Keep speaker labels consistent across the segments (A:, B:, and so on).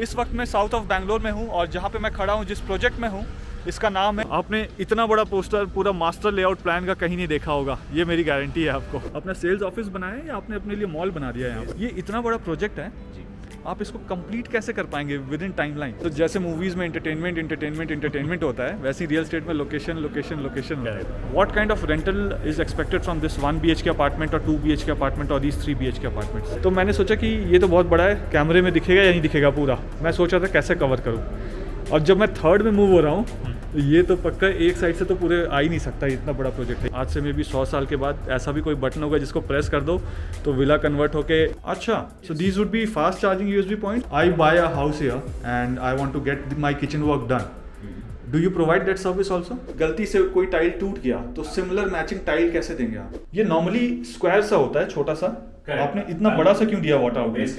A: इस वक्त मैं साउथ ऑफ बैंगलोर में हूँ और जहाँ पे मैं खड़ा हूँ, जिस प्रोजेक्ट में हूँ, इसका नाम है, आपने इतना बड़ा पोस्टर पूरा मास्टर लेआउट प्लान का कहीं नहीं देखा होगा, ये मेरी गारंटी है आपको। अपना सेल्स ऑफिस बनाया है या आपने अपने लिए मॉल बना दिया है यहाँ? ये इतना बड़ा प्रोजेक्ट है, आप इसको कंप्लीट कैसे कर पाएंगे विद इन टाइमलाइन? तो जैसे मूवीज में एंटरटेनमेंट होता है, वैसे रियल एस्टेट में लोकेशन होता है। What kind of rental is expected from this 1 BHK apartment और 2 BHK अपार्टमेंट और दीज 3 BHK अपार्टमेंट्स? तो मैंने सोचा कि ये तो बहुत बड़ा है, कैमरे में दिखेगा या नहीं दिखेगा पूरा, मैं सोचा था कैसे कवर करूँ। और जब मैं थर्ड में मूव हो रहा हूँ, ये तो पक्का एक साइड से तो पूरे आ ही नहीं सकता, इतना बड़ा प्रोजेक्ट है। आज से मे भी 100 साल के बाद ऐसा भी कोई बटन होगा जिसको प्रेस कर दो तो विला कन्वर्ट होके। अच्छा, so these would be fast charging USB point. I buy a house here and I want to get my kitchen work done. Do you provide that service also? गलती से कोई tile टूट गया तो similar matching tile कैसे देंगे आप? ये नॉर्मली स्क्वायर सा होता है, छोटा सा, आपने इतना बड़ा सा क्यों दिया वाटर आउट?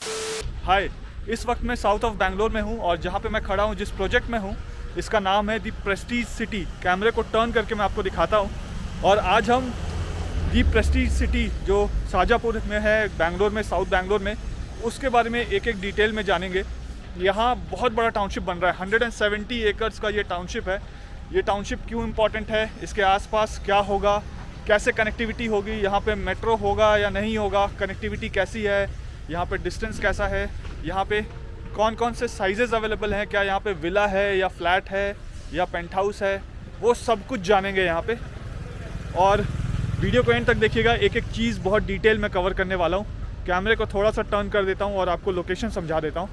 A: हाय, इस वक्त मैं साउथ ऑफ बैंगलोर में हूँ और जहाँ पे मैं खड़ा हूँ, जिस प्रोजेक्ट में हूँ, इसका नाम है दी प्रेस्टीज सिटी। कैमरे को टर्न करके मैं आपको दिखाता हूँ। और आज हम दी प्रेस्टीज सिटी जो शाहजहाँपुर में है, बैंगलोर में, साउथ बैंगलोर में, उसके बारे में एक एक डिटेल में जानेंगे। यहाँ बहुत बड़ा टाउनशिप बन रहा है, 170 एकर्स का ये टाउनशिप है। ये टाउनशिप क्यों इम्पॉर्टेंट है, इसके आसपास क्या होगा, कैसे कनेक्टिविटी होगी, यहाँ पे मेट्रो होगा या नहीं होगा, कनेक्टिविटी कैसी है, यहाँ पे डिस्टेंस कैसा है, यहाँ पे कौन कौन से साइजेस अवेलेबल हैं, क्या यहाँ पे विला है या फ्लैट है या पेंट हाउस है, वो सब कुछ जानेंगे यहाँ पे। और वीडियो को एंड तक देखिएगा, एक एक चीज़ बहुत डिटेल में कवर करने वाला हूँ। कैमरे को थोड़ा सा टर्न कर देता हूँ और आपको लोकेशन समझा देता हूँ।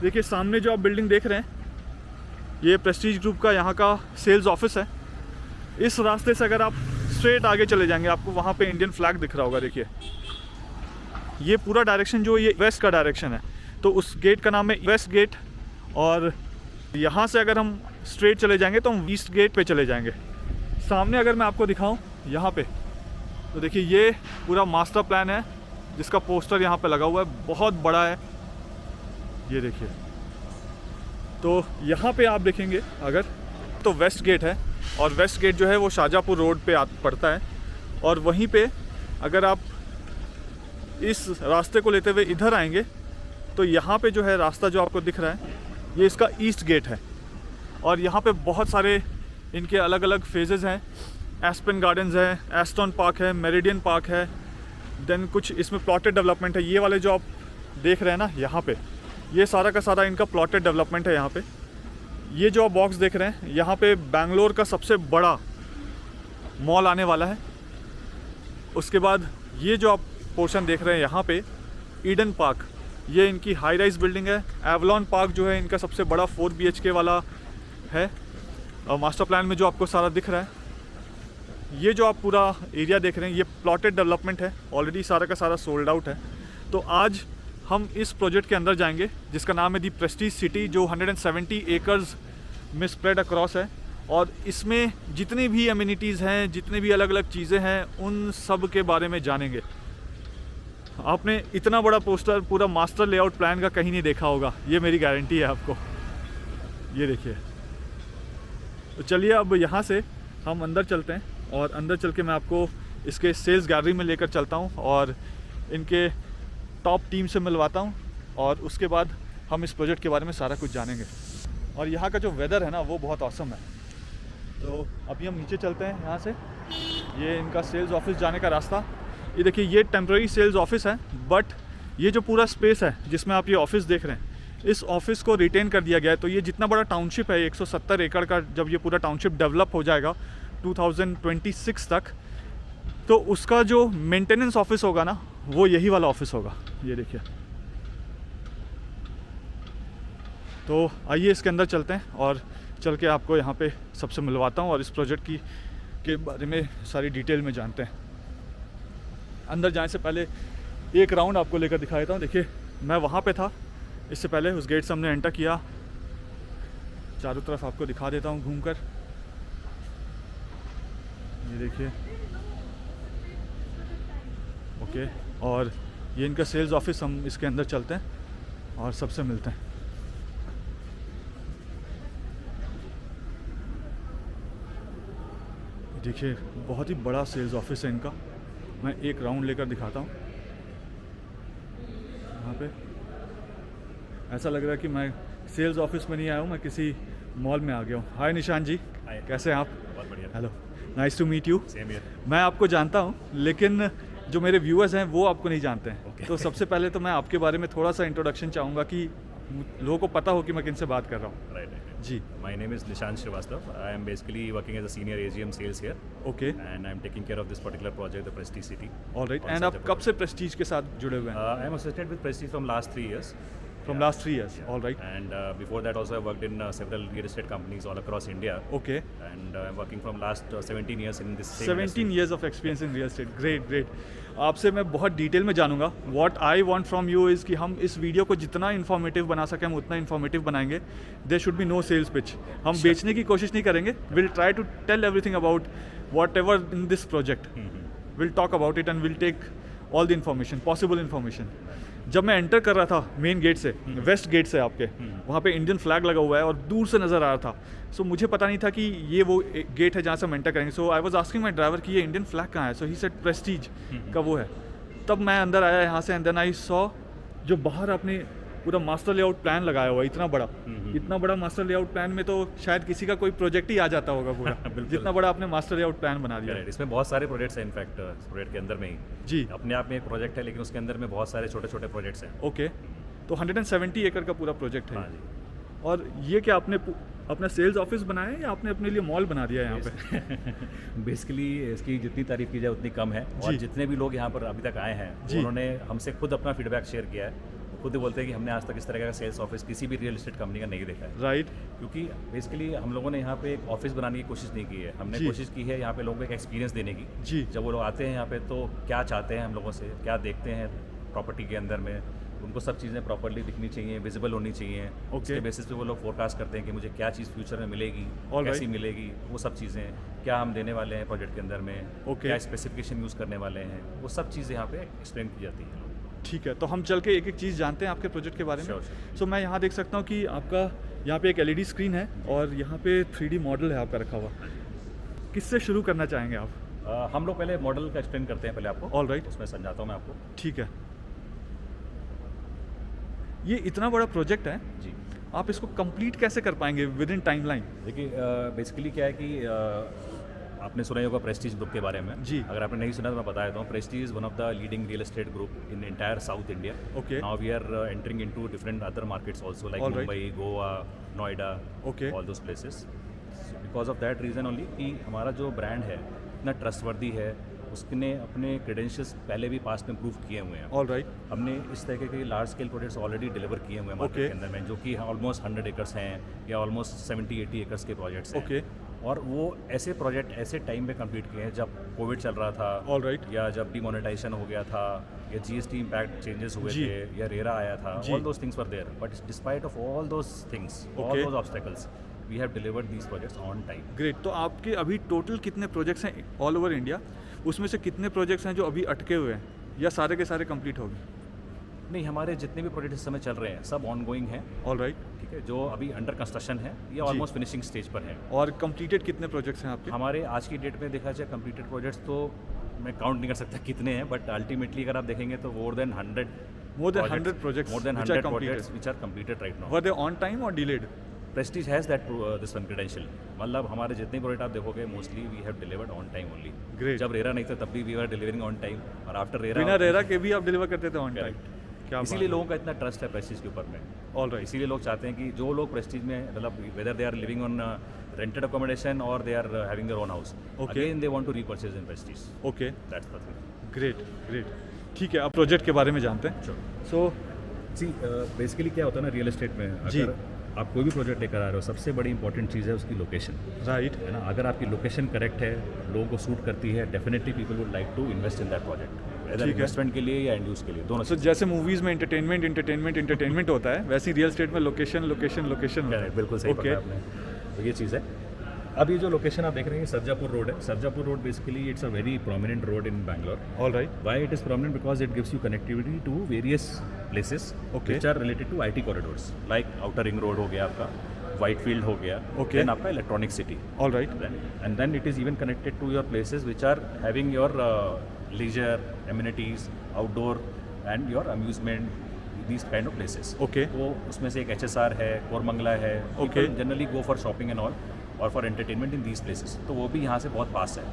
A: देखिए सामने जो आप बिल्डिंग देख रहे हैं, ये प्रेस्टीज ग्रुप का यहाँ का सेल्स ऑफिस है। इस रास्ते से अगर आप स्ट्रेट आगे चले जाएंगे, आपको वहाँ पे इंडियन फ्लैग दिख रहा होगा। देखिए ये पूरा डायरेक्शन जो ये वेस्ट का डायरेक्शन है, तो उस गेट का नाम है वेस्ट गेट। और यहाँ से अगर हम स्ट्रेट चले जाएंगे तो हम ईस्ट गेट पे चले जाएंगे। सामने अगर मैं आपको दिखाऊं यहाँ पे, तो देखिए ये पूरा मास्टर प्लान है जिसका पोस्टर यहाँ पे लगा हुआ है, बहुत बड़ा है, ये देखिए। तो यहाँ पे आप देखेंगे अगर, तो वेस्ट गेट है और वेस्ट गेट जो है वो शाहजहाँपुर रोड पे पड़ता है। और वहीं पे अगर आप इस रास्ते को लेते हुए इधर आएंगे तो यहाँ पे जो है रास्ता जो आपको दिख रहा है, ये इसका ईस्ट गेट है। और यहाँ पे बहुत सारे इनके अलग अलग फेजेज़ हैं। एस्पेन गार्डन्स है, एस्टन पार्क है, मेरिडियन पार्क है, देन कुछ इसमें प्लॉटेड डेवलपमेंट है। ये वाले जो आप देख रहे हैं ना यहाँ पे, ये सारा का सारा इनका प्लॉटेड डेवलपमेंट है यहाँ पे। ये जो आप बॉक्स देख रहे हैं, यहाँ पे बैंगलोर का सबसे बड़ा मॉल आने वाला है। उसके बाद ये जो आप पोर्शन देख रहे हैं यहाँ पे, ईडन पार्क, ये इनकी हाई राइज बिल्डिंग है। एवलॉन पार्क जो है इनका सबसे बड़ा 4 BHK वाला है। और मास्टर प्लान में जो आपको सारा दिख रहा है, ये जो आप पूरा एरिया देख रहे हैं, ये प्लॉटेड डेवलपमेंट है, ऑलरेडी सारा का सारा सोल्ड आउट है। तो आज हम इस प्रोजेक्ट के अंदर जाएंगे जिसका नाम है दी प्रेस्टीज सिटी, जो 170 एकर्स में स्प्रेड अक्रॉस है। और इसमें जितनी भी एमिनिटीज़ हैं, जितनी भी अलग अलग चीज़ें हैं, उन सब के बारे में जानेंगे। आपने इतना बड़ा पोस्टर पूरा मास्टर लेआउट प्लान का कहीं नहीं देखा होगा, ये मेरी गारंटी है आपको। ये देखिए। तो चलिए अब यहाँ से हम अंदर चलते हैं और अंदर चल के मैं आपको इसके सेल्स गैलरी में लेकर चलता हूँ और इनके टॉप टीम से मिलवाता हूँ। और उसके बाद हम इस प्रोजेक्ट के बारे में सारा कुछ जानेंगे। और यहाँ का जो वेदर है ना, वो बहुत ऑसम है। तो अभी हम नीचे चलते हैं यहाँ से। ये इनका सेल्स ऑफिस जाने का रास्ता। ये देखिए, ये टेम्प्रेरी सेल्स ऑफिस है, बट ये जो पूरा स्पेस है जिसमें आप ये ऑफिस देख रहे हैं, इस ऑफिस को रिटेन कर दिया गया है। तो ये जितना बड़ा टाउनशिप है, 170 एकड़ का, जब ये पूरा टाउनशिप डेवलप हो जाएगा 2026 तक, तो उसका जो मेंटेनेंस ऑफिस होगा ना, वो यही वाला ऑफिस होगा। ये देखिए। तो आइए इसके अंदर चलते हैं और चल के आपको यहाँ पे सबसे मिलवाता हूँ और इस प्रोजेक्ट के बारे में सारी डिटेल में जानते हैं। अंदर जाने से पहले एक राउंड आपको लेकर दिखा देता हूँ। देखिए मैं वहाँ पे था इससे पहले, उस गेट से हमने एंटर किया। चारों तरफ आपको दिखा देता हूँ घूमकर। ये देखिए, ओके। और ये इनका सेल्स ऑफिस, हम इसके अंदर चलते हैं और सबसे मिलते हैं। देखिए बहुत ही बड़ा सेल्स ऑफिस है इनका। मैं एक राउंड लेकर दिखाता हूँ यहाँ पे। ऐसा लग रहा है कि मैं सेल्स ऑफिस में नहीं आया हूँ, मैं किसी मॉल में आ गया हूँ। हाय निशान जी,
B: हाय।
A: कैसे हैं आप?
B: बहुत बढ़िया।
A: Hello, nice to meet you.
B: Same here.
A: मैं आपको जानता हूँ, लेकिन जो मेरे व्यूअर्स हैं वो आपको नहीं जानते हैं।
B: Okay.
A: तो सबसे पहले तो मैं आपके बारे में थोड़ा सा इंट्रोडक्शन चाहूँगा कि लोगों को पता हो कि मैं किनसे बात कर रहा हूँ।
B: Right right.
A: जी,
B: my name is Nishant Shrivastava. I am basically working as a senior AGM sales here
A: okay,
B: and I am taking care of this particular project the Prestige City.
A: Alright.
B: On
A: and आप
B: Sarjapur
A: कब
B: Road.
A: से Prestige के साथ जुड़े हुए हैं?
B: I am associated with Prestige from last 3 years.
A: From last 3 years, alright.
B: And before that also I worked in several real estate companies all across India.
A: Okay,
B: And I'm working from last 17 years in this same
A: 17
B: industry.
A: years of experience in real estate, great great. आपसे मैं बहुत detail में जानूंगा। What I want from you is कि हम इस video को जितना इन्फॉर्मेटिव बना सकें हम उतना इन्फॉर्मेटिव बनाएंगे। There should be no sales pitch. हम बेचने की कोशिश नहीं करेंगे। Will try to tell everything about whatever in this project. Will talk about it and will take all the information, possible information. जब मैं एंटर कर रहा था मेन गेट से, वेस्ट गेट से आपके, वहाँ पे इंडियन फ्लैग लगा हुआ है और दूर से नज़र आ रहा था। सो मुझे पता नहीं था कि ये वो गेट है जहाँ से हम एंटर करेंगे। So I was asking my driver कि ये इंडियन फ्लैग कहाँ है। सो ही सेड प्रेस्टीज का वो है। तब मैं अंदर आया यहाँ से एंड देन आई सॉ जो बाहर आपने पूरा मास्टर लेआउट प्लान लगाया हुआ है, इतना बड़ा मास्टर लेआउट प्लान में तो शायद किसी का कोई प्रोजेक्ट ही आ जाता होगा पूरा।
B: बिल्कुल।
A: जितना बड़ा आपने मास्टर लेआउट प्लान बना दिया है।
B: Correct. इसमें बहुत सारे प्रोजेक्ट्स हैं इनफैक्ट प्रोजेक्ट के अंदर में ही।
A: जी,
B: अपने आप में एक प्रोजेक्ट है लेकिन उसके अंदर में बहुत सारे छोटे छोटे प्रोजेक्ट्स हैं।
A: ओके। तो 170 एकड़ का पूरा प्रोजेक्ट है।
B: हाँ जी।
A: और ये क्या आपने अपना सेल्स ऑफिस बनाया है या आपने अपने लिए मॉल बना दिया है यहाँ पे?
B: बेसिकली इसकी जितनी तारीफ की जाए उतनी कम है। और
A: जी।
B: जितने भी लोग यहाँ पर अभी तक आए हैं
A: जी।
B: उन्होंने हमसे खुद अपना फीडबैक शेयर किया है। खुद ही बोलते हैं कि हमने आज तक इस तरह का सेल्स ऑफिस किसी भी रियल एस्टेट कंपनी का नहीं देखा है।
A: राइट,
B: क्योंकि बेसिकली हम लोगों ने यहाँ पे एक ऑफिस बनाने की कोशिश नहीं की है। हमने
A: जी।
B: कोशिश की है यहाँ पे लोगों को एक एक्सपीरियंस देने की।
A: जी,
B: जब वो लोग आते हैं यहाँ पे तो क्या चाहते हैं हम लोगों से, क्या देखते हैं प्रॉपर्टी के अंदर में, उनको सब चीज़ें प्रॉपर्ली दिखनी चाहिए, विजिबल होनी चाहिए। उसके बेसिस पे वो लोग फोरकास्ट करते हैं कि मुझे क्या चीज़ फ्यूचर में मिलेगी,
A: All
B: कैसी
A: right.
B: मिलेगी, वो सब चीज़ें क्या हम देने वाले हैं प्रोजेक्ट के अंदर में,
A: Okay.
B: क्या स्पेसिफिकेशन यूज़ करने वाले हैं, वो सब चीज़ें यहाँ पे एक्सप्लेन की जाती हैं।
A: ठीक है। तो हम चल के एक एक चीज़ जानते हैं आपके प्रोजेक्ट के बारे में।
B: Sure.
A: सो मैं यहाँ देख सकता हूँ कि आपका यहाँ पे एक LED स्क्रीन है और यहाँ पे 3D मॉडल है आपका रखा हुआ। किससे शुरू करना चाहेंगे आप?
B: हम लोग पहले मॉडल का एक्सप्लेन करते हैं पहले आपको।
A: All right.
B: उसमें समझाता हूँ मैं आपको।
A: ठीक है। ये इतना बड़ा प्रोजेक्ट है,
B: जी
A: आप इसको कंप्लीट कैसे कर पाएंगे विद इन टाइमलाइन?
B: देखिए बेसिकली क्या है कि आपने सुना ही होगा प्रेस्टीज ग्रुप के बारे में।
A: जी।
B: अगर आपने नहीं सुना तो मैं बता देता हूँ। Prestige is one of the leading real estate group in entire South India.
A: Okay.
B: Now we are entering into different other markets also like
A: All right.
B: Mumbai, Goa, Noida,
A: Okay.
B: All those places. Because of that reason only कि हमारा जो brand है इतना trustworthy है, उसने अपने credentials पहले भी पास्ट में प्रूव किए हुए हैं।
A: ऑल राइट,
B: हमने इस तरह के large scale projects already deliver किए हुए हैं मार्केट
A: Okay.
B: के अंदर में, जो कि ऑलमोस्ट 100 एकर्स हैं या ऑलमोस्ट 70-80 एकर्स के प्रोजेक्ट्स हैं।
A: Okay.
B: और वो ऐसे प्रोजेक्ट ऐसे टाइम पे कंप्लीट किए हैं जब कोविड चल रहा था,
A: ऑल राइट,
B: या जब डिमोनेटाइजेशन हो गया था, या जीएसटी इम्पैक्ट चेंजेस हुए
A: जी।
B: थे, या रेरा आया था।
A: जी।
B: All those things were there, but despite of all those things, all
A: Okay.
B: Those obstacles, we have delivered these projects on time.
A: Great. तो आपके अभी टोटल कितने प्रोजेक्ट्स हैं ऑल ओवर इंडिया? उसमें से कितने प्रोजेक्ट्स हैं जो अभी अटके हुए हैं या सारे के सारे कंप्लीट हो गए?
B: नहीं, हमारे जितने भी प्रोजेक्ट इस समय चल रहे हैं सब ऑन गोइंग हैं।
A: ऑल राइट,
B: ठीक है, जो अभी अंडर कंस्ट्रक्शन है या
A: जी।
B: ऑलमोस्ट फिनिशिंग स्टेज पर हैं।
A: और कंप्लीटेड कितने प्रोजेक्ट्स हैं आपके?
B: हमारे आज की डेट में देखा जाए कंप्लीटेड प्रोजेक्ट्स तो मैं काउंट नहीं कर सकता कितने हैं, बट अल्टीमेटली अगर आप देखेंगे तो more than 100
A: projects
B: more than
A: which are
B: 100
A: completed.
B: projects which are completed right now.
A: Were they on time और delayed?
B: Prestige has that this one credential. मतलब हमारे जितने प्रोजेक्ट आप देखोगे mostly we have delivered on time only.
A: Great.
B: जब रेरा नहीं था तब भी we are delivering on time, और आफ्टर रेरा
A: बिना रेरा के भी आप डिलीवर करते थे ऑन टाइम?
B: Correct.
A: क्या
B: इसीलिए लोगों का इतना ट्रस्ट है प्रेस्टीज के ऊपर में।
A: ऑल राइट,
B: इसीलिए लोग चाहते हैं कि जो लोग प्रेस्टीज में मतलब whether they are living on rented accommodation और they are having their own house,
A: Okay.
B: Again they want to repurchase in Prestige.
A: Okay,
B: that's the thing.
A: Great great. ठीक है, अब प्रोजेक्ट के बारे में जानते हैं। सो
B: जी बेसिकली क्या होता है ना रियल एस्टेट में,
A: जी।
B: अगर आप कोई भी प्रोजेक्ट लेकर आ रहे हो सबसे बड़ी इंपॉर्टेंट चीज़ है उसकी लोकेशन,
A: राइट,
B: है ना। अगर आपकी लोकेशन करेक्ट है, लोगों को सूट करती है, definitely people would like to invest in that project,
A: ठीक है।
B: इन्वेस्टमेंट के लिए या एंड यूज के लिए, दोनों
A: सो जैसे मूवीज में एंटरटेनमेंट होता है, वैसे रियल एस्टेट में लोकेशन
B: Correct, बिल्कुल सही
A: ओके,
B: पकड़ा आपने। तो ये चीज़ है। अब ये जो लोकेशन आप देख रहे हैं सरजापुर रोड है। Sarjapur road basically it's a very prominent road in Bangalore.
A: All right,
B: Why it is prominent? Because it gives you connectivity to various places
A: Okay.
B: which are related to IT corridors, like Outer Ring Road हो गया आपका, Whitefield हो गया,
A: Okay.
B: then आपका Electronic City,
A: all right,
B: and then it is even connected to your places which are having your leisure amenities, outdoor and your amusement, these kind of places.
A: Okay.
B: तो उसमें से एक HSR है, कोरमंगला है.
A: Okay.
B: People generally go for shopping and all और for entertainment in these places. तो वो भी यहाँ से बहुत पास है.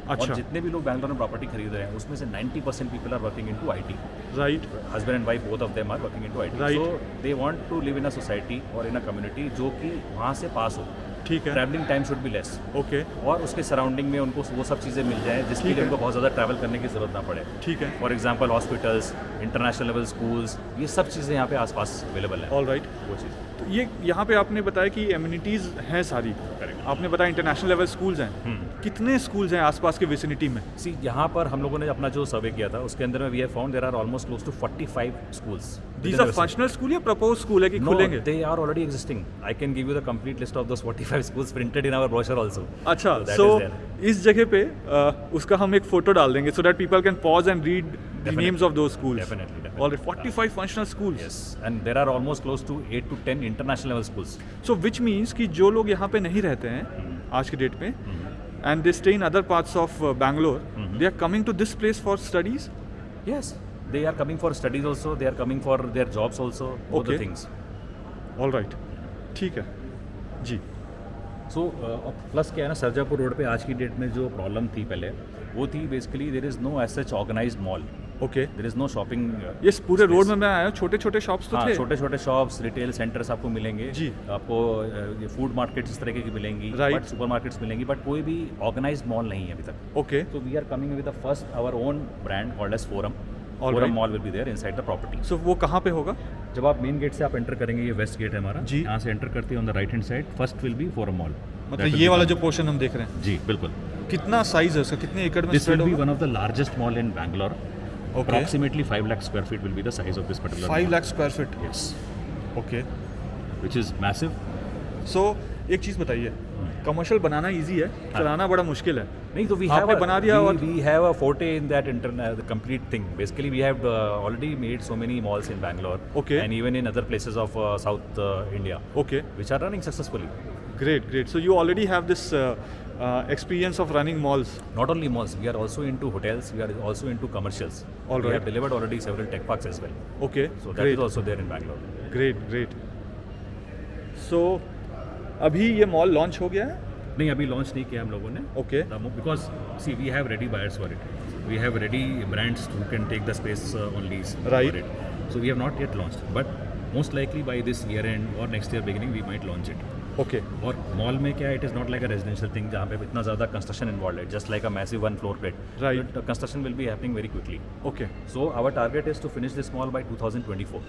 A: अच्छा.
B: और जितने भी लोग बैंगलोर में प्रॉपर्टी खरीद रहे हैं उसमें से 90% people are working into IT.
A: Right.
B: Husband and wife both of them are working into IT.
A: Right.
B: So they want to live in a society or in a community जो कि वहाँ से पास हो.
A: ठीक है.
B: Travelling time should be less.
A: Okay.
B: और उसके surrounding में उनको वो सब चीज़ें मिल जाएँ जिसके
A: ठीक
B: लिए
A: है.
B: उनको बहुत ज़्यादा ट्रैवल करने की ज़रूरत ना पड़े.
A: ठीक है.
B: For example hospitals, international level schools, ये सब चीज़ें यहाँ पे आसपास अवेलेबल है.
A: All right.
B: वो चीज़.
A: तो ये यहाँ पे आपने बताया कि एम्यूनिटीज़ हैं सारी.
B: करेक्ट.
A: आपने बताया इंटरनेशनल लेवल स्कूल्स हैं. कितने स्कूल्स हैं आसपास के विसिनिटी में?
B: सी यहाँ पर हम लोगों ने अपना जो सर्वे किया था उसके अंदर में we have found there are almost close to 45 schools.
A: These are functional school या प्रपोज स्कूल है कि खुलेंगे?
B: They are already existing. I can give you the complete list of those 45 schools printed in our brochure also.
A: अच्छा. So इस जगह पे उसका हम एक फोटो डाल देंगे so that people can pause and read the names of those schools.
B: Definitely.
A: Already 45 functional schools.
B: Yes, and there are almost close to 8 to 10 international level schools.
A: So which means कि जो लोग यहाँ पे नहीं रहते हैं आज के डेट में and they stay in other parts of Bangalore, they are coming to this place for studies.
B: Yes, they are coming for studies also. They are coming for their jobs also. Both
A: Okay.
B: the things.
A: All right. ठीक है. जी.
B: So plus क्या है ना, Sarjapur road पे आज की date में जो प्रॉब्लम थी पहले वो थी basically there is no as such organised mall.
A: Okay.
B: There is no shopping.
A: इस पूरे रोड में मैं आया हूँ, छोटे छोटे शॉप्स तो थे.
B: छोटे छोटे शॉप्स, रिटेल सेंटर्स आपको मिलेंगे.
A: जी.
B: आपको ये फूड मार्केट्स इस तरह की मिलेंगी.
A: Right.
B: बट सुपर मार्केट्स मिलेंगी बट कोई भी ऑर्गेनाइज्ड मॉल नहीं है अभी तक.
A: Okay.
B: So we are coming with the first our own brand called as Forum.
A: All
B: Forum
A: right.
B: Mall will be there inside the property.
A: सो वो कहाँ पे होगा?
B: जब आप मेन गेट से आप एंटर करेंगे, ये वेस्ट गेट है हमारा.
A: जी.
B: यहाँ से एंटर करते हैं on the right hand side first will be forum mall.
A: मतलब ये वाला जो पोर्शन हम देख रहे हैं.
B: जी बिल्कुल.
A: कितना साइज है उसका? कितने एकड़ में
B: दिस
A: स्प्रेड
B: विल बी
A: होगा?
B: One of the largest mall in Bangalore. Approximately 5 lakh square feet will be the size of this particular
A: 5
B: mall.
A: Lakh square feet.
B: Yes,
A: okay.
B: which is massive.
A: सो एक चीज़ बताइए, कमर्शियल बनाना easy है, चलाना बड़ा मुश्किल है.
B: नहीं तो we
A: आपने
B: have
A: बना दिया और
B: we have a forte in that the complete thing. Basically we have already made so many malls in Bangalore.
A: Okay.
B: And even in other places of South India
A: okay.
B: which are running successfully.
A: Great great. So you already have this experience of running malls.
B: Not only malls, we are also into hotels, we are also into commercials.
A: All
B: We
A: right.
B: have delivered already several tech parks as well.
A: Okay.
B: So that
A: great.
B: is also there in Bangalore.
A: Great great. So अभी ये mall launch हो गया है?
B: नहीं अभी launch नहीं किया हम लोगों ने.
A: Okay.
B: Because see we have ready buyers for it. We have ready brands who can take the space on lease
A: Right.
B: for it. So we have not yet launched, but most likely by this year end or next year beginning we might launch it.
A: Okay.
B: और mall में क्या, it is not like a residential thing जहाँ पे इतना ज़्यादा construction involve है, just like a massive 1 floor plate.
A: Right.
B: Construction will be happening very quickly.
A: Okay.
B: So our target is to finish this mall by 2024.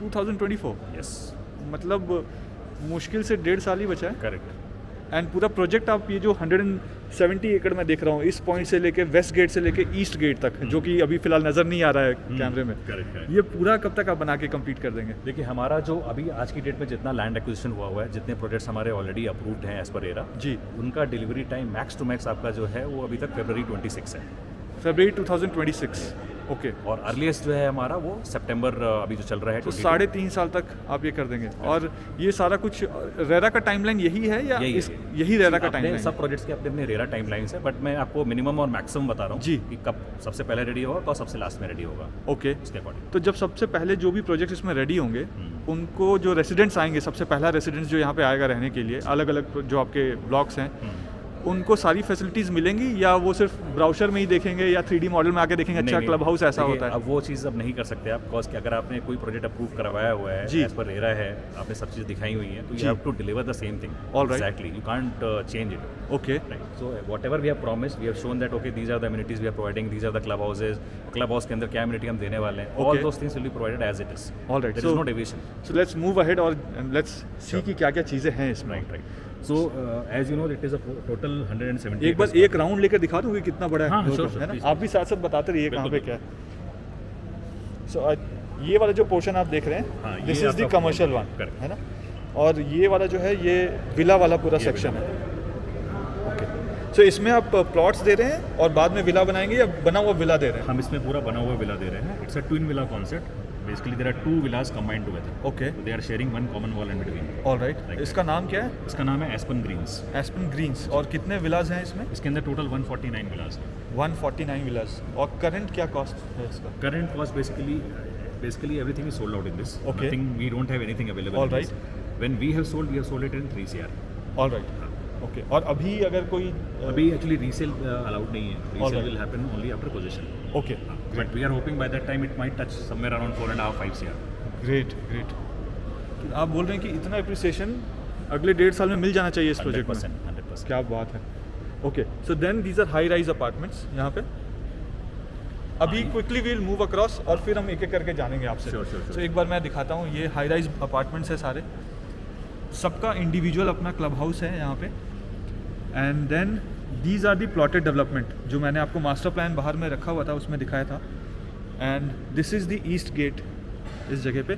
A: 2024.
B: Yes,
A: मतलब मुश्किल से 1.5 साल ही बचा है.
B: correct.
A: एंड पूरा प्रोजेक्ट आप ये जो 170 एकड़ में देख रहा हूँ, इस पॉइंट से लेके वेस्ट गेट से लेके ईस्ट गेट तक, जो कि अभी फिलहाल नज़र नहीं आ रहा है कैमरे में,
B: Correct.
A: ये पूरा कब तक आप बना के कंप्लीट कर देंगे?
B: देखिए हमारा जो अभी आज की डेट में जितना लैंड एक्विजिशन हुआ है, जितने प्रोजेक्ट्स हमारे ऑलरेडी अप्रूव्ड हैं एज पर एरा,
A: जी.
B: उनका delivery time max to max आपका जो है वो अभी तक February 26 है.
A: फरवरी 2026. ओके.
B: और अर्लीस्ट जो है हमारा वो सितंबर अभी जो चल रहा है
A: तो
B: 22.
A: 3.5 साल तक आप ये कर देंगे. और ये सारा कुछ रेरा का टाइमलाइन यही है या यही रेरा का टाइमलाइन?
B: सब प्रोजेक्ट्स के अपने अपने रेरा टाइमलाइंस है, बट मैं आपको मिनिमम और मैक्सिमम बता रहा हूँ
A: जी.
B: कि कब सबसे पहले रेडी होगा और सबसे लास्ट में रेडी होगा.
A: ओके.
B: उसके अकॉर्डिंग
A: तो जब सबसे पहले जो भी प्रोजेक्ट इसमें रेडी होंगे, उनको जो रेसिडेंट्स आएंगे, सबसे पहला रेसिडेंट्स जो यहाँ पे आएगा रहने के लिए, अलग अलग जो आपके ब्लॉक्स हैं, उनको सारी फैसिलिटीज़ मिलेंगी या वो सिर्फ ब्राउशर में ही देखेंगे या 3D मॉडल में आके देखेंगे अच्छा क्लब हाउस ऐसा होता है?
B: अब वो चीज़ अब नहीं कर सकते आप, बिकॉज कि अगर आपने कोई प्रोजेक्ट अप्रूव करवाया हुआ है,
A: जी.
B: एज पर रेरा है, आपने सब चीज़ दिखाई हुई है, तो
A: जी.
B: You have to deliver the same thing.
A: All right.
B: Exactly, you can't change it.
A: Okay.
B: Right. So whatever we have promised, we have shown that okay, these are the amenities we are providing, these are the club houses. Club house के अंदर क्या amenity हम देने वाले हैं, all
A: Okay.
B: those things will be provided as it is.
A: All right.
B: There is no deviation.
A: So let's move ahead और let's see कि क्या-क्या चीज़ें हैं इसमें.
B: Right. So as you know, it is a total 170.
A: एक बार एक round लेकर दिखा दूँगी कितना बड़ा है.
B: हाँ,
A: है
B: sure,
A: ना?
B: please.
A: आप भी साथ-साथ बताते रहिए कहाँ पे
B: बिल्कुल.
A: क्या है. So ये वाला जो पोर्शन आप देख रहे
B: हाँ,
A: हैं,
B: ये
A: दिस इज द
B: आपका
A: कमर्शियल वन,
B: correct.
A: है ना? और ये वाला जो है ये विला वाला पूरा
B: ये
A: सेक्शन है. ओके. सो इसमें आप प्लॉट्स दे रहे हैं और बाद में विला बनाएंगे या बना हुआ विला दे रहे हैं?
B: हम इसमें पूरा बना हुआ विला दे रहे हैं. It's a twin villa concept. Basically there are 2 villas combined together.
A: Okay.
B: So they are sharing one common wall in between.
A: Alright.
B: Like
A: इसका नाम क्या है?
B: इसका नाम है एस्पन ग्रीन्स.
A: एस्पन ग्रीन्स. और कितने विलाज हैं इसमें?
B: इसके अंदर टोटल 149 villas हैं.
A: 149 विलाज. और करंट क्या कॉस्ट है इसका?
B: Current cost basically basically everything is sold out in this.
A: Okay.
B: Nothing, we don't have anything available.
A: All
B: in
A: right.
B: this. When we have sold it in 3 CR.
A: All right okay. और अभी अगर कोई
B: अभी actually resale allowed नहीं है.
A: All
B: Resale
A: right.
B: will happen only after possession.
A: Okay
B: But we are hoping by that time it might touch somewhere around 4.5-5 CR.
A: Great great. आप बोल रहे हैं कि इतना अप्रिसिएशन अगले 1.5 साल में मिल जाना चाहिए इस प्रोजेक्ट में।
B: 100%.
A: क्या बात है। Okay so then these are high rise apartments यहाँ पे। अभी क्विकली वील मूव अक्रॉस और फिर हम एक एक करके जानेंगे आपसे।
B: Sure.
A: So, एक बार मैं दिखाता हूँ, ये हाई राइज अपार्टमेंट्स है सारे, सबका इंडिविजुअल अपना क्लब हाउस है यहाँ पे। And then these are the plotted development जो मैंने आपको मास्टर प्लान बाहर में रखा हुआ था उसमें दिखाया था। And this is the east gate इस जगह पे।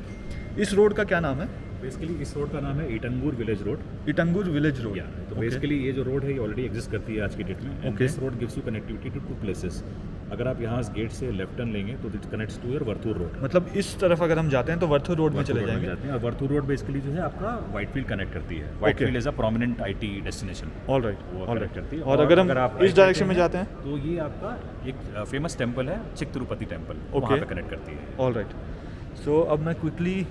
A: इस रोड का क्या नाम है?
B: बेसिकली इस रोड का नाम है Itangur village road.
A: Itangur village road.
B: तो बेसिकली ये जो रोड है ये ऑलरेडी एग्जिस्ट करती है आज की डेट में. And this road gives you connectivity to 2 places. अगर आप यहाँ गेट से लेफ्ट टर्न लेंगे तो it connects to your Varthur road.
A: मतलब इस तरफ अगर हम जाते हैं तो वर्थूर रोड में चले जाएंगे।
B: और वर्थूर रोड बेसिकली जो है आपका व्हाइटफील्ड कनेक्ट करती है. Whitefield is a prominent IT destination.
A: All right
B: वो कनेक्ट करती है.
A: और अगर हम
B: आप
A: इस डायरेक्शन में जाते हैं
B: तो ये आपका एक फेमस टेम्पल है चिक तिरुपति टेम्पल, वहाँ पे कनेक्ट करती है.
A: All right. सो अब मैं क्विकली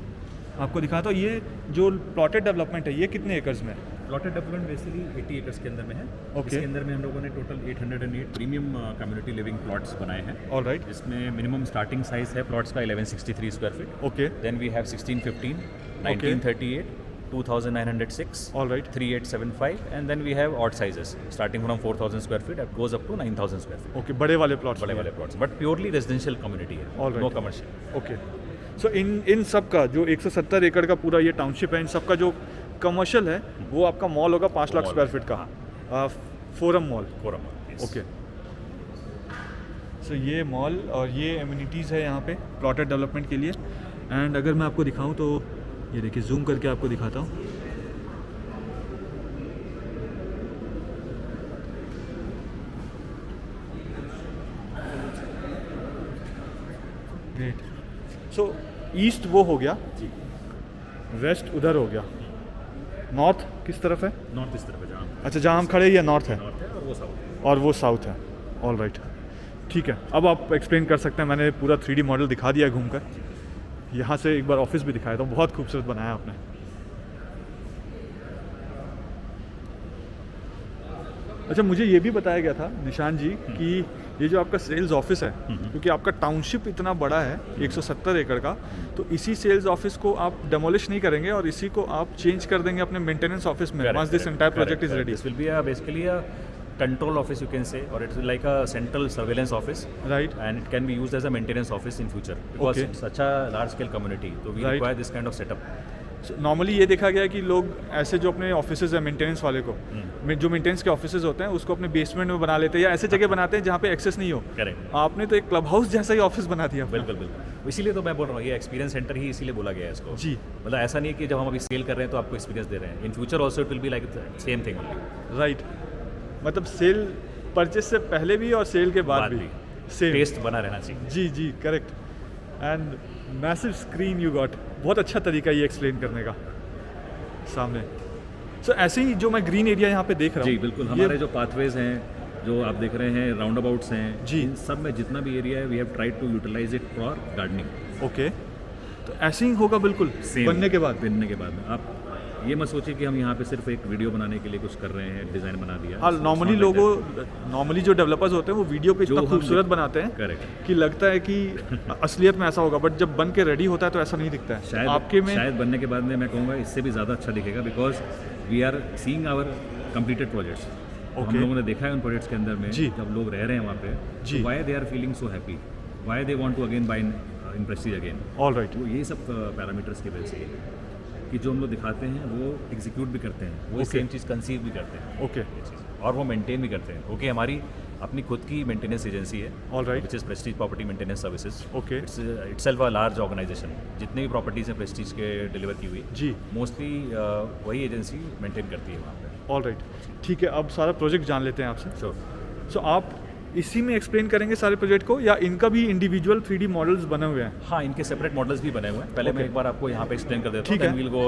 A: आपको दिखाता हूँ, ये जो प्लॉटेड डेवलपमेंट है ये कितने एकर्स में है?
B: प्लॉटेड डेवलपमेंट बेसिकली 80 एकर्स के अंदर में है.
A: Okay.
B: इसके अंदर में हम लोगों ने total 808 premium community living plots बनाए हैं.
A: All right.
B: जिसमें मिनिमम स्टार्टिंग साइज है प्लॉट्स का 1163 square feet.
A: Okay
B: then we have 1615, 1938, 2906,
A: all right
B: 3875, and then we have odd sizes starting from 4000 square feet that goes up to 9000 square feet.
A: ओके बड़े वाले plots.
B: बड़े वाले plots but purely residential community है.
A: All right.
B: No commercial.
A: Okay so इन सब का जो 170 एकड़ का पूरा ये टाउनशिप है, इन सब का जो कमर्शियल है वो आपका मॉल होगा 5 लाख
B: Mall.
A: स्क्वायर फीट का, फोरम मॉल।
B: कोरम.
A: ओके सो ये मॉल और ये एम्यूनिटीज़ है यहाँ पे प्लॉटेड डेवलपमेंट के लिए। एंड अगर मैं आपको दिखाऊँ तो ये देखिए, जूम करके आपको दिखाता हूँ। ग्रेट। सो ईस्ट वो हो गया
B: जी.
A: वेस्ट उधर हो गया, नॉर्थ किस तरफ है?
B: नॉर्थ इस तरफ है जहाँ
A: अच्छा जहाँ हम खड़े ये नॉर्थ है
B: नॉर्थ है और वो साउथ है.
A: और वो साउथ है। ऑल राइट ठीक है, अब आप एक्सप्लेन कर सकते हैं। मैंने पूरा 3D मॉडल दिखा दिया है घूमकर। यहाँ से एक बार ऑफिस भी दिखाया था, बहुत खूबसूरत बनाया आपने। अच्छा मुझे ये भी बताया गया था निशान जी कि ये जो आपका सेल्स ऑफिस है, क्योंकि आपका टाउनशिप इतना बड़ा है 170 एकड़ का, तो इसी सेल्स ऑफिस को आप डेमोलिश नहीं करेंगे और इसी को आप चेंज कर देंगे अपने मेंटेनेंस ऑफिस में once this entire project is ready.
B: This will be basically a control office you can say, or it's like a central surveillance office,
A: Right.
B: and it can be used as a maintenance office in future because
A: Okay.
B: it's such a large scale community, so we
A: Right.
B: require this kind of setup.
A: Normally ये देखा गया है कि लोग ऐसे जो अपने offices है मेंटेनेंस वाले को, जो मेंटेनेंस के ऑफिसेज होते हैं उसको अपने बेसमेंट में बना लेते हैं या ऐसे जगह बनाते हैं जहाँ पे एक्सेस नहीं हो।
B: Correct.
A: आपने तो एक क्लब हाउस जैसा ही ऑफिस बना दिया अपना।
B: बिल्कुल बिल्कुल, इसीलिए तो मैं बोल रहा हूँ ये एक्सपीरियंस सेंटर ही इसीलिए बोला गया है इसको.
A: जी।
B: मतलब ऐसा नहीं है कि जब हम अभी सेल कर रहे हैं तो आपको एक्सपीरियंस दे रहे हैं. In future also it will be like same thing only.
A: Right, मतलब सेल परचेस से पहले भी और सेल के बाद भी सेम
B: टेस्ट बना रहना चाहिए.
A: जी जी correct. And massive screen you got, बहुत अच्छा तरीका ये एक्सप्लेन करने का सामने। सो ऐसे ही जो मैं ग्रीन एरिया यहाँ पे देख रहा हूँ,
B: जी बिल्कुल, हमारे जो पाथवेज हैं जो आप देख रहे हैं, राउंड अबाउट्स हैं
A: जी,
B: इन सब में जितना भी एरिया है we have tried to utilise it for gardening.
A: Okay तो ऐसे ही होगा बिल्कुल बनने के बाद।
B: में आप ये मत सोचिए कि हम यहाँ पे सिर्फ एक वीडियो बनाने के लिए कुछ कर रहे हैं, डिज़ाइन बना दिया.
A: हाँ नॉर्मली जो डेवलपर्स होते हैं वो वीडियो पे इतना खूबसूरत बनाते हैं
B: करेक्ट
A: कि लगता है कि असलियत में ऐसा होगा, बट जब बन के रेडी होता है तो ऐसा नहीं दिखता है।
B: शायद
A: आपके में
B: शायद बनने के बाद में मैं कहूँगा इससे भी ज़्यादा अच्छा दिखेगा because we are seeing our completed projects. हम लोगों ने देखा है उन प्रोजेक्ट्स के अंदर में
A: जी,
B: जब लोग रह रहे हैं वहाँ पे,
A: जी,
B: why they are feeling so happy, why they want to again buy in Prestige again.
A: All right,
B: वो यही सब पैरामीटर्स की वजह से कि जो हम लोग दिखाते हैं वो एग्जीक्यूट भी करते हैं, वो सेम चीज़ कंसीव भी करते हैं.
A: ओके
B: और वो मेंटेन भी करते हैं. ओके हमारी अपनी खुद की मेंटेनेंस एजेंसी है,
A: all right,
B: which is Prestige property maintenance services.
A: Okay
B: itself a large organisation. जितने भी प्रॉपर्टीज़ हैं प्रेस्टीज के डिलीवर की हुई
A: जी,
B: मोस्टली वही एजेंसी मेंटेन करती है वहाँ पे.
A: ऑल राइट ठीक है। अब सारा प्रोजेक्ट जान लेते हैं आपसे।
B: श्योर.
A: सो आप इसी में एक्सप्लेन करेंगे सारे प्रोजेक्ट को या इनका भी इंडिविजुअल 3D मॉडल्स बने हुए हैं?
B: हाँ इनके सेपरेट मॉडल्स भी बने हुए हैं. पहले मैं एक बार आपको यहाँ पे एक्सप्लेन कर देता हूँ, then we'll go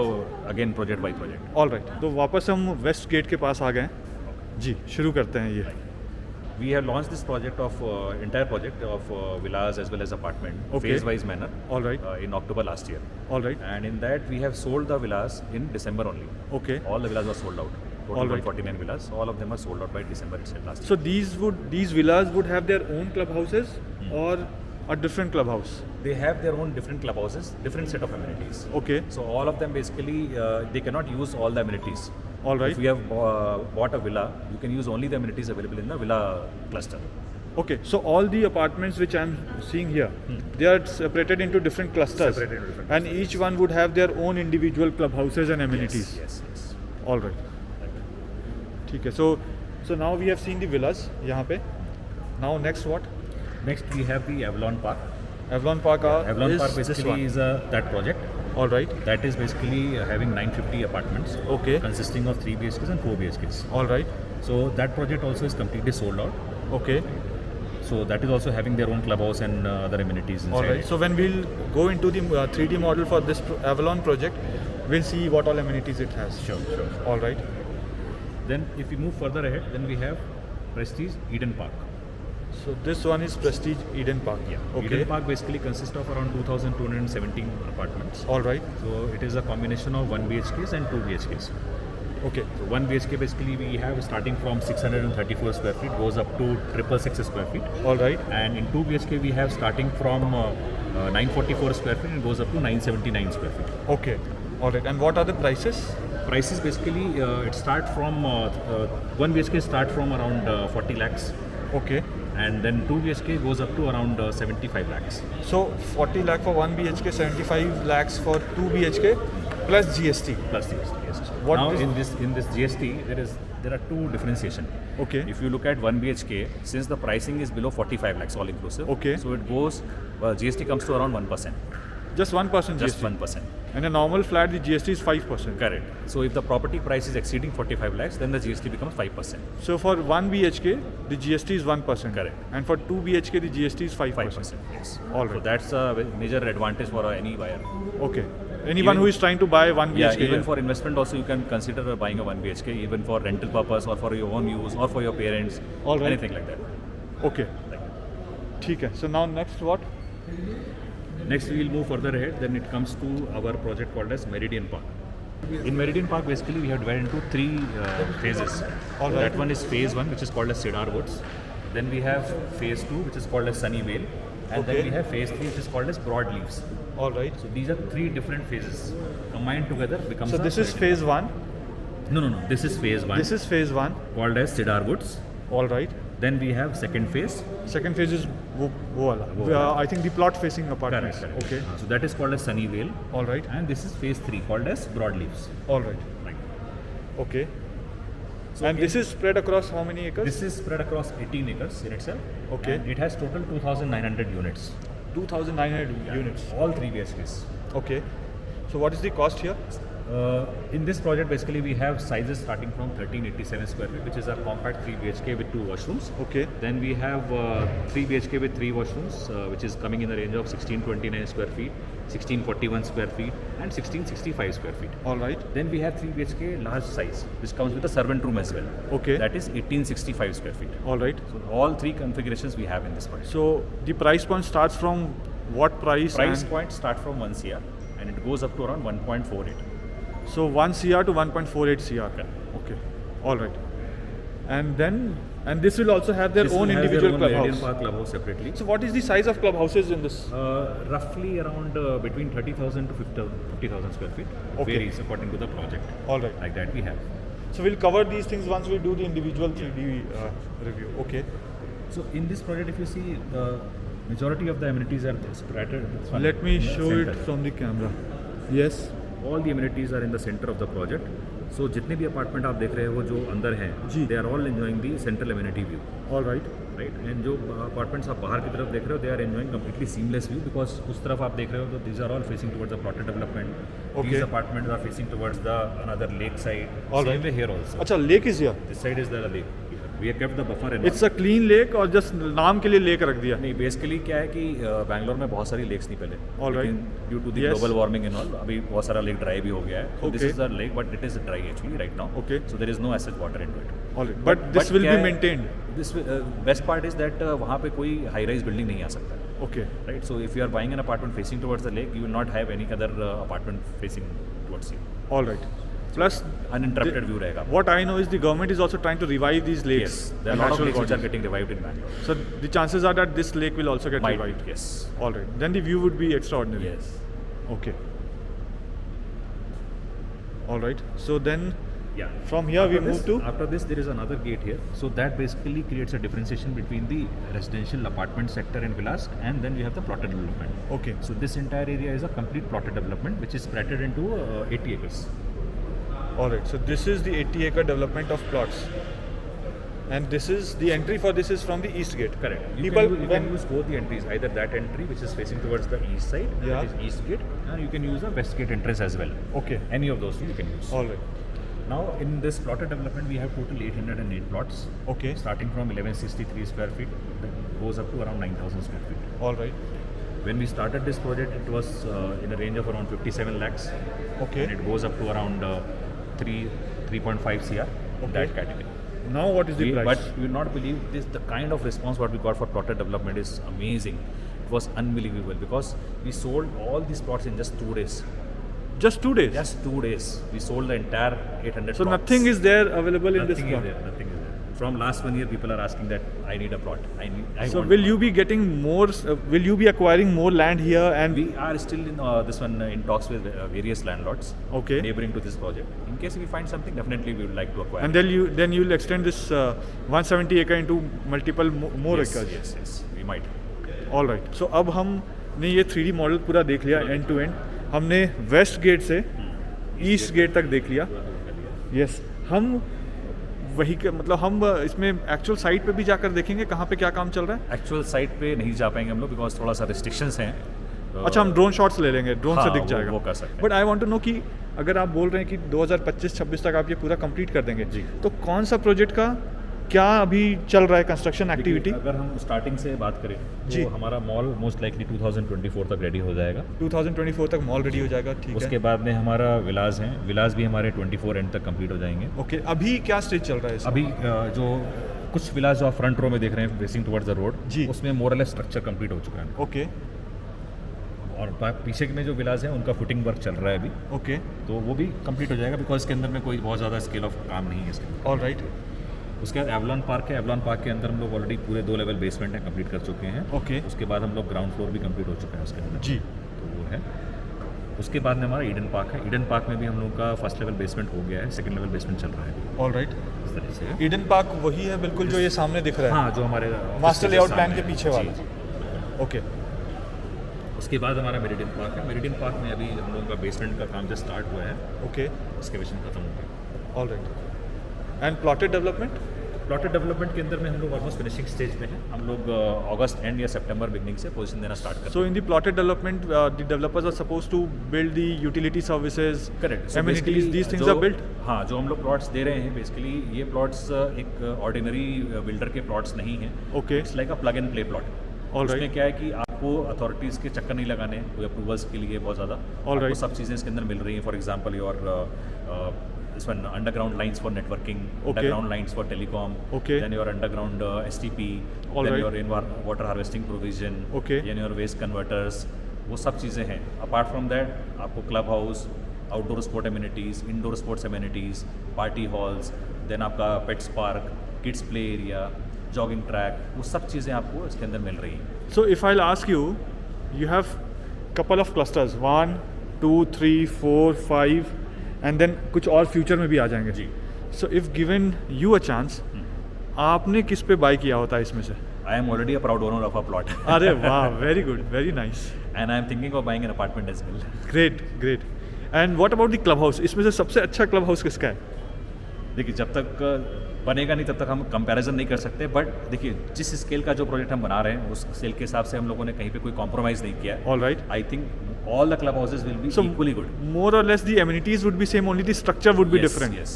B: again project by project.
A: All right, तो वापस हम वेस्ट गेट के पास आ गए हैं जी, शुरू करते हैं ये।
B: We have launched this project of entire project of villas as well as apartment,
A: Okay.
B: phase-wise manner,
A: All right.
B: in October last year.
A: All right.
B: And in that we have sold the villas in December only.
A: Okay.
B: All the villas were sold out. Total
A: All right.
B: 149 villas. All of them are sold out by December itself last year.
A: So these villas would have their own clubhouses or a different clubhouse.
B: They have their own different clubhouses, different set of amenities.
A: Okay.
B: So all of them basically they cannot use all the amenities.
A: All right.
B: If you have bought a villa, you can use only the amenities available in the villa cluster.
A: Okay. So all the apartments which I'm seeing here, they are separated into different clusters,
B: Separated into different
A: and each one would have their own individual clubhouses and amenities.
B: Yes, yes, yes.
A: All right. ठीक है. So now we have seen the villas यहाँ पे. Now next what?
B: Next we have the Avalon Park.
A: Avalon Park
B: Avalon
A: is
B: Park
A: this
B: basically
A: one.
B: is that project.
A: All right.
B: That is basically having 950 apartments.
A: Okay.
B: Consisting of 3 BHKs and 4 BHKs.
A: All right.
B: So that project also is completely sold out.
A: Okay.
B: So that is also having their own clubhouse and other amenities inside.
A: All right.
B: it.
A: So when we'll go into the 3D model for this Avalon project, we'll see what all amenities it has.
B: Sure, sure.
A: All right.
B: Then if we move further ahead, then we have Prestige Eden Park.
A: So this one is Prestige Eden Park.
B: Yeah.
A: Okay.
B: Eden Park basically consists of around 2,217 apartments.
A: All right.
B: So it is a combination of 1 BHKs and 2 BHKs.
A: Okay.
B: So 1 BHK basically we have starting from 634 square feet goes up to 666 square feet.
A: All right.
B: And in 2 BHK we have starting from 944 square feet and goes up to 979 square feet.
A: Okay. All right. And what are the prices?
B: Prices basically it start from 1 BHK start from around 40 lakhs
A: Okay.
B: and then 2 BHK goes up to around 75 lakhs.
A: So 40 lakh for 1 BHK, 75 lakhs for 2 BHK plus GST.
B: Plus GST. Yes.
A: What
B: Now
A: is-
B: in this GST there are two differentiation.
A: Okay.
B: If you look at 1 BHK, since the pricing is below 45 lakhs all inclusive,
A: Okay.
B: so it goes GST comes to around 1%.
A: Just 1%
B: Just
A: GST.
B: 1%.
A: And a normal flat, the GST is 5%.
B: Correct. So if the property price is exceeding 45 lakhs, then the GST becomes 5%.
A: So for 1 BHK, the GST is 1%.
B: Correct.
A: And for 2 BHK, the GST is 5%.
B: 5%. Yes.
A: All
B: So
A: right.
B: that's a major advantage for any buyer.
A: Okay. Anyone
B: Even-
A: who is trying to buy 1
B: Yeah,
A: BHK.
B: even for investment also you can consider buying a 1 BHK, even for rental purpose or for your own use or for your parents,
A: All right.
B: anything like that.
A: Okay.
B: Like that.
A: ठीक है. So now next what?
B: Next we will move further ahead, then it comes to our project called as Meridian Park. In Meridian Park basically we have divided into 3 phases.
A: All right.
B: That one is phase 1 which is called as Cedar Woods. Then we have phase 2 which is called as Sunny Vale. And
A: Okay.
B: then we have phase 3 which is called as Broadleaves.
A: All right.
B: So these are 3 different phases. Combined together becomes
A: So
B: a
A: this is
B: Meridian.
A: phase 1.
B: No. This is phase 1
A: This is phase 1.
B: called as Cedar Woods.
A: All right.
B: Then we have second phase.
A: Second phase is wo wala.
B: वो वाला.
A: I think the plot facing apartments.
B: Correct.
A: Okay.
B: So that is called as Sunny Vale.
A: All right.
B: And this is phase 3 called as Broadleaves.
A: All right.
B: Right.
A: Okay.
B: So
A: And this is spread across how many acres?
B: This is spread across 18 acres in itself.
A: Okay.
B: And it has total 2,900 units.
A: 2,900 units.
B: All 3 BHKs.
A: Okay. So what is the cost here?
B: In this project, basically, we have sizes starting from 1387 square feet, which is a compact 3 BHK with 2 washrooms.
A: Okay.
B: Then we have 3 BHK with 3 washrooms, which is coming in the range of 1629 square feet, 1641 square feet, and 1665 square feet.
A: All right.
B: Then we have 3 BHK large size, which comes with a servant room as well.
A: Okay.
B: That is 1865 square feet.
A: All right.
B: So all 3 configurations we have in this project.
A: So the price point starts from what price?
B: Price
A: and-
B: point start from 1 CR and it goes up to around 1.48.
A: So 1 CR to 1.48 CR.
B: Correct.
A: Okay. All right. And this will also have their
B: This
A: own
B: will have
A: individual
B: their own Meridian
A: clubhouse.
B: Park clubhouse separately.
A: So what is the size of clubhouses in this?
B: Roughly around between 30,000 to 50,000 square feet. It
A: Okay.
B: varies according to the project.
A: All right.
B: Like that we have.
A: So we'll cover these things once we do the individual 3D review. Okay.
B: So in this project, if you see, majority of the amenities are spread.
A: Let me show it from the camera. Yes.
B: All the amenities are in the center of the project. So जितने भी apartment आप देख रहे हो जो अंदर हैं,
A: जी.
B: they are all enjoying the central amenity view.
A: All right.
B: Right and जो अपार्टमेंट्स आप बाहर की तरफ देख रहे हो they are enjoying completely seamless view because उस तरफ आप देख रहे हो तो these are all facing towards the plotted development
A: Okay.
B: These apartments are facing towards the another lake side
A: All
B: same
A: right.
B: Way here also
A: Acha, lake is here.
B: This side is the lake we have kept the buffer in
A: it's a clean lake और just नाम के लिए lake रख दिया?
B: नहीं, basically क्या है कि बैंगलोर में बहुत सारी लेक्स नहीं पहले,
A: All right.
B: Due to the
A: Yes.
B: Global warming and all अभी बहुत सारा लेक ड्राई भी हो गया है. So this
A: Okay.
B: is a lake but it is dry actually right now.
A: Okay.
B: So there is no as such water into it.
A: Alright. But this will
B: क्या
A: be
B: है,
A: maintained.
B: This best part is that वहाँ पे कोई high rise building नहीं आ सकता.
A: Okay.
B: Right, so if you are buying an apartment facing towards the lake, you will not have any other apartment facing towards you.
A: All right. Plus,
B: Uninterrupted view रहेगा.
A: what I know is the government is also trying to revive these lakes.
B: Yes, there are
A: and
B: a lot of
A: natural
B: lakes which are
A: bodies.
B: getting revived in Bangalore.
A: So the chances are that this lake will also get
B: Might,
A: revived.
B: yes.
A: All right. Then the view would be extraordinary.
B: Yes.
A: Okay. All right. So then
B: Yeah.
A: from here we
B: After
A: move
B: this-
A: to.
B: After this, there is another gate here. So that basically creates a differentiation between the residential apartment sector in villas, and then we have the plotted development.
A: Okay.
B: So this entire area is a complete plotted development, which is splattered into 80 acres.
A: All right. So this is the 80-acre development of plots, and this is the entry for this is from the east gate.
B: Correct. You
A: People
B: can
A: when
B: use both the entries, either that entry which is facing towards the east side,
A: Yeah.
B: that is east gate, and you can use the west gate entrance as well.
A: okay.
B: Any of those two you can use.
A: All right.
B: Now in this plotted development, we have total 808 plots,
A: Okay.
B: starting from 1163 square feet, that goes up to around 9,000 square feet.
A: All right.
B: When we started this project, it was in a range of around 57 lakhs,
A: Okay.
B: and it goes up to around 3.5 CR in that category.
A: Now what is the price?
B: But you will not believe this, the kind of response what we got for plotted development is amazing. It was unbelievable because we sold all these plots in just 2 days.
A: Just 2 days.
B: Just 2 days, we sold the entire 800
A: So
B: plots.
A: nothing is there available in this
B: Nothing is
A: plot.
B: there. Nothing is there. From last 1 year, people are asking that I need a plot. I
A: So
B: want
A: will
B: a
A: you
B: plot.
A: be getting more? Will you be acquiring more land here? And
B: We are still in this one in talks with various landlords
A: Okay.
B: neighboring to this project. In case we find something, definitely we would like to acquire.
A: and then you'll extend this 170 acre into multiple more
B: yes,
A: acres.
B: yes, yes, we might.
A: All right. So अब हमने ये 3D model पूरा देख लिया end to end. हमने west gate से east gate तक देख लिया. यस. हम वही के मतलब हम इसमें एक्चुअल साइट पे भी जाकर देखेंगे कहाँ पे क्या काम चल रहा है.
B: एक्चुअल साइट पे नहीं जा पाएंगे हम लोग बिकॉज थोड़ा सा रिस्ट्रिक्शंस हैं.
A: अच्छा, हम ड्रोन शॉट्स ले लेंगे, ड्रोन से
B: हाँ,
A: दिख जाएगा.
B: वो कर सकते हैं.
A: But I want to know कि अगर आप बोल रहे हैं कि 2025-26 तक आप ये पूरा कंप्लीट कर देंगे
B: जी.
A: तो कौन सा प्रोजेक्ट का क्या अभी चल रहा है कंस्ट्रक्शन एक्टिविटी?
B: अगर हम स्टार्टिंग से बात करें
A: जी.
B: तो हमारा मॉल मोस्ट लाइकली 2024 तक रेडी हो जाएगा.
A: 2024 तक मॉल रेडी हो जाएगा. ठीक
B: उसके
A: है.
B: बाद में हमारा विलास हैं, विलास भी हमारे 24 एंड तक कंप्लीट हो जाएंगे.
A: ओके. अभी क्या स्टेज चल रहा है इसमें?
B: अभी जो कुछ विलास जो आप फ्रंट रो में देख रहे हैं फेसिंग टुवर्ड्स द रोड,
A: जी.
B: उसमें मोरलेस स्ट्रक्चर कंप्लीट हो चुका है.
A: ओके.
B: और पीछे में जो विलास हैं उनका फुटिंग वर्क चल रहा है अभी,
A: ओके.
B: तो वो भी कंप्लीट हो जाएगा बिकॉज इसके अंदर में कोई बहुत ज़्यादा स्केल ऑफ काम नहीं है इसके अंदर.
A: All right.
B: उसके बाद एवलॉन पार्क है. एवलॉन पार्क के अंदर हम लोग ऑलरेडी पूरे 2 लेवल बेसमेंट हैं कंप्लीट कर चुके हैं.
A: ओके.
B: उसके बाद हम लोग ग्राउंड फ्लोर भी कंप्लीट हो चुका है उसके अंदर.
A: जी.
B: तो वो है. उसके बाद में हमारा ईडन पार्क है. ईडन पार्क में भी हम लोग का फर्स्ट लेवल बेसमेंट हो गया है, सेकंड लेवल बेसमेंट चल रहा है.
A: All right.
B: इस तरह से है.
A: ईडन पार्क वही है बिल्कुल जो ये सामने दिख रहा है.
B: हाँ, जो हमारे
A: मास्टर
B: office
A: लेआउट
B: सामने
A: प्लान के
B: है.
A: पीछे
B: जी,
A: वाला.
B: जी.
A: ओके.
B: उसके बाद हमारा मेरिडियन पार्क है. मेरिडियन पार्क में अभी हम लोगों का बेसमेंट का काम जस्ट स्टार्ट हुआ है.
A: ओके.
B: एक्सकेवेशन खत्म हो गया.
A: All right. And plotted development?
B: Plotted development के अंदर में हम लोग ऑलमोस्ट फिनिशिंग स्टेज में हैं. हम लोग अगस्त एंड या सितंबर बिगनिंग से पोजीशन देना स्टार्ट कर.
A: So in the plotted development, the developers are supposed to build the utility services,
B: correct.
A: amenities. These things are built.
B: हाँ, जो हम लोग प्लॉट्स दे रहे हैं बेसिकली ये प्लॉट्स एक ऑर्डिनरी बिल्डर के प्लॉट्स नहीं हैं.
A: Okay.
B: It's like a plug and play plot.
A: All
B: उसमें
A: right.
B: क्या है कि आपको अथॉरिटीज़ के चक्कर नहीं लगाने, कोई अप्रूवल्स के लिए बहुत ज़्यादा.
A: All
B: आपको
A: right.
B: सब चीज़ें इसके अंदर मिल रही हैं. For example your this one underground lines for networking,
A: Okay.
B: underground lines for telecom,
A: Okay.
B: then your underground STP,
A: All
B: then
A: right.
B: your water harvesting provision,
A: Okay.
B: then your waste converters, वो सब चीज़ें हैं. Apart from that आपको club house, outdoor sport amenities, indoor sports amenities, party halls, then आपका pets park, kids play area, jogging track, वो सब चीज़ें आपको इसके अंदर मिल रही हैं.
A: So if I'll ask you, you have couple of clusters, 1, 2, 3, 4, 5, and then कुछ और फ्यूचर में भी आ जाएंगे.
B: जी.
A: So if given you a chance, आपने किस पे बाय किया होता है इसमें से?
B: I am already a proud owner of a plot.
A: अरे वाह, very good, very nice.
B: And I am thinking of buying an apartment as well.
A: Great, great. And what about the club house? इसमें से सबसे अच्छा club house किसका है?
B: देखिए, जब तक बनेगा नहीं तब तक हम कंपैरिजन नहीं कर सकते. बट देखिए, जिस स्केल का जो प्रोजेक्ट हम बना रहे हैं उस स्केल के हिसाब से हम लोगों ने कहीं पे कोई कॉम्प्रोमाइज़ नहीं किया है.
A: All right.
B: I think all the club houses will be
A: So
B: equally good.
A: more or less the amenities would be same, only the structure would be different.
B: Yes.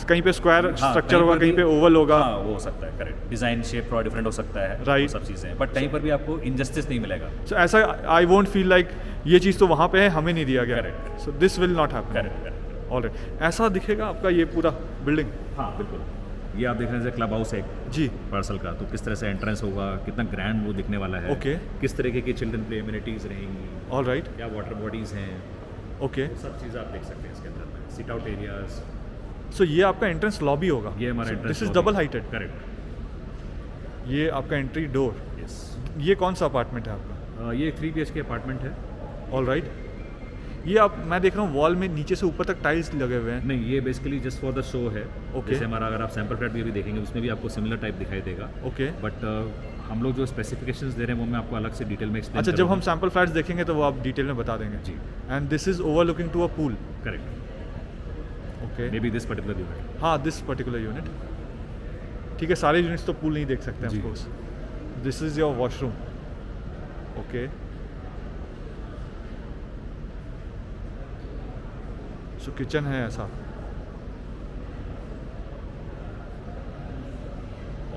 A: कहीं पे स्क्वायर
B: हाँ,
A: स्ट्रक्चर
B: कहीं
A: होगा,
B: पर
A: कहीं
B: भी-
A: पे ओवल होगा।
B: हाँ वो हो सकता है, करेक्ट। डिज़ाइन शेप थोड़ा डिफरेंट हो सकता है,
A: Right.
B: वो सब चीज़ें हैं, बट कहीं पर भी आपको इनजस्टिस नहीं मिलेगा।
A: सो ऐसा आई वोंट फील लाइक ये चीज़ तो वहाँ पे है, हमें नहीं दिया गया,
B: Correct.
A: So this will not happen.
B: Correct correct.
A: Alright, ऐसा दिखेगा आपका ये पूरा बिल्डिंग?
B: हाँ बिल्कुल। ये आप देख रहे हैं क्लब हाउस है
A: जी।
B: पार्सल का, तो किस तरह से एंट्रेंस होगा, कितना ग्रैंड वो दिखने वाला है,
A: Okay.
B: किस तरीके की चिल्ड्रन प्ले एमिनिटीज़ रहेंगी,
A: ऑलराइट,
B: क्या वाटर बॉडीज़ हैं,
A: ओके।
B: सब चीज़ें आप देख सकते हैं इसके अंदर में। सिट आउट एरियाज,
A: सो ये आपका एंट्रेंस लॉबी होगा?
B: ये हमारा entrance.
A: This is double heighted?
B: Correct,
A: ये आपका एंट्री डोर।
B: यस।
A: ये कौन सा अपार्टमेंट है आपका?
B: ये 3 BHK अपार्टमेंट है।
A: ऑलराइट, ये आप, मैं देख रहा हूँ वॉल में नीचे से ऊपर तक टाइल्स लगे हुए हैं।
B: नहीं, ये basically just for the show है।
A: Okay.
B: जैसे हमारा अगर आप सैम्पल फ्लैट भी देखेंगे उसमें भी आपको सिमिलर टाइप दिखाई देगा,
A: ओके।
B: बट हम लोग जो स्पेसिफिकेशंस दे रहे हैं वो मैं आपको अलग से डिटेल में एक्सप्लेन
A: अच्छा, जब हम सैम्पल फ्लैट्स देखेंगे तो वो आप डिटेल में बता देंगे।
B: जी।
A: And this is overlooking to a pool.
B: Correct,
A: okay.
B: Maybe this particular unit.
A: हाँ, दिस पर्टिकुलर यूनिट। ठीक है, सारे यूनिट्स तो पूल नहीं देख सकते
B: जी।
A: Of course. This is your washroom. Okay, so kitchen है ऐसा।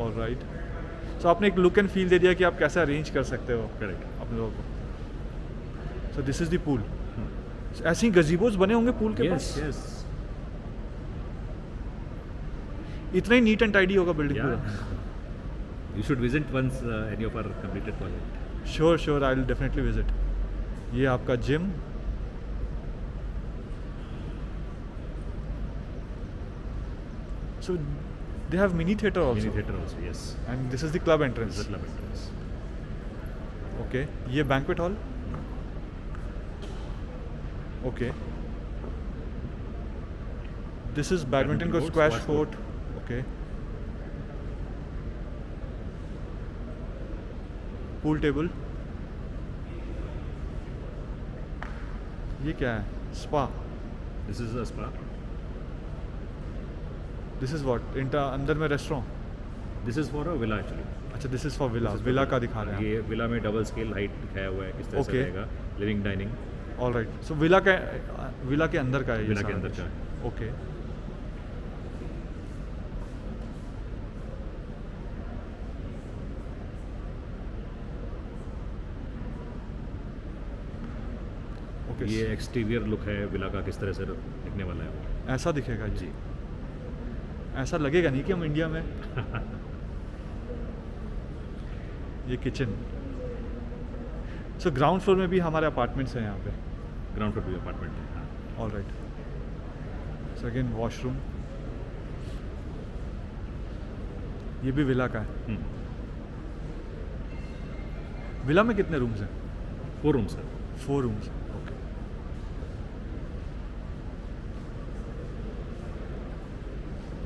A: ऑलराइट, सो आपने एक लुक एंड फील दे दिया कि आप कैसे अरेंज कर सकते हो
B: करेक्ट।
A: अपने लोगों को। सो दिस इज द पूल। ऐसे ही गजीबोज बने होंगे पूल के
B: यस
A: पास?
B: यस,
A: इतना ही नीट एंड टाइडी होगा बिल्डिंग
B: या
A: पूरा?
B: You should visit once any of our completed project.
A: Sure, I will definitely visit. ये आपका gym. So they have mini theater also.
B: Mini theatre also, yes.
A: And this is the club entrance.
B: This is the club entrance.
A: Okay. ये banquet hall. Okay. This is badminton
B: Badminton
A: court,
B: court,
A: squash
B: squash
A: court. Okay. Pool table. ये क्या है? Spa.
B: This is a spa.
A: This is what? अंदर में restaurant?
B: This is for a villa actually.
A: अच्छा, this is for villa.
B: This is for
A: villa
B: villa.
A: का दिखा रहे हैं
B: ये विला में डबल स्केल हाइट दिखाया हुआ है, किस तरह से
A: Okay.
B: रहेगा, living dining.
A: All right. So villa के अंदर का है ये
B: विला के
A: सारा
B: अंदर
A: कुछ?
B: का है।
A: ओके। ओके,
B: ये एक्सटीरियर लुक है विला का, किस तरह से दिखने वाला है वो।
A: ऐसा दिखेगा ये?
B: जी।
A: ऐसा लगेगा नहीं कि हम इंडिया में। ये किचन। सो ग्राउंड फ्लोर में भी हमारे अपार्टमेंट्स हैं यहाँ पे?
B: ग्राउंड फ्लोर भी अपार्टमेंट है, हाँ।
A: All right. So again washroom. ये भी विला का है। विला में कितने रूम्स हैं?
B: 4 रूम्स है।
A: 4 रूम्स। ओके।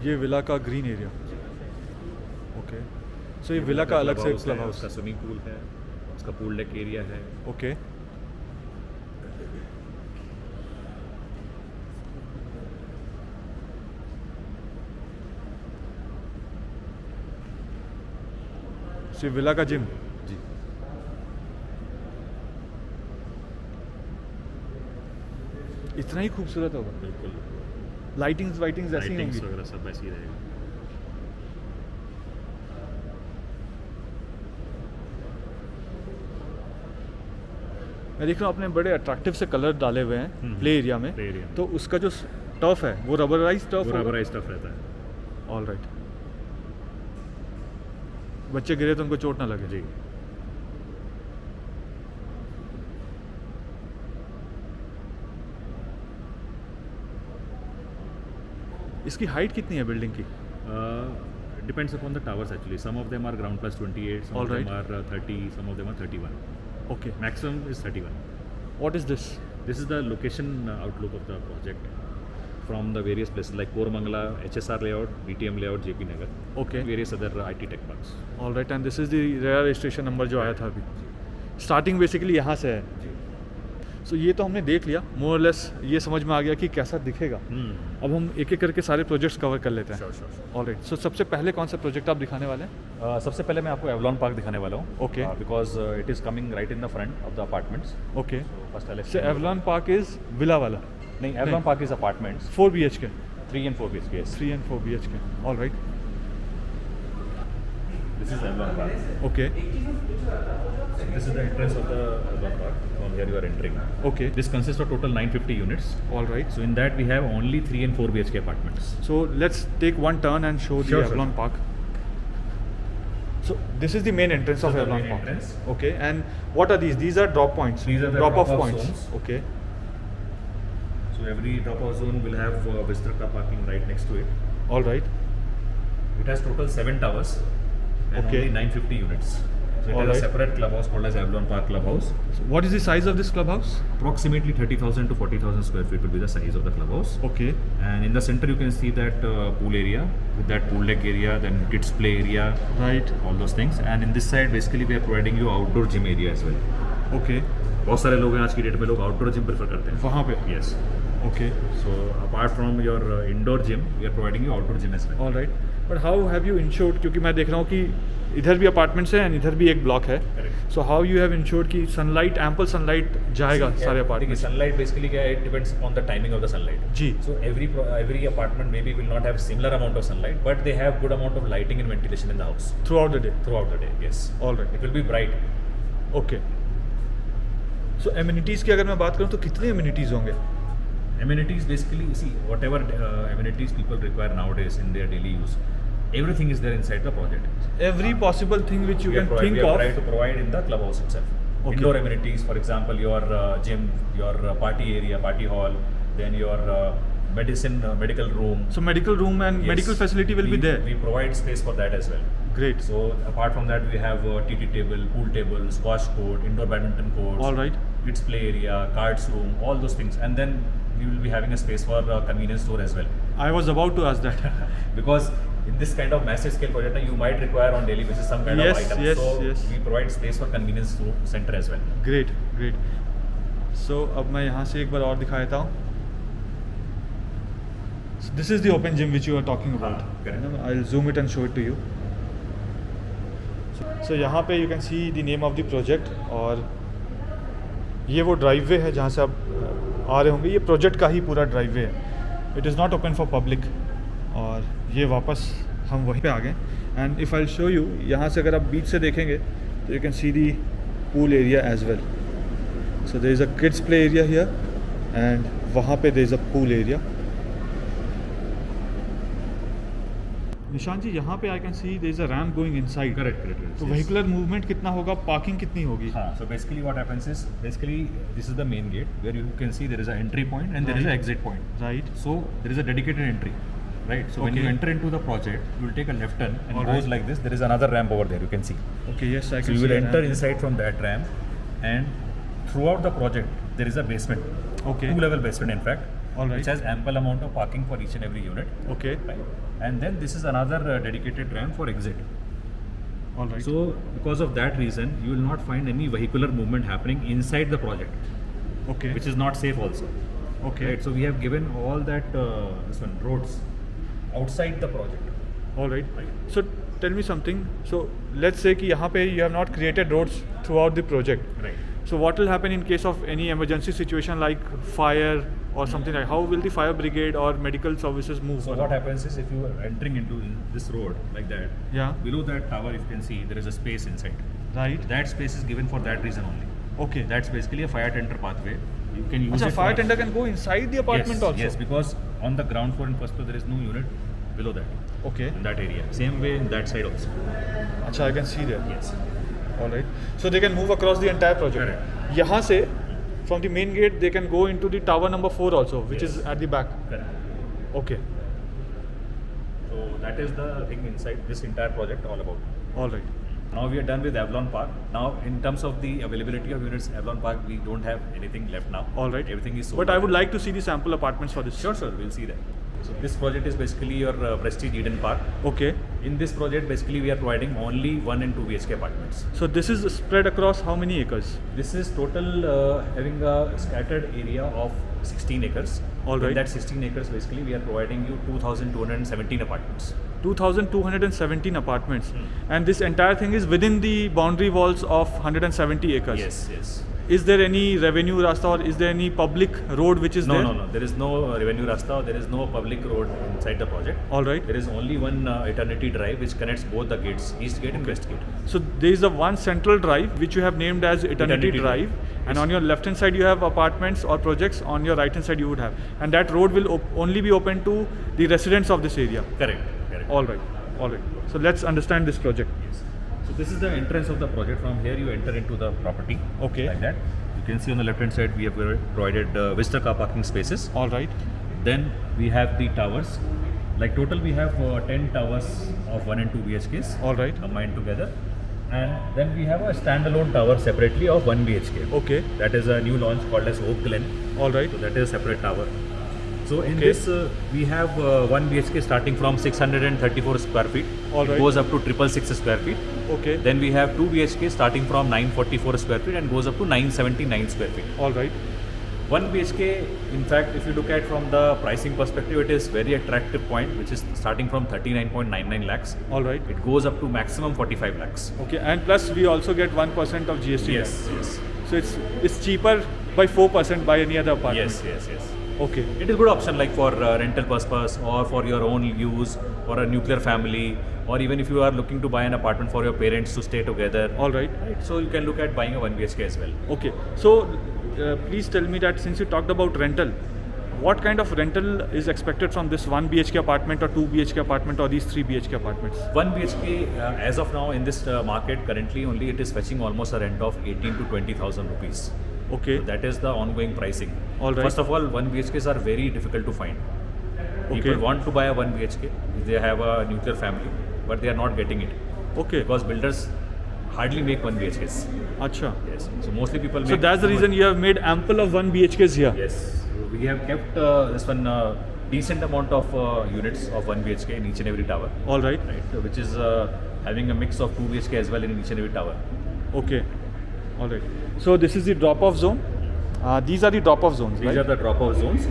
A: ये विला का ग्रीन एरिया। ओके, सो ये विला का अलग से क्लब हाउस।
B: उसका स्विमिंग पूल है, उसका पूल डेक एरिया है।
A: ओके। सो ये विला का जिम।
B: जी।
A: इतना ही खूबसूरत होगा?
B: बिल्कुल।
A: लाइटिंग्स ऐसी ही
B: लाइटिंग्स
A: होंगी?
B: वगैरह सब ऐसे ही रहेगा।
A: मैं देख रहा हूँ आपने बड़े अट्रैक्टिव से कलर डाले हुए हैं प्ले एरिया में।
B: प्ले एरिया में।
A: तो उसका जो टर्फ है वो रबराइज टर्फ?
B: वो रबराइज टफ रहता है।
A: All right. बच्चे गिरे तो उनको चोट ना लगे?
B: जी।
A: इसकी हाइट कितनी है बिल्डिंग की?
B: Depends upon the towers actually. Some of them are ground plus 28, some
A: All
B: of them
A: right.
B: are 30, some of them are 31.
A: Okay.
B: Maximum is 31.
A: What is this?
B: This is the location outlook of the project from the various places like Koramangala, HSR layout, BTM layout, JP Nagar,
A: okay.
B: various other IT tech parks.
A: All right. And this is the RERA registration number जो आया था अभी। Starting basically यहाँ से है।
B: जी।
A: सो ये तो हमने देख लिया मोर लेस, ये समझ में आ गया कि कैसा दिखेगा। अब हम एक एक करके सारे प्रोजेक्ट्स कवर कर लेते हैं।
B: Sure.
A: All right. सो सबसे पहले कौन सा प्रोजेक्ट आप दिखाने वाले हैं?
B: सबसे पहले मैं आपको एवलॉन पार्क दिखाने वाला हूँ।
A: Okay.
B: Because it is coming right in the front of the apartments.
A: Okay.
B: So first I'll
A: so
B: explain.
A: Avalon park is villa वाला?
B: नहीं, Avalon park is apartments.
A: 4 BHK?
B: 3 and 4 BHK. Yes.
A: 3 and 4 BHK. All right.
B: This is Avalon Park.
A: Okay.
B: So this is the entrance of the Avalon Park. From here you are entering.
A: Okay.
B: This consists of total 950 units.
A: All right.
B: So in that we have only 3 and 4 BHK apartments.
A: So let's take one turn and show the
B: Sure, sure.
A: Avalon Park. So this is the main entrance
B: This
A: of
B: is the
A: Avalon
B: main
A: Park.
B: entrance.
A: Okay. And what are these? These are drop points.
B: These are the
A: drop-off
B: drop-off
A: points.
B: zones.
A: Okay.
B: So every drop-off zone will have visitor car parking right next to it.
A: All right.
B: It has total 7 towers and
A: Okay.
B: only 950 units. So it
A: All
B: has
A: right.
B: a separate clubhouse called as Avalon Park Clubhouse.
A: So what is the size of this clubhouse?
B: Approximately 30,000 to 40,000 square feet will be the size of the clubhouse.
A: Okay.
B: And in the center you can see that pool area with that pool deck area, then kids play area,
A: Right.
B: all those things. And in this side basically we are providing you outdoor gym area as well.
A: Okay.
B: बहुत सारे लोग हैं आज की date में लोग outdoor gym prefer करते हैं.
A: वहाँ पे.
B: Yes.
A: Okay.
B: So apart from your indoor gym, we are providing you outdoor gym as well.
A: All right. But how have you ensured? क्योंकि मैं देख रहा हूँ कि इधर भी अपार्टमेंट्स है एंड इधर भी एक ब्लॉक है.
B: Correct.
A: So how you have ensured कि सनलाइट एम्पल सनलाइट जाएगा
B: See,
A: सारे
B: देखिए
A: अपार्टमेंट्स?
B: sunlight basically क्या है, it depends on the timing of the sunlight.
A: जी.
B: So every apartment maybe will not have similar amount of sunlight, but they have good amount of lighting and ventilation in the house
A: Throughout the day.
B: throughout the day. Yes.
A: All right.
B: It will be bright.
A: Okay. So amenities की अगर मैं बात करूँ तो कितने amenities होंगे?
B: Amenities basically, see whatever amenities people require nowadays in their daily use, everything is there inside the project.
A: Every possible thing which you
B: we are
A: can
B: provide-
A: think
B: we are
A: of.
B: trying to provide in the clubhouse itself.
A: Okay.
B: Indoor amenities, for example, your gym, your party area, party hall, then your medical room.
A: So medical room and
B: Yes.
A: medical facility will be there.
B: We provide space for that as well.
A: Great.
B: So apart from that, we have TT table, pool table, squash court, indoor badminton courts.
A: All right.
B: Kids play area, cards room, all those things, and then we will be having a space for convenience store as well.
A: I was about to ask that.
B: Because in this kind of massive scale project, you might require on daily basis some kind
A: Yes,
B: of item.
A: yes,
B: so
A: yes.
B: we provide space for convenience center as well.
A: Great great. So अब मैं यहाँ से एक बार और दिखा देता हूँ. This is the open gym which you are talking
B: हाँ,
A: about.
B: correct.
A: I will zoom it and show it to you. So यहाँ पे you can see the name of the project. और ये वो ड्राइववे है जहाँ से आप आ रहे होंगे. ये प्रोजेक्ट का ही पूरा ड्राइववे है. It is not open for public. और ये वापस हम वहीं पे आ गए. And if I show you, यहाँ से अगर आप बीच से देखेंगे तो you can see the pool area as well. So there is a kids play area here, and वहाँ पे there is a pool area. निशान जी, यहाँ पे I can see there is a ramp going inside.
B: Correct.
A: तो vehicular movement कितना होगा, parking कितनी होगी?
B: हाँ, so basically what happens is, this is the main gate where you can see there is an entry point and there is an
A: Right.
B: exit point.
A: Right.
B: So there is a dedicated entry, right? So when you
A: Okay.
B: enter into the project, you will take a left turn and
A: All
B: goes
A: right.
B: like this. There is another ramp over there. You can see.
A: Okay, yes, I can
B: So you
A: see
B: will
A: the
B: enter
A: ramp.
B: inside from that ramp, and throughout the project there is a basement,
A: Okay.
B: 2-level basement in fact,
A: All right.
B: which has ample amount of parking for each and every unit.
A: Okay.
B: Right? And then this is another dedicated ramp for exit.
A: All right.
B: So because of that reason, you will not find any vehicular movement happening inside the project,
A: Okay.
B: which is not safe also.
A: Okay.
B: Right? So we have given all that roads outside the project.
A: All right.
B: Right.
A: So tell me something. So let's say कि यहाँ पे you have not created roads throughout the project.
B: Right.
A: So what will happen in case of any emergency situation like fire or something like? How will the fire brigade or medical services move?
B: So what happens is, if you are entering into this road like that,
A: Yeah.
B: below that tower you can see there is a space inside.
A: Right.
B: That space is given for that reason only.
A: Okay.
B: That's basically a fire tender pathway. You can use
A: Achha,
B: it
A: fire
B: for-
A: tender can go inside the apartment
B: yes,
A: also.
B: Yes, because on the ground floor and first floor there is no unit below that,
A: Okay.
B: in that area. Same way in that side also.
A: Achha, I can see there.
B: Yes.
A: All right. So they can move across the entire project.
B: Correct.
A: यहाँ से from the main gate they can go into the tower number 4 also, which
B: Yes.
A: is at the back.
B: Correct.
A: Okay.
B: So that is the thing inside this entire project all about.
A: All right.
B: Now we are done with Avalon Park. Now in terms of the availability of units, Avalon Park we don't have anything left now.
A: All right.
B: Everything is sold.
A: But I would
B: out.
A: like to see the sample apartments for this.
B: Sure, we'll see that. So this project is basically your Prestige Eden Park.
A: Okay.
B: In this project, basically we are providing only 1 and 2 BHK apartments.
A: So this is spread across how many acres?
B: This is total having a scattered area of 16 acres.
A: All right.
B: In that 16 acres, basically we are providing you 2,217 apartments.
A: 2,217 apartments. And this entire thing is within the boundary walls of 170 acres.
B: Yes.
A: is there any revenue rasta or is there any public road which is
B: No,
A: there?
B: no, no. There is no revenue rasta. There is no public road inside the project.
A: All right.
B: There is only one Eternity Drive which connects both the gates, East Gate and West Gate.
A: So there is a one central drive which you have named as Eternity
B: Eternity
A: Drive,
B: Drive.
A: and on your left hand side you have apartments or projects. On your right hand side you would have, and that road will only be open to the residents of this area.
B: Correct. Correct.
A: All right. All right. So let's understand this project.
B: Yes. So this is the entrance of the project. From here you enter into the property.
A: Okay.
B: Like that. You can see on the left hand side we have provided visitor car parking spaces.
A: All right.
B: Then we have the towers. Like total we have 10 towers of 1 and 2 BHKs
A: All right.
B: combined together. And then we have a standalone tower separately of 1 BHK.
A: Okay.
B: That is a new launch called as Oak Glen.
A: All right.
B: So that is a separate tower. So in
A: Okay.
B: this we have 1 BHK starting from 634 square feet.
A: All right.
B: It goes up to 666 square feet.
A: Okay.
B: Then we have 2 BHK starting from 944 square feet and goes up to 979 square feet.
A: All right.
B: 1 BHK, in fact, if you look at from the pricing perspective, it is very attractive point, which is starting from 39.99 lakhs.
A: All right.
B: It goes up to maximum 45 lakhs.
A: Okay. And plus we also get 1% of GST.
B: Yes, yes.
A: So it's cheaper by 4% by any other apartment.
B: Yes, yes, yes.
A: Okay.
B: It is a good option like for rental purpose or for your own use or a nuclear family, or even if you are looking to buy an apartment for your parents to stay together.
A: All right.
B: Right. So you can look at buying a 1 BHK as well.
A: Okay. So please tell me that since you talked about rental, what kind of rental is expected from this 1 BHK apartment or 2 BHK apartment or these 3 BHK apartments?
B: 1 BHK as of now in this market currently only it is fetching almost a rent of 18 to 20,000 rupees.
A: Okay.
B: So that is the ongoing pricing.
A: All right.
B: First of all, 1 BHKs are very difficult to find.
A: Okay.
B: People want to buy a 1 BHK if they have a nuclear family, but they are not getting it
A: Okay.
B: because builders hardly make 1 BHKs.
A: Acha.
B: Yes. So mostly people make.
A: So that's the reason you have made ample of 1 BHKs here.
B: Yes. We have kept this one decent amount of units of 1 BHK in each and every tower.
A: All right.
B: Right. Which is having a mix of 2 BHK as well in each and every tower.
A: Okay. All right. So this is the drop-off zone. These are the drop-off zones,
B: These
A: right?
B: are the drop-off zones.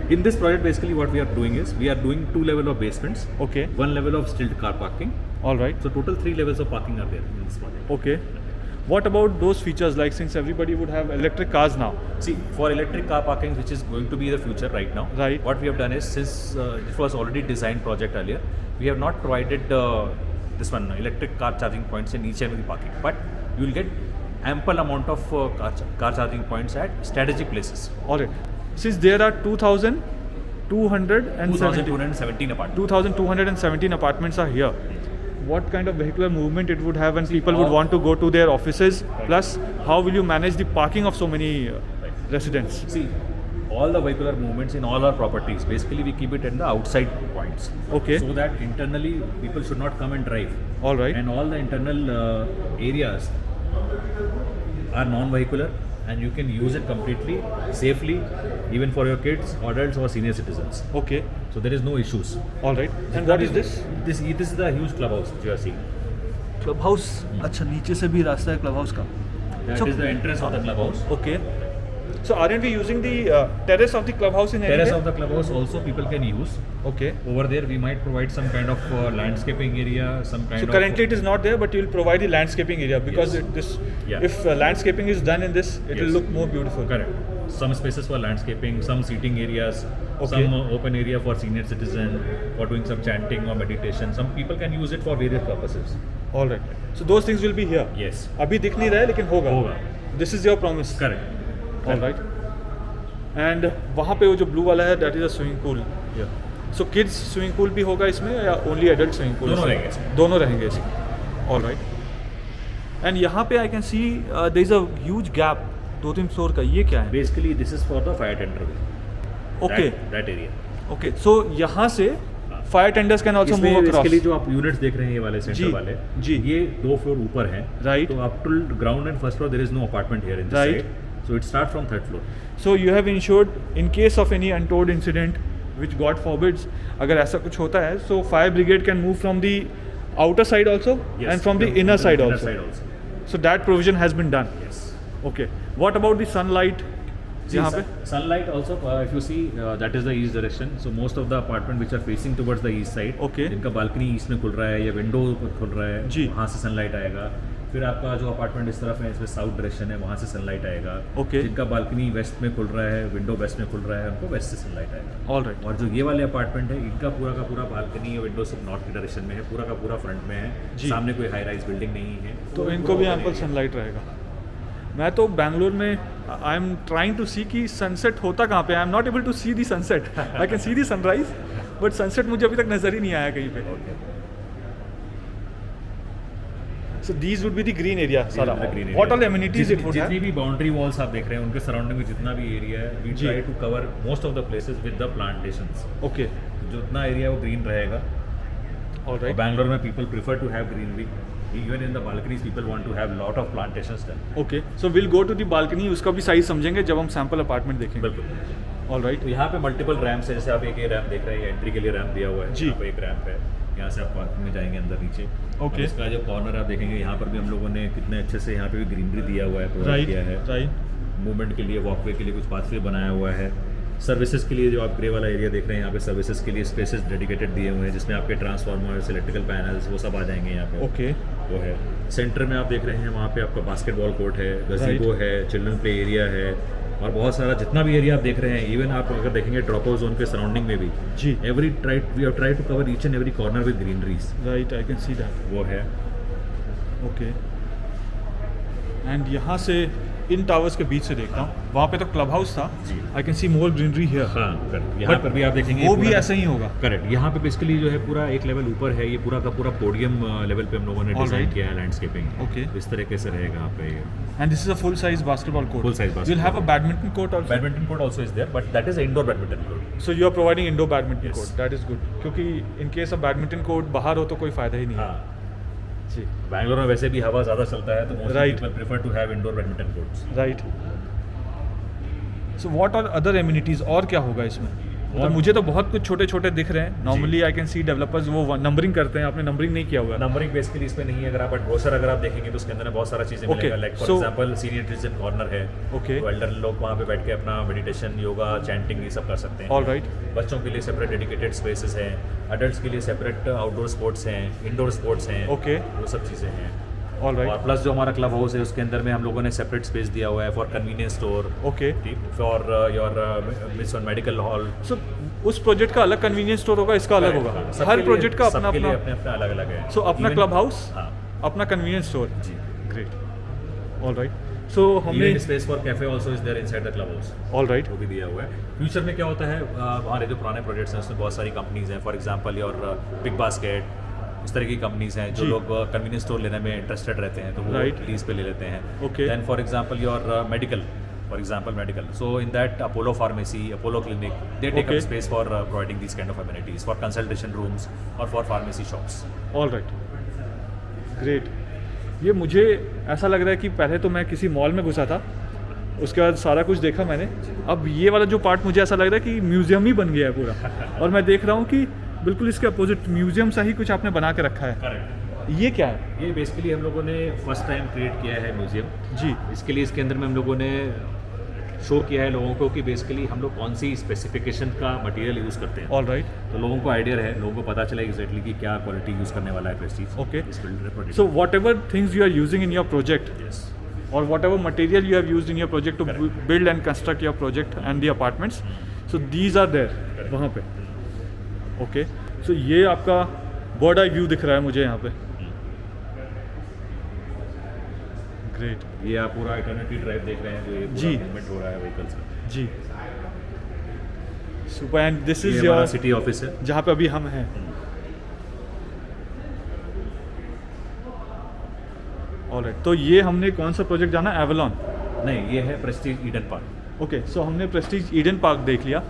B: In this project, basically what we are doing is we are doing 2 level of basements,
A: Okay.
B: 1 level of stilt car parking.
A: All right.
B: So total 3 levels of parking are there in this project.
A: Okay. What about those features, like since everybody would have electric cars now?
B: See, for electric car parking, which is going to be the future right now,
A: Right.
B: what we have done is since it was already designed project earlier, we have not provided this one electric car charging points in each and every parking, but you will get ample amount of car charging points at strategic places.
A: All right. Since there are 2,217
B: 2,217 apartments.
A: 2,217 apartments are here, what kind of vehicular movement it would have when people would
B: all-
A: want to go to their offices?
B: Right.
A: Plus, how will you manage the parking of so many residents?
B: See, all the vehicular movements in all our properties, basically we keep it in the outside points.
A: Okay.
B: So that internally people should not come and drive.
A: All right.
B: And all the internal areas are non-vehicular and you can use it completely, safely, even for your kids, adults or senior citizens.
A: Okay.
B: So there is no issues.
A: All right. And what is this?
B: This is the huge clubhouse which you are seeing.
A: Clubhouse. अच्छा नीचे से भी रास्ता है clubhouse का.
B: That is the entrance of the clubhouse.
A: Okay. So aren't we using the terrace of the clubhouse in any
B: Terrace
A: way?
B: of the clubhouse also people can use.
A: Okay.
B: Over there we might provide some kind of landscaping area, some kind
A: So
B: of...
A: currently it is not there, but you will provide the landscaping area because
B: Yes. Yeah.
A: if landscaping is done in this, it will
B: Yes.
A: look more beautiful.
B: Correct. Some spaces for landscaping, some seating areas,
A: Okay.
B: some open area for senior citizen, for doing some chanting or meditation. Some people can use it for various purposes.
A: All right. So those things will be here.
B: Yes.
A: अभी दिख नहीं रहा है लेकिन होगा.
B: होगा.
A: This is your promise.
B: Correct.
A: All right. And वहाँ पे वो जो blue वाला है, that is a swimming pool.
B: Yeah.
A: So kids swimming pool भी होगा इसमें या only adult swimming pool?
B: दोनों रहेंगे इसमें.
A: दोनों रहेंगे इसमें. All right. And यहाँ पे I can see there is a huge gap 2-3 floor का. ये क्या है?
B: Basically, this is for the fire tender.
A: Okay.
B: That area.
A: Okay. So यहाँ से fire tenders can also
B: इसमें
A: move across.
B: basically जो आप यूनिट्स देख रहे हैं ये वाले
A: जी,
B: सेंटर वाले,
A: जी.
B: ये 2 फ्लोर ऊपर हैं.
A: Right.
B: तो up to ground and first floor there is no apartment here in this
A: Right.
B: side. So it starts from 3rd floor.
A: So you have ensured in case of any untoward incident, which God forbids, अगर ऐसा कुछ होता है, so fire brigade can move from the outer side also
B: Yes.
A: and from the inner side
B: Inner
A: also.
B: side also.
A: So that provision has been done.
B: Yes.
A: Okay. What about the sunlight? यहाँ पे?
B: Sunlight also, if you see, that is the east direction. So most of the apartment which are facing towards the east side,
A: Okay.
B: जिनका balcony east में खुल रहा है या window खुल रहा है,
A: जी.
B: वहाँ से sunlight आएगा. फिर आपका जो अपार्टमेंट इस तरफ है, इसमें साउथ डायरेक्शन है, वहाँ से सनलाइट आएगा।
A: Okay.
B: जिनका बालकनी वेस्ट में खुल रहा है, विंडो वेस्ट में खुल रहा है, उनको वेस्ट से सनलाइट आएगा।
A: All right.
B: और जो ये वाले अपार्टमेंट है, इनका पूरा का पूरा बालकनी या विंडो सब नॉर्थ की डायरेक्शन में है, पूरा का पूरा फ्रंट में है,
A: जी।
B: सामने कोई हाई राइज बिल्डिंग नहीं है,
A: तो इनको भी एम्पल सनलाइट रहेगा। मैं तो बैंगलोर में I am trying to see कि सनसेट होता कहाँ पे। I am not able to see the sunset. I can see the sunrise, but sunset मुझे अभी तक नज़र ही नहीं आया कहीं पे। So these would be the green area सारा। What all amenities it would have?
B: जितनी भी बाउंड्री वॉल्स आप देख रहे हैं, उनके सराउंडिंग में जितना भी एरिया है, वी
A: जी।
B: Try to cover most of the places with the plantations.
A: Okay,
B: जो उतना एरिया वो ग्रीन रहेगा।
A: All right.
B: बैंगलोर में people prefer to have greenery, even in the balconies people want to have lot of plantations done.
A: Okay, so will go to the balcony, उसका भी size समझेंगे जब हम सैंपल अपार्टमेंट देखेंगे।
B: बिल्कुल।
A: All right.
B: तो यहाँ पे मल्टीपल रैम्प्स है, जैसे आप एक ये रैम्प देख रहे हैं, एंट्री के लिए रैम्प दिया हुआ है।
A: जी।
B: यहाँ पे एक रैम्प है, यहाँ से आप पार्किंग में जाएंगे अंदर नीचे।
A: ओके।
B: और इसका जो कॉर्नर आप देखेंगे, यहाँ पर भी हम लोगों ने कितने अच्छे से यहाँ पे भी ग्रीनरी दिया हुआ है, प्रोवाइड
A: राइट
B: किया है।
A: राइट।
B: मूवमेंट के लिए, वॉकवे के लिए कुछ पाथवे बनाया हुआ है। सर्विसेज के लिए जो आप ग्रे वाला एरिया देख रहे हैं, यहाँ पे सर्विसेज के लिए स्पेसेस डेडिकेटेड दिए हुए हैं, जिसमें आपके ट्रांसफार्मर्स, इलेक्ट्रिकल पैनल्स वो सब आ जाएंगे यहाँ पे।
A: ओके।
B: वो है सेंटर में आप देख रहे हैं, वहाँ पे आपका बास्केटबॉल कोर्ट है, गज़ीबो है, चिल्ड्रन प्ले एरिया है, और बहुत सारा जितना भी एरिया आप देख रहे हैं। इवन आप अगर देखेंगे ड्रॉप आउट जोन के सराउंडिंग में भी,
A: जी।
B: We have try to cover each and every corner with greeneries.
A: Right, I can see that.
B: वो है।
A: ओके। एंड यहाँ से इन टावर्स के बीच से देखता हूँ, वहाँ पे तो क्लब हाउस था।
B: जी।
A: I can see more greenery here.
B: हाँ करेक्ट। यहाँ
A: But
B: पर भी आप देखेंगे
A: वो
B: पूरा
A: भी
B: का-
A: ऐसा ही होगा।
B: करेक्ट। यहाँ पे बेसिकली जो है पूरा एक लेवल ऊपर है, ये पूरा का पूरा पोडियम लेवल पे हम लोगों ने
A: All
B: डिजाइन
A: right.
B: किया है लैंडस्केपिंग।
A: Okay.
B: इस तरीके से रहेगा यहाँ पे।
A: And this is a full size basketball court.
B: Full size
A: You'll have a badminton court also.
B: Badminton court also is there, but that is indoor badminton court.
A: So you are providing indoor badminton
B: Yes.
A: court. That is good. क्योंकि in case of badminton court बाहर हो तो कोई फायदा ही नहीं है।
B: हाँ,
A: जी।
B: बैंगलोर में वैसे भी हवा ज़्यादा चलता है, तो mostly
A: Right.
B: People prefer to have indoor badminton courts.
A: Right. So what are other amenities, और क्या होगा इसमें? मतलब
B: और-
A: मुझे तो बहुत कुछ छोटे छोटे दिख रहे हैं। Normally I can C developers वो नंबरिंग करते हैं, आपने नंबरिंग नहीं किया हुआ है।
B: नंबरिंग बेसिकली इसमें नहीं है। अगर आप ब्रोशर अगर आप देखेंगे तो उसके अंदर बहुत सारा चीज़ें
A: Okay.
B: मिलेगा। Like for
A: So-
B: example senior citizen corner है।
A: Okay.
B: तो एल्डर लोग वहाँ पे बैठ के अपना मेडिटेशन, योगा, चैंटिंग ये सब कर सकते हैं।
A: All right.
B: बच्चों के लिए सेपरेट डेडिकेटेड स्पेसेस हैं, अडल्ट्स के लिए सेपरेट आउटडोर स्पोर्ट्स हैं, इंडोर स्पोर्ट्स हैं।
A: Okay.
B: वो सब चीज़ें हैं।
A: ऑल
B: और
A: राइट।
B: प्लस जो हमारा क्लब हाउस है, उसके अंदर में हम लोगों ने सेपरेट स्पेस दिया हुआ है for convenience store,
A: okay.
B: For your medical hall.
A: So उस प्रोजेक्ट का अलग कन्वीनियंस स्टोर होगा, इसका अलग होगा। हर प्रोजेक्ट का अपना
B: सबके लिए
A: अपना।
B: अपने अपना अलग अलग है।
A: सो अपना
B: Even-
A: क्लब हाउस,
B: हाँ
A: अपना कन्वीनियंस स्टोर।
B: जी।
A: ग्रेट। All right. सो हमने
B: Even space for cafe also is there inside the club house.
A: All right.
B: वो भी दिया हुआ है। फ्यूचर में क्या होता है, हमारे जो पुराने प्रोजेक्ट्स हैं उसमें बहुत सारी कंपनीज हैं। For example your big basket, इस तरह की कंपनीज हैं जो
A: जी।
B: लोग कन्वीनियंस स्टोर लेने में इंटरेस्टेड रहते हैं, तो वो
A: Right.
B: लीज पे ले लेते हैं।
A: Okay.
B: Then for example your medical, for example medical, so in that Apollo pharmacy, Apollo clinic, they take
A: Okay.
B: Up space for providing this kind of amenities for consultation rooms और for pharmacy shops.
A: All right. Great. ये मुझे ऐसा लग रहा है कि पहले तो मैं किसी मॉल में घुसा था, उसके बाद सारा कुछ देखा मैंने। अब ये वाला जो पार्ट मुझे ऐसा लग रहा है कि म्यूजियम ही बन गया है पूरा। और मैं देख रहा हूँ कि बिल्कुल इसके अपोजिट म्यूजियम सा ही कुछ आपने बना के रखा है।
B: करेक्ट।
A: ये क्या है?
B: ये बेसिकली हम लोगों ने फर्स्ट टाइम क्रिएट किया है म्यूजियम।
A: जी।
B: इसके लिए इसके अंदर में हम लोगों ने शो किया है लोगों को कि बेसिकली हम लोग कौन सी स्पेसिफिकेशन का मटेरियल यूज़ करते हैं।
A: All right.
B: तो लोगों को आइडिया है, लोगों को पता चला एग्जैक्टली कि क्या क्वालिटी यूज़ करने वाला है प्रेस्टीज।
A: Okay.
B: इस product.
A: So whatever things you are using in your project,
B: yes.
A: or whatever material you have used in your project to
B: Correct.
A: build and construct your project and the apartments, so these are there
B: Correct.
A: वहाँ पे। Okay. So ये आपका bird eye view दिख रहा है मुझे यहाँ पे। ग्रेट।
B: ये आप पूरा इटर्निटी ड्राइव देख रहे हैं, जो ये
A: जी।
B: पूरा मूवमेंट हो रहा है व्हीकल्स का।
A: जी। सुपर। एंड दिस
B: ये
A: इज
B: हमारा
A: योर
B: सिटी ऑफिस है।
A: जहाँ पे अभी हम हैं। ऑलराइट। तो ये हमने कौन सा प्रोजेक्ट जाना? एवलॉन।
B: नहीं, ये है प्रेस्टीज ईडन पार्क।
A: ओके। सो हमने प्रेस्टीज ईडन पार्क देख लिया।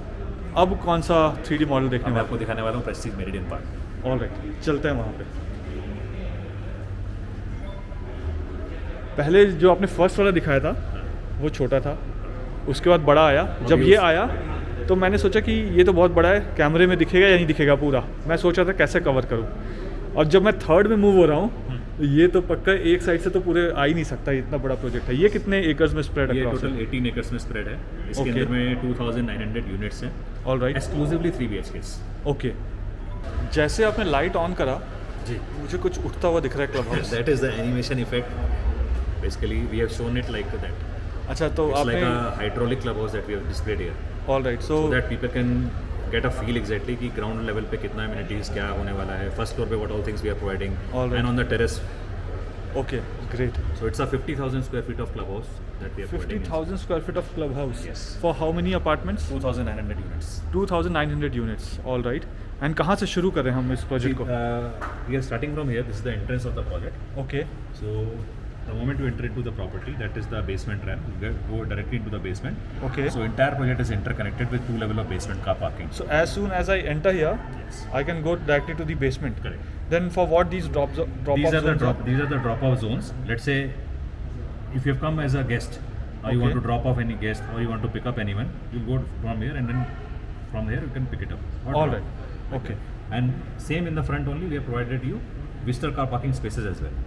A: अब कौन सा 3D मॉडल देखने
B: मैं
A: वाला?
B: आपको दिखाने वाला हूँ प्रेस्टीज मेरिडियन पार्क।
A: ऑलराइट, चलते हैं वहाँ पे। पहले जो आपने फर्स्ट वाला दिखाया था वो छोटा था, उसके बाद बड़ा आया। जब ये आया तो मैंने सोचा कि ये तो बहुत बड़ा है, कैमरे में दिखेगा या नहीं दिखेगा पूरा। मैं सोचा था कैसे कवर करूँ। और जब मैं थर्ड में मूव हो रहा हूँ तो ये तो पक्का एक साइड से तो पूरे आ ही नहीं सकता, इतना बड़ा प्रोजेक्ट है। ये कितने एकर्स में स्प्रेड
B: ये
A: है?
B: टोटल 18 एकर्स में स्प्रेड है। इसके
A: Okay.
B: अंदर में 2900 यूनिट्स हैं,
A: ऑलराइट।
B: Exclusively 3 BHKs।
A: ओके। जैसे आपने लाइट ऑन करा
B: जी
A: मुझे कुछ उठता हुआ दिख रहा है club house.
B: That is the animation effect basically we have shown it like that
A: अच्छा तो
B: इट्स लाइक
A: आपने
B: a hydraulic club house that we have displayed here
A: all right so
B: so that people can get a feel exactly कि ground level पे कितना amenities क्या होने वाला है first floor पे what all things we are providing
A: All right.
B: and on the terrace
A: okay great.
B: so it's a 50,000 square feet of clubhouse that we are providing
A: 50,000 square feet of clubhouse.
B: Yes.
A: For how many apartments?
B: 2,900 units
A: 2,900 units. All right. And कहाँ से शुरू कर रहे हैं हम इस project को?
B: we are starting from here this is the entrance of the project
A: okay
B: so the moment you enter into the property that is the basement ramp you go directly into the basement
A: Okay.
B: so entire project is interconnected with 2 level of basement car parking
A: So as soon as I enter here,
B: yes
A: I can go directly to the basement.
B: correct
A: Then for what these drop
B: these
A: off
B: are the
A: zones
B: these are the drop off zones let's say if you have come as a guest or you want
A: Okay.
B: to drop off any guest or you want to pick up anyone you go from here and then from there you can pick it up or
A: All
B: drop.
A: right. Okay.
B: and same in the front only we have provided you visitor car parking spaces as well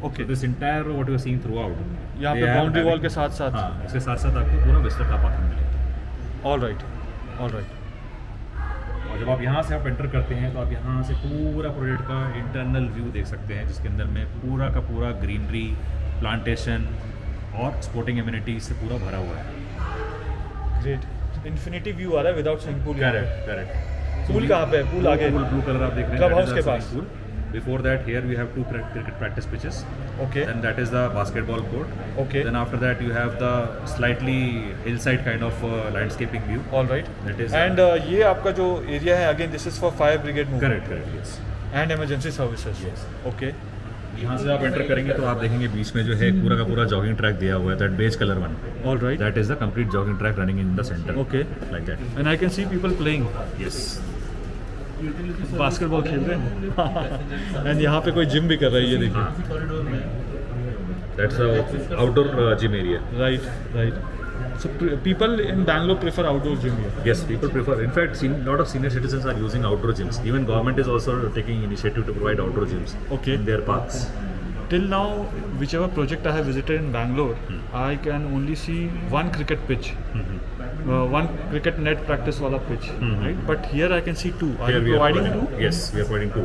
A: Okay.
B: so this entire what you are seeing throughout
A: यहाँ
B: they
A: पे
B: have
A: boundary wall
B: having-
A: के साथ साथ।
B: हाँ इसके साथ साथ आपको पूरा विस्टर कार पार्किंग मिलेगा
A: All right. All right.
B: और जब आप यहाँ से आप एंटर करते हैं तो आप यहाँ से पूरा प्रोजेक्ट का इंटरनल व्यू देख सकते हैं जिसके अंदर में पूरा का पूरा ग्रीनरी प्लांटेशन और स्पोर्टिंग एमिनिटीज से पूरा भरा हुआ है
A: Great. Infinity view आ रहा है without swimming pool.
B: Correct
A: pool कहाँ पे है? पूल आगे।
B: ब्लू कलर आप देख रहे हैं
A: Club house के पास।
B: Before that here we have 2 cricket practice pitches
A: Okay.
B: then that is the basketball court
A: Okay.
B: then after that you have the slightly hillside kind of landscaping view
A: All right.
B: That is,
A: And ये आपका जो area है again this is for fire brigade movement
B: correct yes
A: and emergency services.
B: Yes.
A: Okay.
B: यहाँ से आप enter करेंगे तो आप देखेंगे बीच में जो है पूरा का पूरा जॉगिंग ट्रैक दिया हुआ है that beige colour one
A: all right.
B: That is the complete jogging track running in the centre
A: Okay.
B: Like that
A: and I can see people playing
B: yes
A: basketball खेल रहे हैं एंड यहाँ पे कोई जिम भी कर रहा है ये देखिए।
B: That's outdoor gym area
A: right right. So people in Bangalore prefer outdoor gym here.
B: yes people prefer in fact lot of senior citizens are using outdoor gyms even government is also taking initiative to provide outdoor gyms
A: Okay.
B: in their parks
A: Till now, whichever project I have visited in Bangalore, I can only see one cricket pitch, one cricket net practice wala pitch, right? But here I can see two. Are
B: Here
A: you
B: we are
A: providing two?
B: yes we are providing 2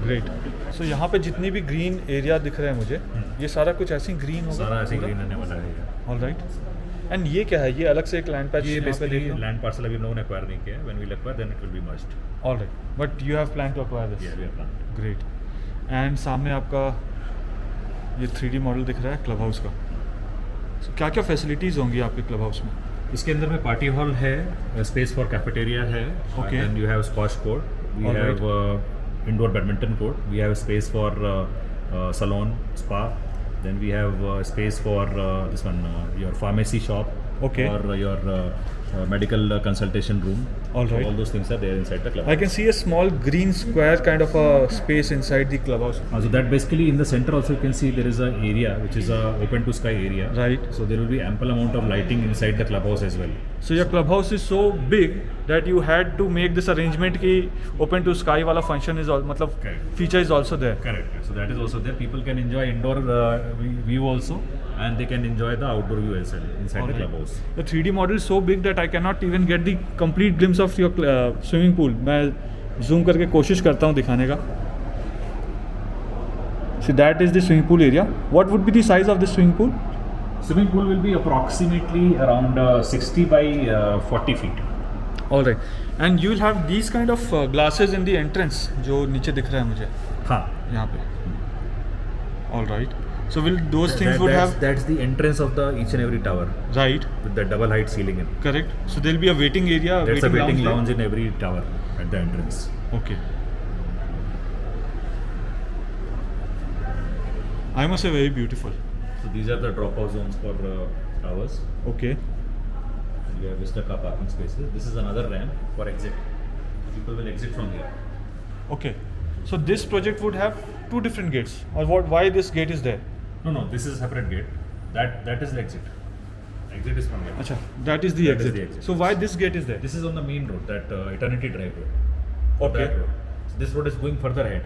A: Great. So यहाँ पे जितनी भी green area दिख रहा है मुझे, ये सारा कुछ ऐसे ही green होगा?
B: सारा ऐसे ग्रीन रहने वाला है
A: All right. And ये क्या है? ये अलग से एक land patch
B: ये
A: यहाँ पे
B: बेसिकली
A: देख लो?
B: लैंड पार्सल अभी हम लोगों ने एक्वायर नहीं किया है when we will acquire then it will be merged
A: All right. But you have planned to acquire this?
B: yeah we are planning
A: Great. And सामने आपका ये 3D मॉडल दिख रहा है क्लब हाउस का। So, क्या क्या फैसिलिटीज़ होंगी आपके क्लब हाउस में?
B: इसके अंदर में पार्टी हॉल है स्पेस फॉर कैफेटेरिया है
A: Okay.
B: Then you have squash court we
A: All
B: have indoor badminton court we have space for salon spa then we have space for this one your pharmacy shop
A: Okay.
B: or your medical consultation room
A: All
B: So
A: right.
B: all those things are there inside the club
A: I can see a small green square kind of a space inside the clubhouse.
B: So that basically in the center also you can see there is a area which is a open to sky area
A: Right.
B: so there will be ample amount of lighting inside the clubhouse as well
A: So your clubhouse is so big that you had to make this arrangement कि open to sky वाला function is all मतलब
B: Correct.
A: feature is also there.
B: Correct. So that is also there. People can enjoy indoor view also, and they can enjoy the outdoor view as well inside the
A: Alright.
B: clubhouse.
A: The 3D model is so big that I cannot even get the complete glimpse of your swimming pool. मैं zoom करके कोशिश करता हूँ दिखाने का. So that is the swimming pool area. What would be the size of the swimming pool?
B: Swimming pool will be approximately around 60 by 40 feet.
A: All right. And you will have these kind of glasses in the entrance जो नीचे दिख रहा है मुझे
B: हाँ.
A: यहाँ पे. All right. So will those things would have
B: That's the entrance of the each and every tower
A: right?
B: with the double height ceiling in.
A: Correct. So there will be a waiting area.
B: That's a waiting
A: there.
B: lounge in every tower at the entrance.
A: Okay. I must say very beautiful.
B: So these are the drop-off zones for towers.
A: Okay.
B: And we have visitor car parking spaces. This is another ramp for exit. People will exit from here.
A: Okay. So this project would have two different gates. Or what? Why this gate is there?
B: No, this is a separate gate. That is the exit. Exit is from here.
A: Acha, that is the
B: That is
A: exit.
B: the exit.
A: So why this gate is there?
B: This is on the main road, that Eternity Drive road. For
A: Okay.
B: that road. So this road is going further ahead.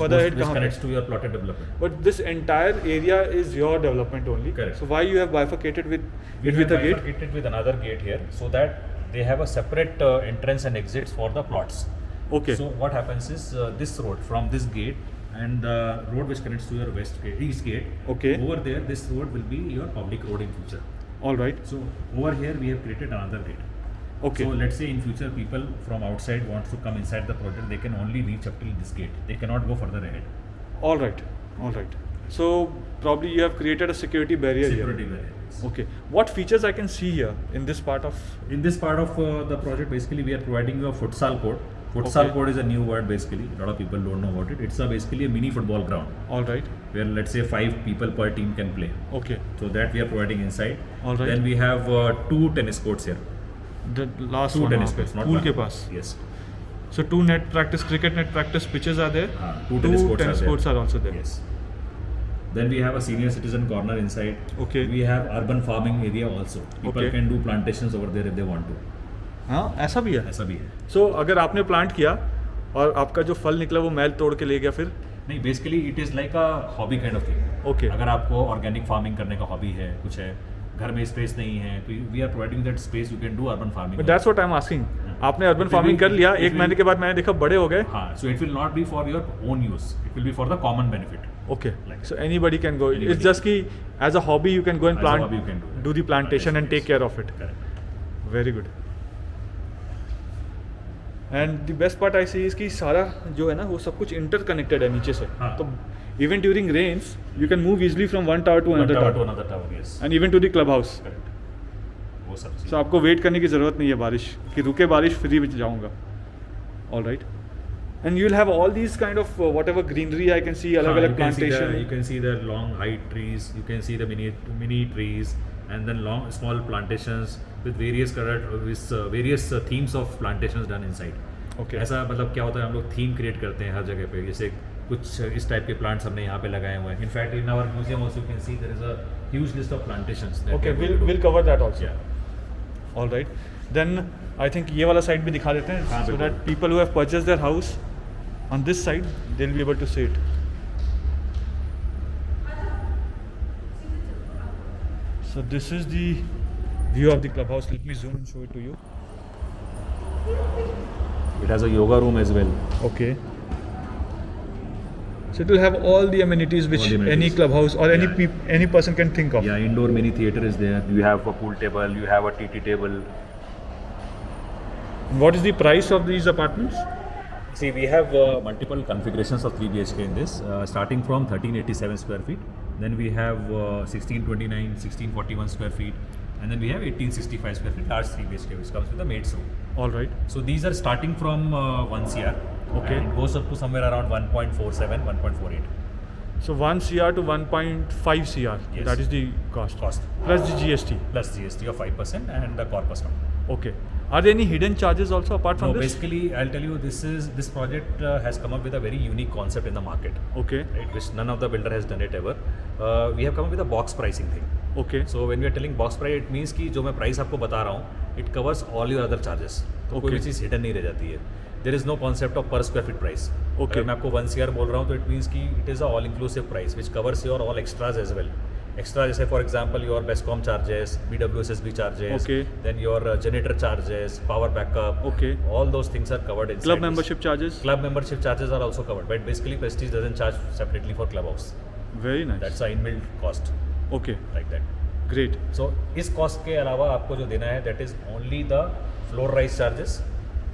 A: Further ahead
B: This
A: कहाँ पे?
B: connects to your plotted development.
A: But this entire area is your development only.
B: Correct.
A: So why you have bifurcated with
B: We
A: it with
B: have
A: a gate?
B: bifurcated with another gate here, so that they have a separate entrance and exits for the plots.
A: Okay.
B: So what happens is this road from this gate and the road which connects to your east gate.
A: Okay.
B: Over there, this road will be your public road in future.
A: All right.
B: So over here we have created another gate.
A: Okay.
B: So let's say in future people from outside wants to come inside the project, they can only reach up till this gate. They cannot go further ahead.
A: All right. All right. So probably you have created a security barrier
B: Security
A: here.
B: barrier. Yes.
A: Okay. What features I can see here in this part of?
B: In this part of the project, basically we are providing you a futsal court. Futsal
A: Okay.
B: court is a new word basically. A lot of people don't know about it. It's basically a mini football ground
A: All right.
B: where let's say 5 people per team can play.
A: Okay.
B: So that we are providing inside.
A: All right.
B: Then we have 2 tennis courts here.
A: The last
B: 2
A: one
B: tennis
A: वहाँ पे,
B: courts, not
A: pool
B: one.
A: के पास.
B: Yes.
A: So 2 net practice, cricket net practice pitches are there.
B: 2 tennis courts
A: tennis
B: are there.
A: courts are also there.
B: Yes. Then we have a senior citizen corner inside.
A: Okay.
B: We have urban farming area also. People
A: Okay.
B: can do plantations over there if they want to.
A: हाँ ऐसा भी है.
B: ऐसा भी है.
A: So अगर आपने plant किया और आपका जो फल निकला वो मैल तोड़ के ले गया फिर.
B: नहीं, basically it is like a hobby kind of thing.
A: Okay.
B: अगर आपको ऑर्गेनिक फार्मिंग करने का हॉबी है, कुछ है, घर में स्पेस नहीं है, तो we are providing that space, you can do urban farming.
A: But that's what I'm asking. आपने urban
B: It will
A: farming
B: be-
A: कर लिया,
B: it
A: एक
B: will-
A: महीने के बाद मैंने देखा बड़े हो गए.
B: हाँ, so it will not B for your own use, it will B for the common benefit.
A: Okay.
B: Like
A: So anybody can go.
B: Anybody
A: It's just कि as a hobby you can go and
B: As a
A: plant,
B: hobby you can do that.
A: do the plantation and take
B: Yes.
A: care of it.
B: Correct.
A: Very good. And the best part I see is कि सारा जो है ना वो सब कुछ interconnected है नीचे से.
B: हाँ.
A: तो even during rains you can move easily from one tower to
B: One
A: another
B: tower to
A: tower.
B: another tower, yes.
A: And even to the clubhouse.
B: Correct. वो सब चीज़.
A: So आपको वेट करने की ज़रूरत नहीं है बारिश कि रुके बारिश फ्री में जाऊँगा. All right. And you'll have all these kind of whatever greenery I can see अलग अलग plantation.
B: You can see the long height trees. You can see the mini trees, and then long small plantations with various various themes of plantations done inside.
A: Okay.
B: ऐसा मतलब क्या होता है, हम लोग theme create करते हैं हर जगह पे. जैसे कुछ इस टाइप के प्लांट्स हमने यहाँ पे लगाए हुए हैं. In fact in our museum also you can see there is a huge list of plantations.
A: Okay, we'll cover that also.
B: Yeah.
A: All right. Then I think ये वाला साइड भी दिखा देते हैं
B: हाँ,
A: so
B: बिल्कुल.
A: that people who have purchased their house on this side they'll be able to see it. So this is the view of the clubhouse. Let me zoom and show it to you.
B: It has a yoga room as well.
A: Okay. So it will have all the amenities which
B: All the amenities.
A: any clubhouse or
B: Yeah.
A: any person can think of.
B: Yeah, indoor mini theater is there. You have a pool table. You have a TT table.
A: What is the price of these apartments?
B: See, we have multiple configurations of 3 BHK in this, starting from 1387 square feet. Then we have 1629, 1641 square feet, and then we have 1865 square feet large 3 BHK, which comes with a maid's room.
A: All right.
B: So these are starting from 1 CR.
A: Okay.
B: And it goes up to somewhere around 1.47, 1.48
A: So 1 CR to 1.5 CR.
B: Yes.
A: That is the cost.
B: cost,
A: Plus the GST.
B: plus GST of 5% and the corpus fund.
A: Okay. Are there any hidden charges also apart from
B: No,
A: this?
B: basically, I'll tell you, this project has come up with a very unique concept in the market,
A: Okay.
B: right? Which none of the builder has done it ever. We have come up with a box pricing thing.
A: Okay.
B: So when we are telling box price, it means कि जो मैं price आपको बता रहा हूँ, it covers all your other charges. तो कोई भी
A: Okay.
B: चीज़ हिडन नहीं रह जाती है. There is no concept of per square feet price.
A: Okay.
B: अगर मैं आपको 1 CR बोल रहा हूँ, तो it means कि it is a all inclusive price which covers your all extras as well. Extra जैसे for example your Bescom charges, BWSSB charges,
A: Okay.
B: then your generator charges, power backup.
A: Okay.
B: All those things are covered inside.
A: Club
B: this.
A: membership charges?
B: Club membership charges are also covered, but basically Prestige doesn't charge separately for clubhouse.
A: Very nice.
B: That's a inbuilt cost
A: Okay.
B: like that.
A: Great.
B: सो इस cost के अलावा आपको जो देना है that is only the floor rise charges,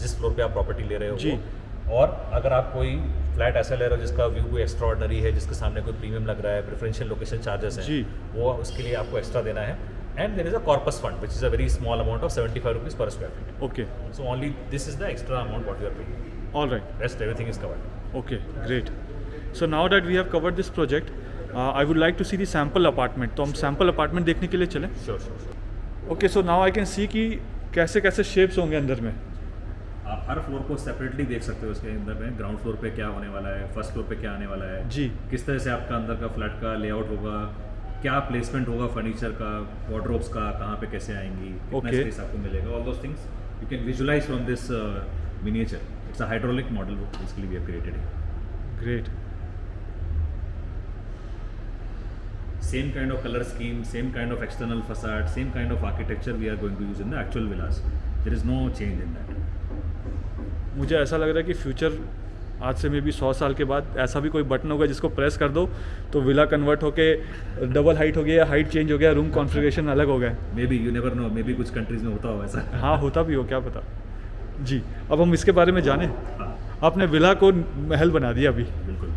B: जिस floor पे आप प्रॉपर्टी ले रहे हो
A: जी.
B: वो. और अगर आप कोई फ्लैट ऐसा ले रहे हो जिसका व्यू कोई एक्स्ट्राऑर्डिनरी है, जिसके सामने कोई प्रीमियम लग रहा है, प्रेफरेंशियल लोकेशन चार्जेस
A: जी.
B: हैं, वो उसके लिए आपको एक्स्ट्रा देना है. And there is a corpus fund which is a very small amount of 75 rupees per square feet.
A: Okay.
B: So only this is the extra amount what you are paying.
A: All right.
B: Rest everything is covered.
A: Okay. Great. So now that we have covered this project, I would like to see the sample apartment. तो हम sample apartment देखने के लिए चलें.
B: Sure sure sure.
A: Okay. So now I can see कि कैसे कैसे shapes होंगे अंदर में.
B: आप हर फ्लोर को सेपरेटली देख सकते हो उसके अंदर में. ग्राउंड फ्लोर पे क्या होने वाला है, फर्स्ट फ्लोर पे क्या आने वाला है,
A: जी.
B: किस तरह से आपका अंदर का फ्लैट का लेआउट होगा, क्या प्लेसमेंट होगा फर्नीचर का, वार्डरोब्स का, कहाँ पे कैसे आएंगी, कितना
A: Okay.
B: स्पेस आपको मिलेगा. All those things you can visualise from this miniature. It's a hydraulic model basically we have created it.
A: Great.
B: Same kind of color scheme, same kind of external facade, same kind of architecture we are going to use in the actual villas. There is no change in that.
A: मुझे ऐसा लग रहा है कि future आज से may be 100 साल के बाद ऐसा भी कोई बटन होगा जिसको प्रेस कर दो तो विला कन्वर्ट होके डबल हाइट हो गया, हाइट चेंज हो गया, रूम कॉन्फ़िगरेशन अलग हो गया।
B: May be you never know, may be कुछ कंट्रीज में होता हो ऐसा।
A: हाँ होता भी हो, क्या पता। जी अब हम इसके बारे में जानें।
B: हाँ
A: आपने विला को महल बना दिया अभी।
B: बिल्कुल।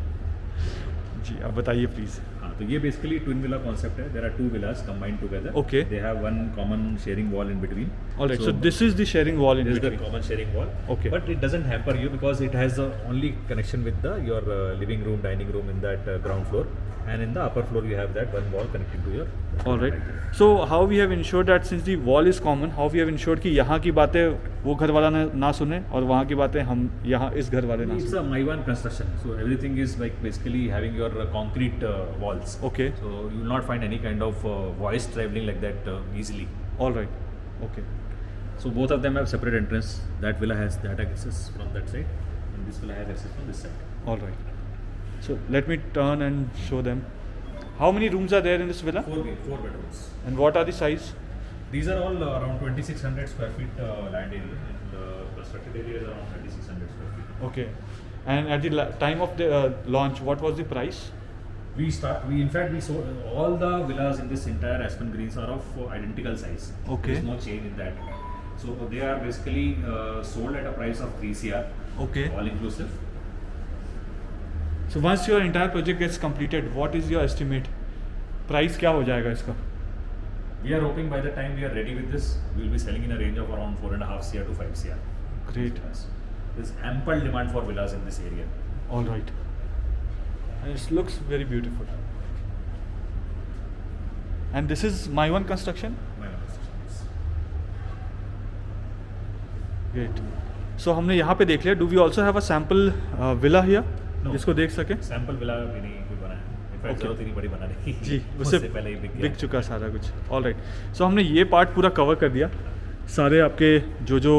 A: जी अब बताइए प्लीज़।
B: हाँ तो ये बेसिकली ट्विन विला कॉन्सेप्ट है। There are two villas combined together.
A: Okay.
B: They have one common sharing wall in between.
A: Alright, so this is the sharing wall in
B: This is the
A: between.
B: common sharing wall.
A: Okay.
B: But it doesn't hamper you because it has only connection with your living room, dining room in that ground floor, and in the upper floor you have that one wall connecting to your.
A: Alright, so how we have ensured that since the wall is common, how we have ensured कि यहाँ की बातें वो घर वाला ना सुने और वहाँ की बातें हम यहाँ इस घर वाले ना
B: It's
A: सुने।
B: a My1 construction, so everything is like basically having your concrete walls.
A: Okay.
B: So you will not find any kind of voice traveling like that easily.
A: Alright, okay,
B: So both of them have separate entrance. That villa has that access from that side, and this villa has access from this side.
A: Alright, so let me turn and show them. How many rooms are there in this villa
B: Four bedrooms.
A: And what are the size?
B: These are all around 2,600 square feet land area, and the constructed area is around 3,600 square feet.
A: Okay, and at the time of the launch, what was the price?
B: We sold all the villas in this entire Aspen Greens are of identical size.
A: Okay.
B: There's no change in that. So they are basically sold at a price of 3 CR,
A: Okay.
B: all inclusive.
A: So once your entire project gets completed, what is your estimate? Price क्या हो जाएगा इसका?
B: We are hoping by the time we are ready with this, we will be selling in a range of around 4.5 CR to 5 CR.
A: Great.
B: There's ample demand for villas in this area.
A: All right. And it looks very beautiful. And this is My1 construction?
B: My understanding is.
A: Great. So हमने यहाँ पे देख लिया. Do we also have a sample villa here?
B: No.
A: जिसको देख सके?
B: Sample villa भी नहीं कोई बना है। In fact
A: Okay.
B: जरूरत ही नहीं पड़ी बनाने की।
A: जी
B: उससे
A: उससे
B: पहले ही बिक गया।
A: बिक चुका सारा कुछ। ऑल राइट, सो हमने ये पार्ट पूरा कवर कर दिया, सारे आपके जो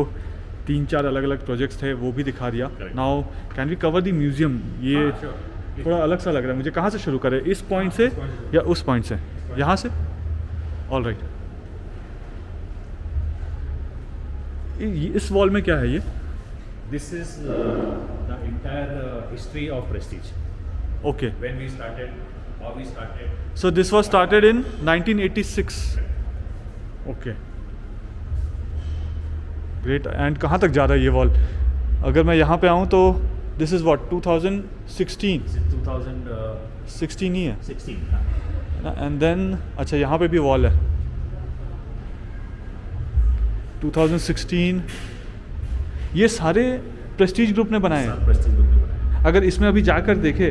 A: 3-4 अलग अलग प्रोजेक्ट्स थे वो भी दिखा दिया।
B: Correct.
A: Now can we cover the museum? ये
B: हाँ, sure.
A: थोड़ा अलग सा लग रहा है मुझे। कहाँ से शुरू करें, इस पॉइंट से या उस पॉइंट से? यहाँ से? All right. इस वॉल में क्या है ये?
B: This is the entire history of Prestige.
A: Okay,
B: When we started, how we started.
A: So this was started in 1986। Okay, great. And कहाँ तक जा रहा है ये वॉल? अगर मैं यहाँ पे आऊँ तो this is what 2016?
B: It's in 2016.
A: 16 ही है
B: हाँ.
A: एंड देन अच्छा यहाँ पे भी वॉल है 2016। ये सारे प्रेस्टीज ग्रुप ने बनाए हैं।
B: सब Prestige group ने बनाया।
A: अगर इसमें अभी जाकर देखे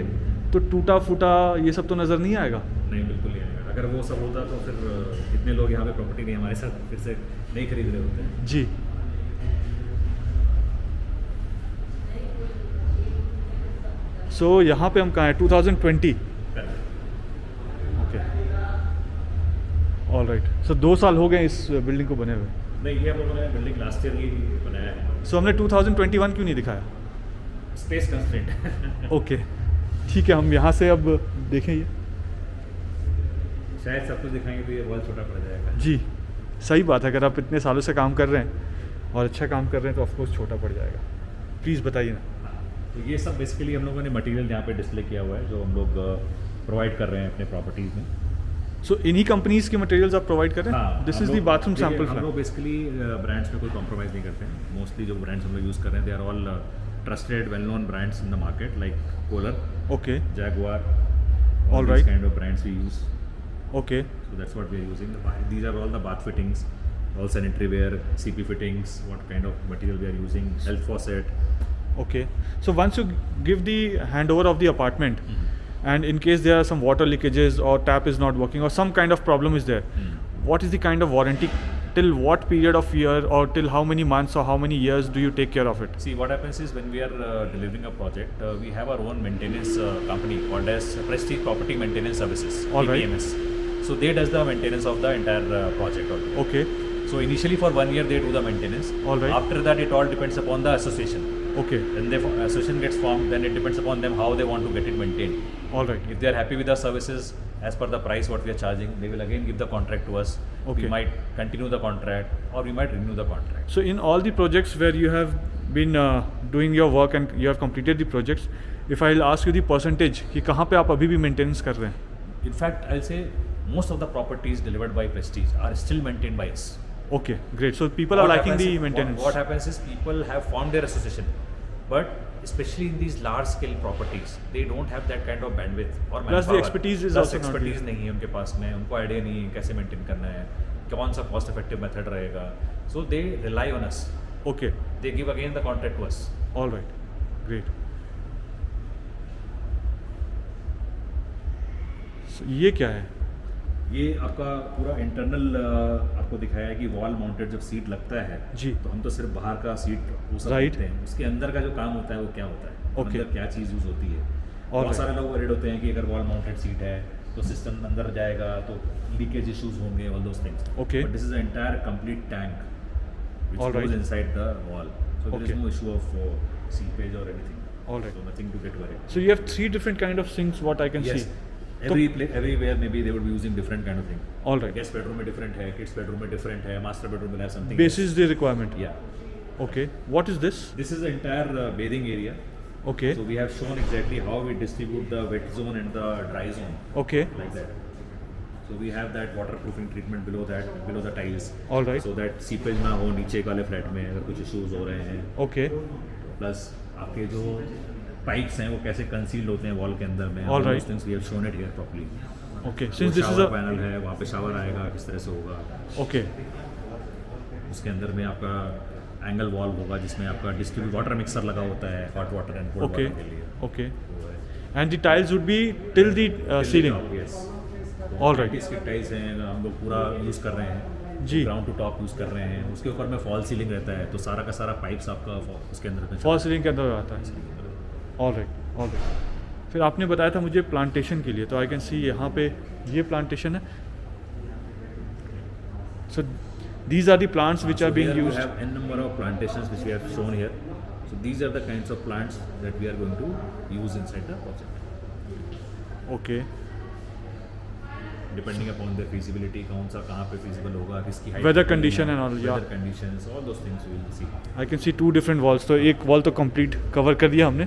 A: तो टूटा फूटा ये सब तो नज़र नहीं आएगा।
B: नहीं बिल्कुल नहीं आएगा। अगर वो सब होता तो फिर इतने लोग यहाँ पे प्रॉपर्टी नहीं हमारे साथ फिर से नहीं खरीद रहे होते।
A: जी, सो यहाँ पे हम कहाँ हैं? 2020। ओके, ऑल राइट, सो 2 साल हो गए इस बिल्डिंग को बने हुए।
B: नहीं ये हम लोगों ने बिल्डिंग लास्ट ईयर ही बनाया है।
A: सो हमने 2021 क्यों नहीं दिखाया?
B: Space constraint.
A: ओके ठीक है, हम यहाँ से अब देखें ये।
B: शायद सब कुछ दिखाएंगे तो ये वॉल छोटा पड़ जाएगा।
A: जी सही बात है, अगर आप इतने सालों से काम कर रहे हैं और अच्छा काम कर रहे हैं तो ऑफकोर्स छोटा पड़ जाएगा। प्लीज़ बताइए ना।
B: हाँ, तो ये सब बेसिकली हम लोगों ने मटेरियल यहाँ पे डिस्प्ले किया हुआ है जो हम लोग प्रोवाइड कर रहे हैं अपने प्रॉपर्टीज़ में।
A: सो इन्हीं कंपनीज के मटेरियल्स आप प्रोवाइड करें?
B: हाँ,
A: दिस
B: हम
A: इज़ द
B: लोग-
A: बाथरूम
B: देखिए,
A: सैंपल
B: हम लोग
A: फ्लैट।
B: बेसिकली ब्रांड्स में कोई कॉम्प्रोमाइज़ नहीं करते हैं। मोस्टली जो ब्रांड्स हम लोग यूज़ कर रहे हैं they are all trusted well known brands in the market like Kohler,
A: okay,
B: Jaguar,
A: All
B: these
A: right.
B: kind of brands we use.
A: Okay,
B: So that's what we are using. These are all the bath fittings, all sanitary ware, CP fittings, what kind of material we are using, health faucet.
A: okay. So once you give the handover of the apartment, and in case there are some water leakages or tap is not working or some kind of problem is there, what is the kind of warranty? Till what period of year or till how many months or how many years do you take care of it?
B: See, what happens is when we are delivering a project, we have our own maintenance company called as Prestige Property Maintenance Services,
A: All right.
B: PPMS. So they does the maintenance of the entire project. Also.
A: Okay,
B: So initially for 1 year they do the maintenance.
A: All right.
B: After that it all depends upon the association.
A: okay,
B: When the association gets formed, then it depends upon them how they want to get it maintained.
A: all right,
B: If they are happy with the services as per the price what we are charging, they will again give the contract to us.
A: Okay.
B: We might continue the contract or we might renew the contract.
A: So in all the projects where you have been doing your work and you have completed the projects, if I'll ask you the percentage कि कहाँ पे आप अभी भी maintenance कर रहे हैं?
B: In fact, I'll say most of the properties delivered by Prestige are still maintained by us.
A: Okay, great. So people are
B: What
A: liking
B: happens
A: the
B: is-
A: maintenance.
B: What happens is people have formed their association, but especially in these large scale properties, they don't have that kind of bandwidth or
A: Plus the
B: manpower.
A: expertise is
B: Plus
A: also not
B: expertise
A: there.
B: नहीं है उनके पास में, उनको idea नहीं है कैसे maintain करना है, कौन सा कॉस्ट इफेक्टिव मेथड रहेगा. So they rely on us.
A: Okay,
B: They give again the contract to us.
A: all right, great. So ये क्या है?
B: ये आपका पूरा इंटरनल आपको दिखाया है कि वॉल माउंटेड जब सीट लगता है
A: जी.
B: तो हम तो सिर्फ बाहर का सीट वो सब
A: Right.
B: देखते हैं, उसके अंदर का जो काम होता है वो क्या होता है,
A: Okay.
B: अंदर क्या चीज़ यूज़ होती है. बहुत
A: right.
B: सारे लोग वरीड होते हैं कि अगर वॉल माउंटेड सीट है तो सिस्टम अंदर जाएगा तो लीकेज इश्यूज होंगे, all those things.
A: Okay.
B: But this is entire complete tank
A: All
B: which
A: right.
B: goes inside the wall, so there is
A: Okay.
B: no issue of seepage or anything.
A: All right.
B: So nothing to get worried.
A: So you have 3 different kind of sinks what I can
B: Yes.
A: see.
B: Everywhere maybe they would be using different kind of thing.
A: All right.
B: Guest bedroom में different है, kids bedroom में different है, master bedroom में something.
A: Basis the requirement.
B: Yeah.
A: Okay. What is this?
B: This is the entire bathing area.
A: Okay.
B: So we have shown exactly how we distribute the wet zone and the dry zone,
A: Okay.
B: like that. So we have that waterproofing treatment below that, below the tiles.
A: All right.
B: So that seepage ना हो नीचे वाले flat में अगर कुछ issues हो रहे हैं.
A: Okay.
B: प्लस आपके जो पाइप्स हैं वो कैसे कंसील्ड होते हैं वॉल के अंदर में.
A: All right.
B: Things we have shown it here properly.
A: Okay. Since this is
B: shower
A: a
B: panel है, वहाँ पे शावर आएगा, किस तरह से होगा.
A: okay.
B: उसके अंदर में आपका एंगल वॉल होगा जिसमें आपका डिस्ट्रीब्यूट वाटर मिक्सर लगा होता है hot water and cold
A: Okay.
B: Water के लिए.
A: Okay.
B: वो है.
A: And the tiles would be till the ceiling.
B: Yes.
A: All right.
B: इसके टाइल्स हैं हम लोग पूरा यूज़ कर रहे हैं.
A: जी.
B: ग्राउंड टू टॉप यूज़ कर रहे हैं. उसके ऊपर में फॉल सीलिंग रहता है तो सारा का सारा पाइप्स आपका उसके अंदर में
A: फॉल सीलिंग के अंदर आता है. All right, all right. फिर आपने बताया था मुझे प्लांटेशन के लिए, तो आई कैन सी यहाँ पे ये प्लांटेशन है. So these are the plants which are being
B: We
A: used.
B: have n number of plantations which we have shown here. So these are the kinds of plants that we are going to use inside the project.
A: Okay.
B: Depending upon their feasibility, कौन सा कहाँ पे feasible होगा, किसकी height
A: Weather
B: कितनी
A: condition
B: है,
A: and all, yeah.
B: weather conditions, all those things we will see.
A: I can C 2 different walls. तो एक वॉल तो कंप्लीट कवर कर दिया हमने,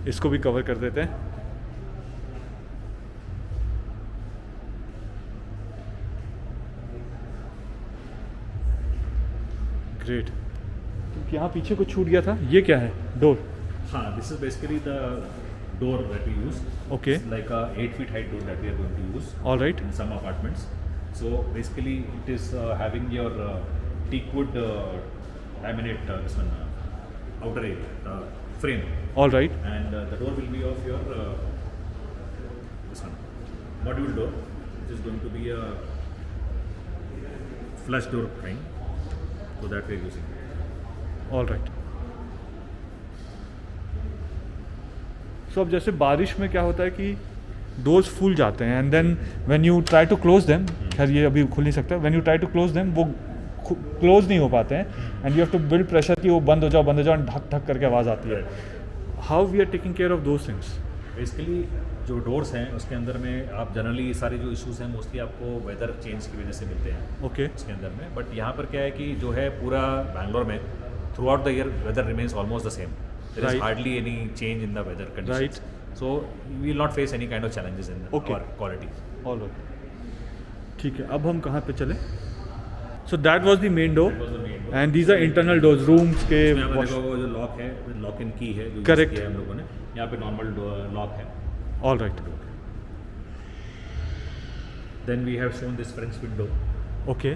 A: इसको भी कवर कर देते हैं. ग्रेट. यहाँ पीछे कुछ छूट गया था, ये क्या है? डोर.
B: हाँ, this is basically the door that we use.
A: Okay.
B: It's like a 8 feet height door that we are going to use
A: all right.
B: in some apartments. So basically it is having your teak wood laminate this one outer area frame,
A: all right.
B: and the door will be of your this one module door, which is going to be a flush door frame. So that we are using.
A: All right. So अब जैसे बारिश में क्या होता है कि doors फूल जाते हैं and then when you try to close them, खैर ये अभी खुल नहीं सकता, when you try to close them वो क्लोज नहीं हो पाते हैं and you have to build pressure कि वो बंद हो जाओ एंड ढक ढक करके आवाज़ आती है. How we are taking care of those things?
B: Basically जो डोर्स हैं उसके अंदर में आप जनरली सारे जो इश्यूज हैं मोस्टली आपको वेदर चेंज की वजह से मिलते हैं
A: ओके.
B: उसके अंदर में. बट यहाँ पर क्या है कि जो है पूरा बैंगलोर में throughout the year weather remains almost the same. There is
A: Right.
B: Hardly any change in the weather conditions.
A: Right.
B: So we will not face any kind of challenges in
A: Okay.
B: Our quality.
A: All right. ठीक है, अब हम कहाँ पे चले? So that was the main door and these are internal doors rooms के.
B: यहाँ पर देखो वो जो लॉक है, लॉक इन की है जो use
A: Correct.
B: किया है हम लोगों ने. यहाँ पे नॉर्मल लॉक है.
A: All right.
B: Then we have shown this French window.
A: Okay.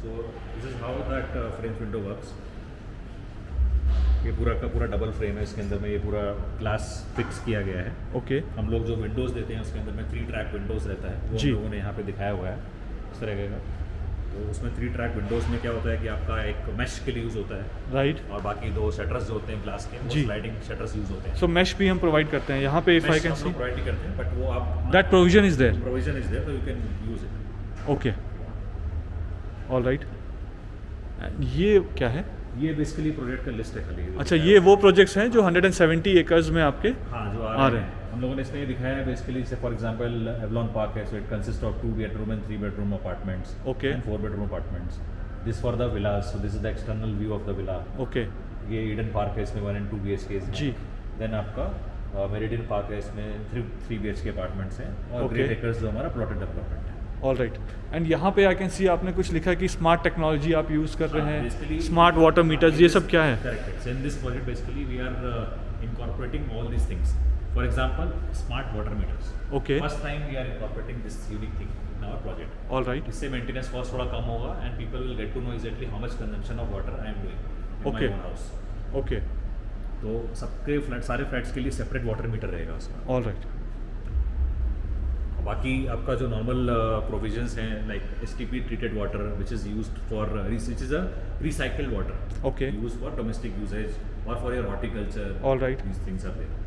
B: So this is how that French window works. ये पूरा का पूरा डबल फ्रेम है, इसके अंदर में ये पूरा ग्लास फिक्स किया गया है.
A: ओके.
B: हम लोग जो विंडोज़ देते हैं उसके अंदर में 3 ट्रैक विंडोज़ रहता है, वो
A: जी.
B: हम लोगों ने यहाँ पे दिखाया हुआ है इस तरह का. तो उसमें 3 ट्रैक विंडोज़ में क्या होता है कि आपका एक मैश के लिए यूज़ होता है
A: राइट.
B: और बाकी 2 शटर्स जो होते हैं ग्लास के वो
A: जी.
B: स्लाइडिंग शटर्स यूज़ होते हैं.
A: सो मैश भी हम प्रोवाइड करते हैं यहाँ पे, if I can see
B: provide नहीं करते हैं बट वो आप
A: that provision is there.
B: Provision is there तो you can use it.
A: Okay. All right. ये क्या है?
B: ये बेसिकली प्रोजेक्ट का लिस्ट है खाली.
A: अच्छा, ये वो प्रोजेक्ट्स हैं जो 170 एकर्स में आपके
B: हाँ जो
A: आ
B: आ
A: रहे
B: रहे हैं. हम लोगों ने इसमें ये दिखाया है बेसिकली से फॉर एग्जांपल एवलॉन पार्क है. So it consist of 2 bedroom and 3 bedroom apartments.
A: Okay.
B: And 4 bedroom apartments. This for the villas. So this is the external view of the villa.
A: Okay.
B: ये Eden park है, इसमें 1 and 2 BHK
A: ji.
B: Then आपका meridian park है, इसमें 3 BHK apartments हैं, और
A: Okay.
B: Great acres जो हमारा प्लॉटेड डेवलपमेंट है।
A: All right. एंड यहाँ पे आई कैन सी आपने कुछ लिखा है कि स्मार्ट टेक्नोलॉजी आप यूज़ कर रहे हैं,
B: Basically,
A: स्मार्ट वाटर मीटर्स, ये सब क्या है?
B: Correct. So in this project, basically, we are incorporating all these things. For example, smart water meters.
A: Okay.
B: First time we are incorporating this unique thing in our project.
A: All right.
B: इससे maintenance cost थोड़ा कम होगा and people will get to know exactly how much consumption of water I am doing in my
A: Okay.
B: Own house.
A: Okay.
B: तो सबके flat, सारे flats के लिए separate water meter रहेगा उसका।
A: All right.
B: बाकी आपका जो नॉर्मल प्रोविजंस हैं, like STP treated water which is used for which is a recycled water
A: Okay.
B: Use for domestic usages और for your horticulture.
A: All right.
B: दीज थिंग्स आर देयर।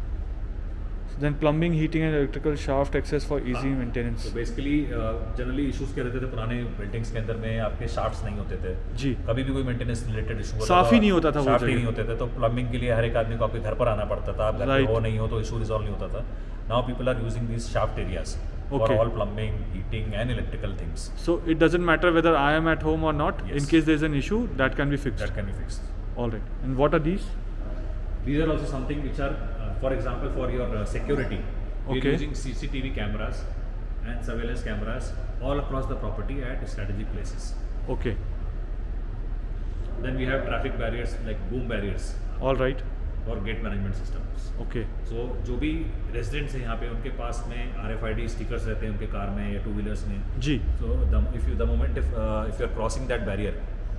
A: Then plumbing, heating and electrical shaft access for easy maintenance.
B: तो basically generally issues क्या रहते थे पुराने बिल्डिंग्स के अंदर में, आपके शाफ्ट्स नहीं होते थे
A: जी।
B: कभी भी कोई मेंटेनेंस रिलेटेड इशू
A: साफ ही नहीं होता था वो
B: शाफ्ट ही
A: जगह।
B: नहीं होते थे, तो प्लम्बिंग के लिए हर एक आदमी को आपके घर पर आना पड़ता था, आप घर
A: Right.
B: पे हो नहीं हो तो इशू रिजॉल्व नहीं होता था। Now people are using this shaft areas for
A: Okay.
B: All plumbing, heating and electrical things
A: So it doesn't matter whether I am at home or not. In
B: Yes.
A: case there is an issue, that can be fixed.
B: That can be fixed.
A: All right. And what are these?
B: These are also something which are, for example, for your security. We
A: Okay.
B: are using CCTV cameras and surveillance cameras all across the property at strategic places.
A: Okay.
B: Then we have traffic barriers like boom barriers
A: All right.
B: or gate management systems.
A: Okay.
B: So जो भी residents हैं यहाँ पे, उनके पास में RFID stickers रहते हैं उनके कार में या 2-wheelers में।
A: जी।
B: So the moment if you are crossing that barrier,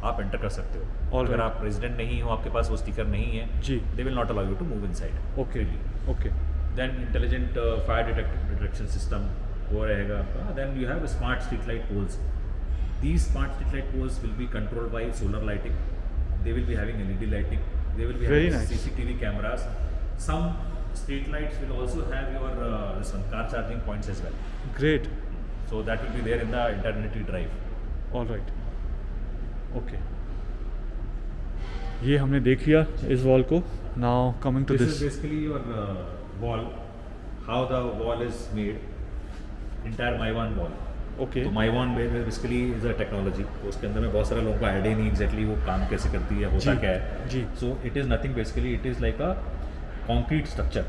B: आप एंटर कर सकते हो।
A: All
B: अगर
A: right.
B: आप रेजिडेंट नहीं हो, आपके पास वो स्टिकर नहीं है,
A: जी।
B: they will not allow you to move inside.
A: Okay. Okay.
B: Then intelligent fire detection system वो रहेगा आपका। Then you have smart street light poles. These smart street light poles will be controlled by solar lighting. They will be having LED lighting. They will be
A: Very
B: having
A: nice.
B: CCTV cameras. Some street lights will also have your this one car charging points as well.
A: Great.
B: So that will be there in the eternity drive.
A: All right. Okay. ये हमने देख लिया इस wall को. Now coming to
B: This
A: this.
B: is basically your wall. How the wall is made. Entire Maiwan wall.
A: Okay.
B: तो माइवान basically is a technology, तो उसके अंदर में बहुत सारे लोगों को आइडिया नहीं एग्जैक्टली वो काम कैसे करती है, होता
A: जी,
B: क्या है।
A: जी।
B: So it is nothing, basically it is like a concrete structure,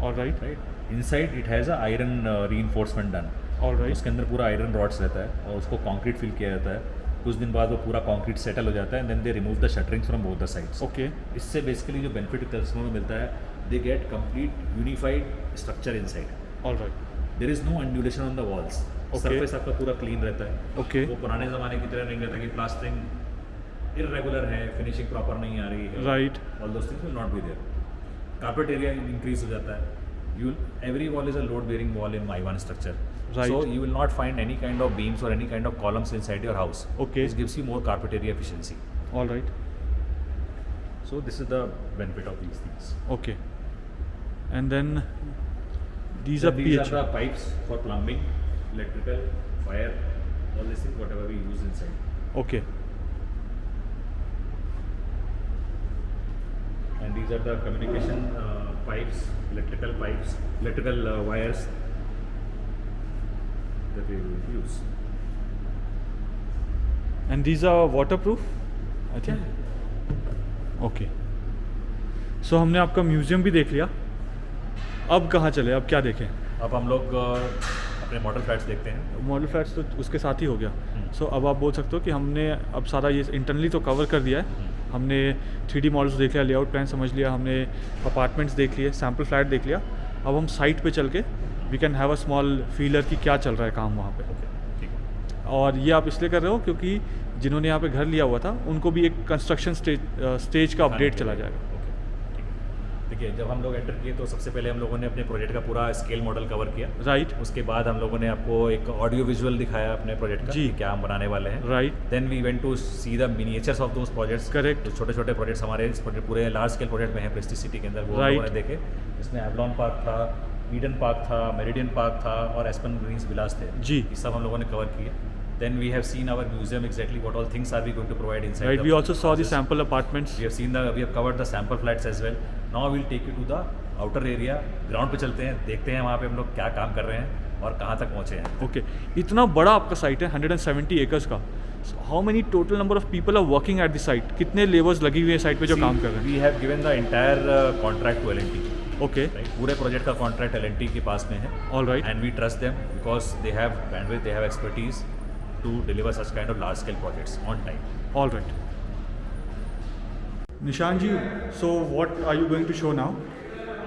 A: All right.
B: Right. Inside it has a iron reinforcement done.
A: All right.
B: उसके अंदर पूरा आयरन रॉड्स रहता है और उसको कॉन्क्रीट फिल किया जाता है। कुछ दिन बाद वो पूरा कॉन्क्रीट सेटल हो जाता है, then they remove the shutterings from both the sides.
A: Okay.
B: इससे बेसिकली जो बेनिफिट कस्टमर को मिलता है, they get complete unified structure inside.
A: All right.
B: There is no undulation on the walls.
A: Okay.
B: Surface आपका पूरा क्लीन रहता है।
A: Okay.
B: वो पुराने ज़माने की तरह नहीं रहता कि प्लास्टरिंग इरेगुलर है, फिनिशिंग प्रॉपर नहीं आ रही है।
A: Right.
B: All those things will not be there. Carpet area increase हो जाता है। Every wall is a load bearing wall in Mivan structure.
A: Right.
B: So you will not find any kind of beams or any kind of columns inside your house.
A: Okay.
B: This gives you more carpet area efficiency.
A: All right.
B: So this is the benefit of these things.
A: Okay. And then these
B: So
A: are
B: these
A: PH.
B: are the pipes for plumbing, electrical, fire, all these things, whatever we use inside.
A: Okay.
B: And these are the communication pipes, electrical wires that we will use.
A: And these are waterproof, I think. Okay. So हमने आपका museum भी देख लिया. अब कहाँ चले? अब क्या देखें?
B: अब हम लोग अपने मॉडल फ्लैट्स देखते हैं।
A: मॉडल फ्लैट्स तो उसके साथ ही हो गया.
B: हम्म.
A: सो अब आप बोल सकते हो कि हमने अब सारा ये इंटरनली तो कवर कर दिया है. हमने 3D मॉडल्स देख लिया, लेआउट प्लान समझ लिया, हमने अपार्टमेंट्स देख लिए, सैम्पल फ्लैट देख लिया. अब हम साइट पे चल के we can have a small feeler कि क्या चल रहा है काम वहाँ पे.
B: ठीक है।
A: और ये आप इसलिए कर रहे हो क्योंकि जिन्होंने यहाँ पे घर लिया हुआ था उनको भी एक कंस्ट्रक्शन स्टेज का अपडेट चला जाएगा.
B: ओके, ठीक है। देखिए, जब हम लोग एंटर किए तो सबसे पहले हम लोगों ने अपने प्रोजेक्ट का पूरा स्केल मॉडल कवर किया।
A: राइट.
B: उसके बाद हम लोगों ने आपको एक ऑडियो विजुअल दिखाया अपने प्रोजेक्ट का
A: जी.
B: कि क्या हम बनाने वाले हैं।
A: Right.
B: Then we went to see the miniatures of those projects.
A: Correct.
B: तो छोटे छोटे प्रोजेक्ट्स हमारे इस पूरे लार्ज स्केल प्रोजेक्ट में हैं प्रेस्टीज सिटी के अंदर, वो हम
A: Right.
B: लोगों ने देखे। इसमें एवलॉन पार्क था, ईडन पार्क था, मेरिडियन पार्क था और एस्पन ग्रीन्स विलास थे।
A: जी.
B: ये सब हम लोगों ने कवर किए। Then we have seen our museum exactly what all things are we going to provide inside.
A: Right. We also saw the sample apartments.
B: we have covered the sample flats as well. Now we'll take you to the outer area. Ground पे चलते हैं, देखते हैं वहाँ पे हम लोग क्या काम कर रहे हैं और कहाँ तक पहुँचे हैं।
A: ओके. इतना बड़ा आपका साइट है 170 एकर्स का. How many total number of people are working at the site? कितने लेबर्स लगी हुई है साइट पे जो काम कर रहे
B: we have given the entire contract to L&T.
A: हैं? ओके,
B: पूरे प्रोजेक्ट का कॉन्ट्रैक्ट L&T के पास में है.
A: All right,
B: And we trust them because they have bandwidth, they have expertise to deliver such kind of large scale projects on time.
A: All right. Nishan ji, so what are you going to show now?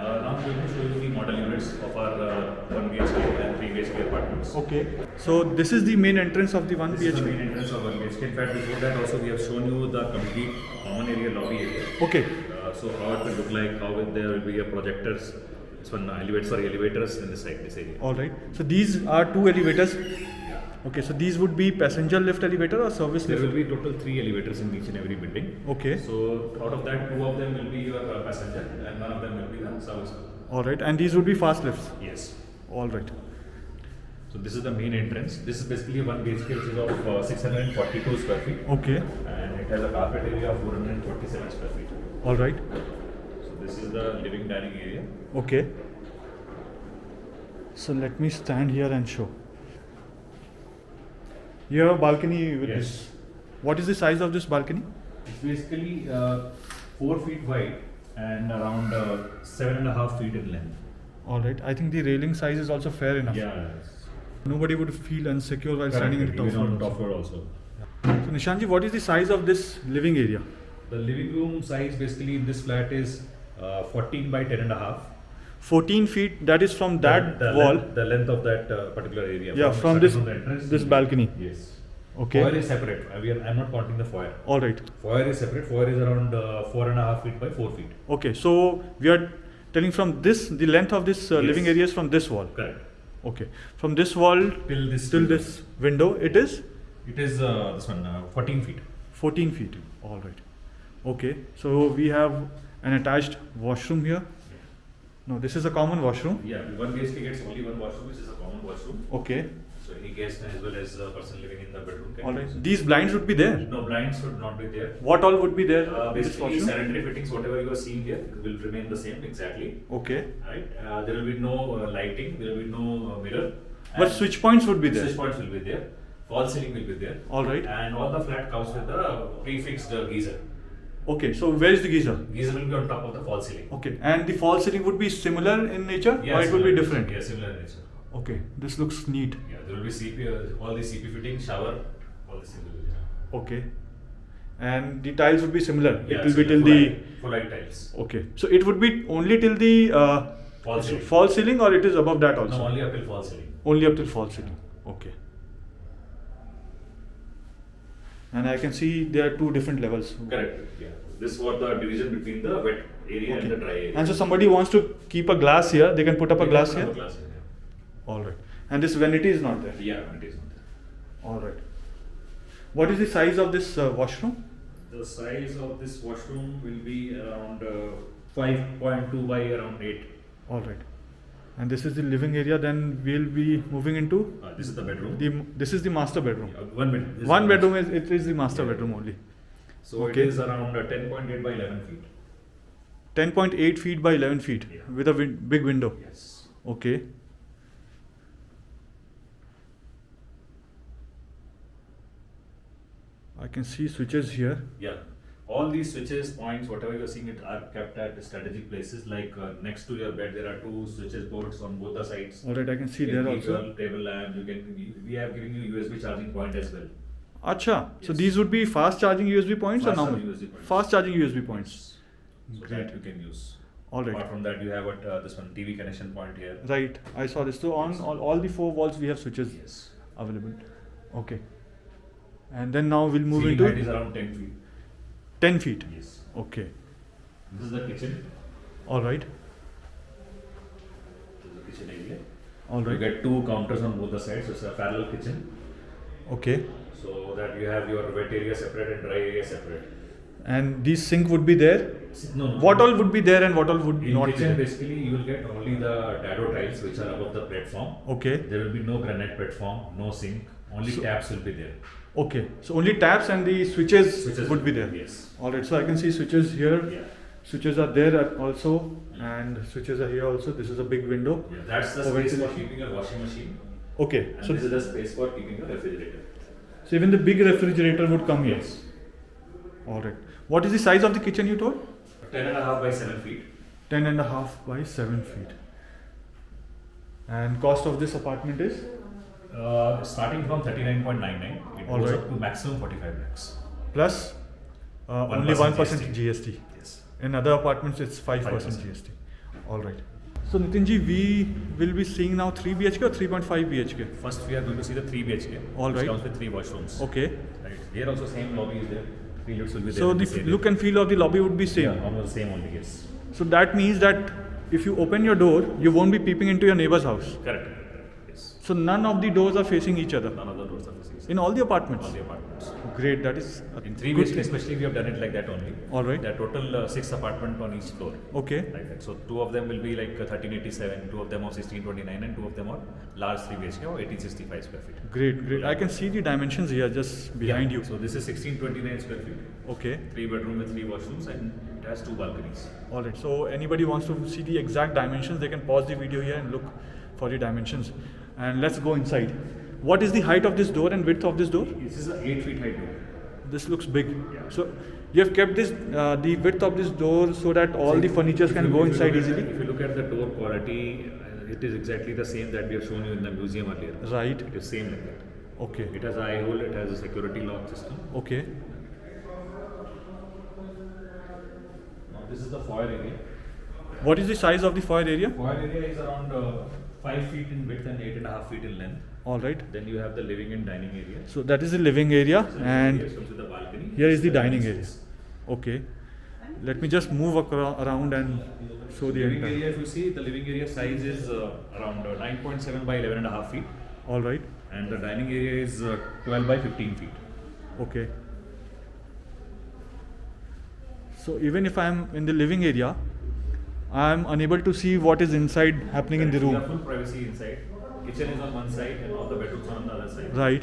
B: Now I'm going to show you the model units of our 1 BHK and 3 BHK apartments.
A: Okay, so this is the main entrance of the 1
B: This is the
A: BHK.
B: main entrance of 1 BHK. In fact, before that also we have shown you the complete common area lobby area.
A: Okay,
B: So how it will look like, how will there will be a projectors, elevators in this area.
A: all right. So these are 2 elevators. Okay, so these would be passenger lift elevator or service
B: There
A: lift?
B: will be total 3 elevators in each and every building.
A: Okay,
B: So out of that, 2 of them will be your passenger and 1 of them will be the service.
A: all right. And these would be fast lifts.
B: Yes.
A: All right.
B: So this is the main entrance. This is basically a 1 BHK which is of 642 square feet
A: Okay,
B: and it has a carpet area of 447 square feet.
A: all right.
B: So this is the living dining area.
A: Okay. So let me stand here and show. You have a balcony with
B: Yes.
A: this. What is the size of this balcony?
B: It's basically 4 feet wide and around 7.5 feet in length.
A: All right. I think the railing size is also fair enough.
B: Yeah.
A: Nobody would feel insecure while standing in the top
B: Even on
A: floor.
B: top floor also.
A: So Nishanji, what is the size of this living area?
B: The living room size basically in this flat is 14 by 10.5.
A: 14 feet. That is from that wall.
B: The length of that particular area.
A: Yeah, from
B: starting
A: this
B: the entrance.
A: this balcony.
B: Yes.
A: Okay.
B: Foyer is separate. I'm not counting the foyer.
A: All right.
B: Foyer is separate. Foyer is around 4.5 feet by 4 feet.
A: Okay. So we are telling from this, the length of this
B: Yes.
A: living area is from this wall.
B: Correct.
A: Okay. From this wall
B: Till this.
A: till this window, it is
B: It is this one 14 feet.
A: 14 feet. All right. Okay. So we have an attached washroom here. No, this is a common washroom.
B: Yeah, 1 BHK gets only 1 washroom, which is a common washroom.
A: Okay.
B: So any guest as well as a person living in the bedroom can
A: All right.
B: use it.
A: These blinds would be there.
B: No, blinds should not be there.
A: What all would be there in this
B: Basically,
A: washroom?
B: sanitary fittings, whatever you are seeing here, will remain the same exactly.
A: Okay.
B: Right? There will be no lighting, there will be no mirror.
A: But
B: and
A: switch points would be there.
B: Switch points will be there. False ceiling will be there.
A: All right.
B: And all the flat comes with a prefixed geyser.
A: Okay. So where is the geyser?
B: Geyser will be on top of the false ceiling.
A: Okay. And the false ceiling would be similar in nature, or it would be different?
B: Yeah, similar in nature.
A: Okay. This looks neat.
B: Yeah, there will be CP, all the CP fitting, shower, all the things will be there.
A: Okay. And the tiles would be similar.
B: Yeah,
A: It will be
B: similar
A: till the.
B: full height tiles.
A: Okay. So it would be only till the
B: False ceiling.
A: false ceiling, or it is above that also?
B: No, only up till false ceiling.
A: Only up till false ceiling. Okay. And I can see there are 2 different levels.
B: Correct. Yeah. This was the division between the wet area and the dry area.
A: And so somebody wants to keep a glass here, they can put up a glass
B: Have
A: here.
B: a glass here.
A: All right. And this vanity is not there.
B: Yeah, it is not there.
A: All right. What is the size of this washroom?
B: The size of this washroom will be around 5.2 by around 8.
A: All right. And this is the living area. Then we'll be moving into
B: This is the bedroom.
A: this is the master bedroom.
B: One bedroom. This is
A: One
B: the
A: bedroom is it is the master bedroom only.
B: So
A: Okay.
B: it is around 10.8 by 11 feet.
A: 10.8 feet by 11 feet
B: Yeah.
A: with a big window.
B: Yes.
A: Okay. I can see switches here.
B: Yeah. All these switches, points, whatever you're seeing, it are kept at strategic places. Like next to your bed, there are 2 switches boards on both the sides.
A: All right, I can see
B: You can
A: there
B: keep
A: also.
B: your table lamp. You can. We have given you USB charging point as well.
A: Acha. So
B: Yes.
A: these would be fast charging USB points or
B: Fast
A: normal?
B: charging USB points.
A: Fast charging USB points.
B: So
A: Great.
B: that you can use.
A: All
B: Apart
A: right.
B: from that, you have this one TV connection point here.
A: Right. I saw this. So on
B: Yes.
A: all the 4 walls we have switches
B: Yes.
A: available. Okay. And then now we'll move
B: Ceiling
A: into
B: height is around 10 feet.
A: 10 feet.
B: Yes.
A: Okay.
B: This is the kitchen.
A: All right.
B: This is the kitchen area.
A: All
B: You
A: right.
B: get 2 counters on both the sides. So it's a parallel kitchen.
A: Okay.
B: So that you have your wet area separate and dry area separate.
A: And these sink would be there.
B: No.
A: What all would be there and what all would
B: In
A: not
B: kitchen,
A: be?
B: basically, you will get only the dado tiles which are above the platform.
A: Okay.
B: There will be no granite platform, no sink. Only
A: So-
B: taps will be there.
A: Okay. So only taps and the switches,
B: Switches
A: would be there.
B: Yes.
A: All right. So I can see switches here.
B: Yeah.
A: Switches are there also, and switches are here also. This is a big window.
B: That's the
A: For
B: space for
A: ventilation.
B: keeping a washing machine.
A: Okay.
B: And
A: So
B: this is the space for keeping a refrigerator.
A: So even the big refrigerator would come here.
B: Yes.
A: All right. What is the size of the kitchen you told?
B: 10.5 by 7 feet.
A: 10.5 by 7 feet. And cost of this apartment is?
B: Starting from 39.99, it
A: All
B: goes
A: right.
B: up to maximum 45 lakhs.
A: Plus
B: 1%
A: only 1% GST.
B: Yes.
A: In other apartments, it's 5%
B: 5%.
A: GST. All right. So Nitin ji, we will be seeing now 3 BHK or 3.5 BHK?
B: First, we are going to see the 3 BHK,
A: All
B: which
A: right.
B: comes with 3 washrooms.
A: Okay.
B: Right. Here also same lobby is there. 3 lifts will be there.
A: So
B: in
A: the
B: this area.
A: look and feel of the lobby would be same.
B: Yeah, almost the same only. Yes.
A: So that means that if you open your door, you won't be peeping into your neighbor's house.
B: Correct. Yes.
A: So none of the doors are facing each other
B: None of the doors are facing.
A: in all the apartments.
B: All the apartments.
A: Great. That is a
B: In 3
A: good
B: BHK
A: thing.
B: especially, we have done it like that only.
A: All right.
B: There are total 6 apartments on each floor.
A: Okay.
B: Like that. So 2 of them will be like 1387, 2 of them are 1629, and 2 of them are large 3 BHK or 1865 square feet.
A: Great. Great. I can see the dimensions here just behind
B: Yeah.
A: you.
B: So this is 1629 square feet,
A: Okay.
B: 3 bedroom with 3 washrooms, and it has 2 balconies.
A: All right. So anybody wants to see the exact dimensions, they can pause the video here and look for the dimensions. And let's go inside. What is the height of this door and width of this door?
B: This is an 8 feet height door.
A: This looks big. So you have kept this the width of this door so that all the furniture can go inside easily.
B: If you look at the door quality, it is exactly the same that we have shown you in the museum earlier.
A: Right.
B: It is same like that.
A: Okay.
B: It has eye hole, it has a security lock system.
A: Okay.
B: Now this is the foyer area.
A: What is the size of the foyer area?
B: Foyer area is around 5 feet in width and 8.5 feet in length.
A: All right.
B: Then you have the living and dining area.
A: So that is the living area, and
B: Here comes with the balcony.
A: here is the dining area.
B: space.
A: Okay. Let me just move around and show the
B: Living
A: entire.
B: area, if you see, the living area size is around 9.7 by 11.5 feet,
A: All right.
B: and the dining area is 12 by 15 feet.
A: Okay. So even if I am in the living area, I am unable to see what is inside happening in the
B: You have
A: room.
B: full privacy inside. Kitchen is on one side and all the bedrooms are on the other side.
A: Right.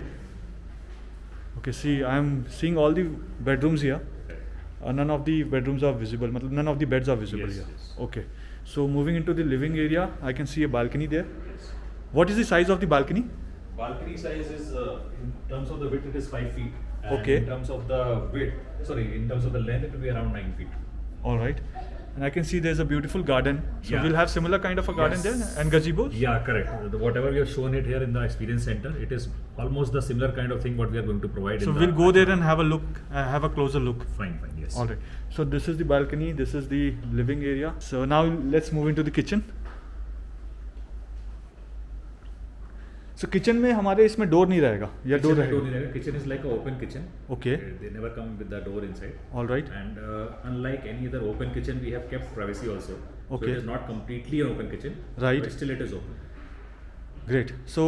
A: Okay. See, I am seeing all the bedrooms here.
B: Correct.
A: None of the bedrooms are visible. matlab None of the beds are visible
B: Yes,
A: here.
B: yes.
A: Okay. So moving into the living area, I can see a balcony there.
B: Yes.
A: What is the size of the balcony?
B: Balcony size is, in terms of the width, it is 5 feet. And
A: Okay.
B: in terms of the in terms of the length, it will be around 9 feet.
A: All right. And I can see there's a beautiful garden. So
B: Yeah.
A: we'll have similar kind of a garden
B: Yes.
A: there and gazebos.
B: Yeah, correct. Whatever we have shown it here in the experience center, it is almost the similar kind of thing what we are going to provide.
A: So
B: in
A: we'll
B: the
A: go there and have a look, have a closer look.
B: Fine, yes.
A: All right. So this is the balcony. This is the living area. So now let's move into the kitchen. So kitchen में हमारे इसमें door नहीं रहेगा या door रहेगा?
B: Kitchen is like an open kitchen.
A: Okay.
B: They never come with the door inside.
A: All right.
B: And unlike any other open kitchen, we have kept privacy also. So
A: Okay.
B: it is not completely an open kitchen.
A: Right.
B: But still it is open.
A: Great. So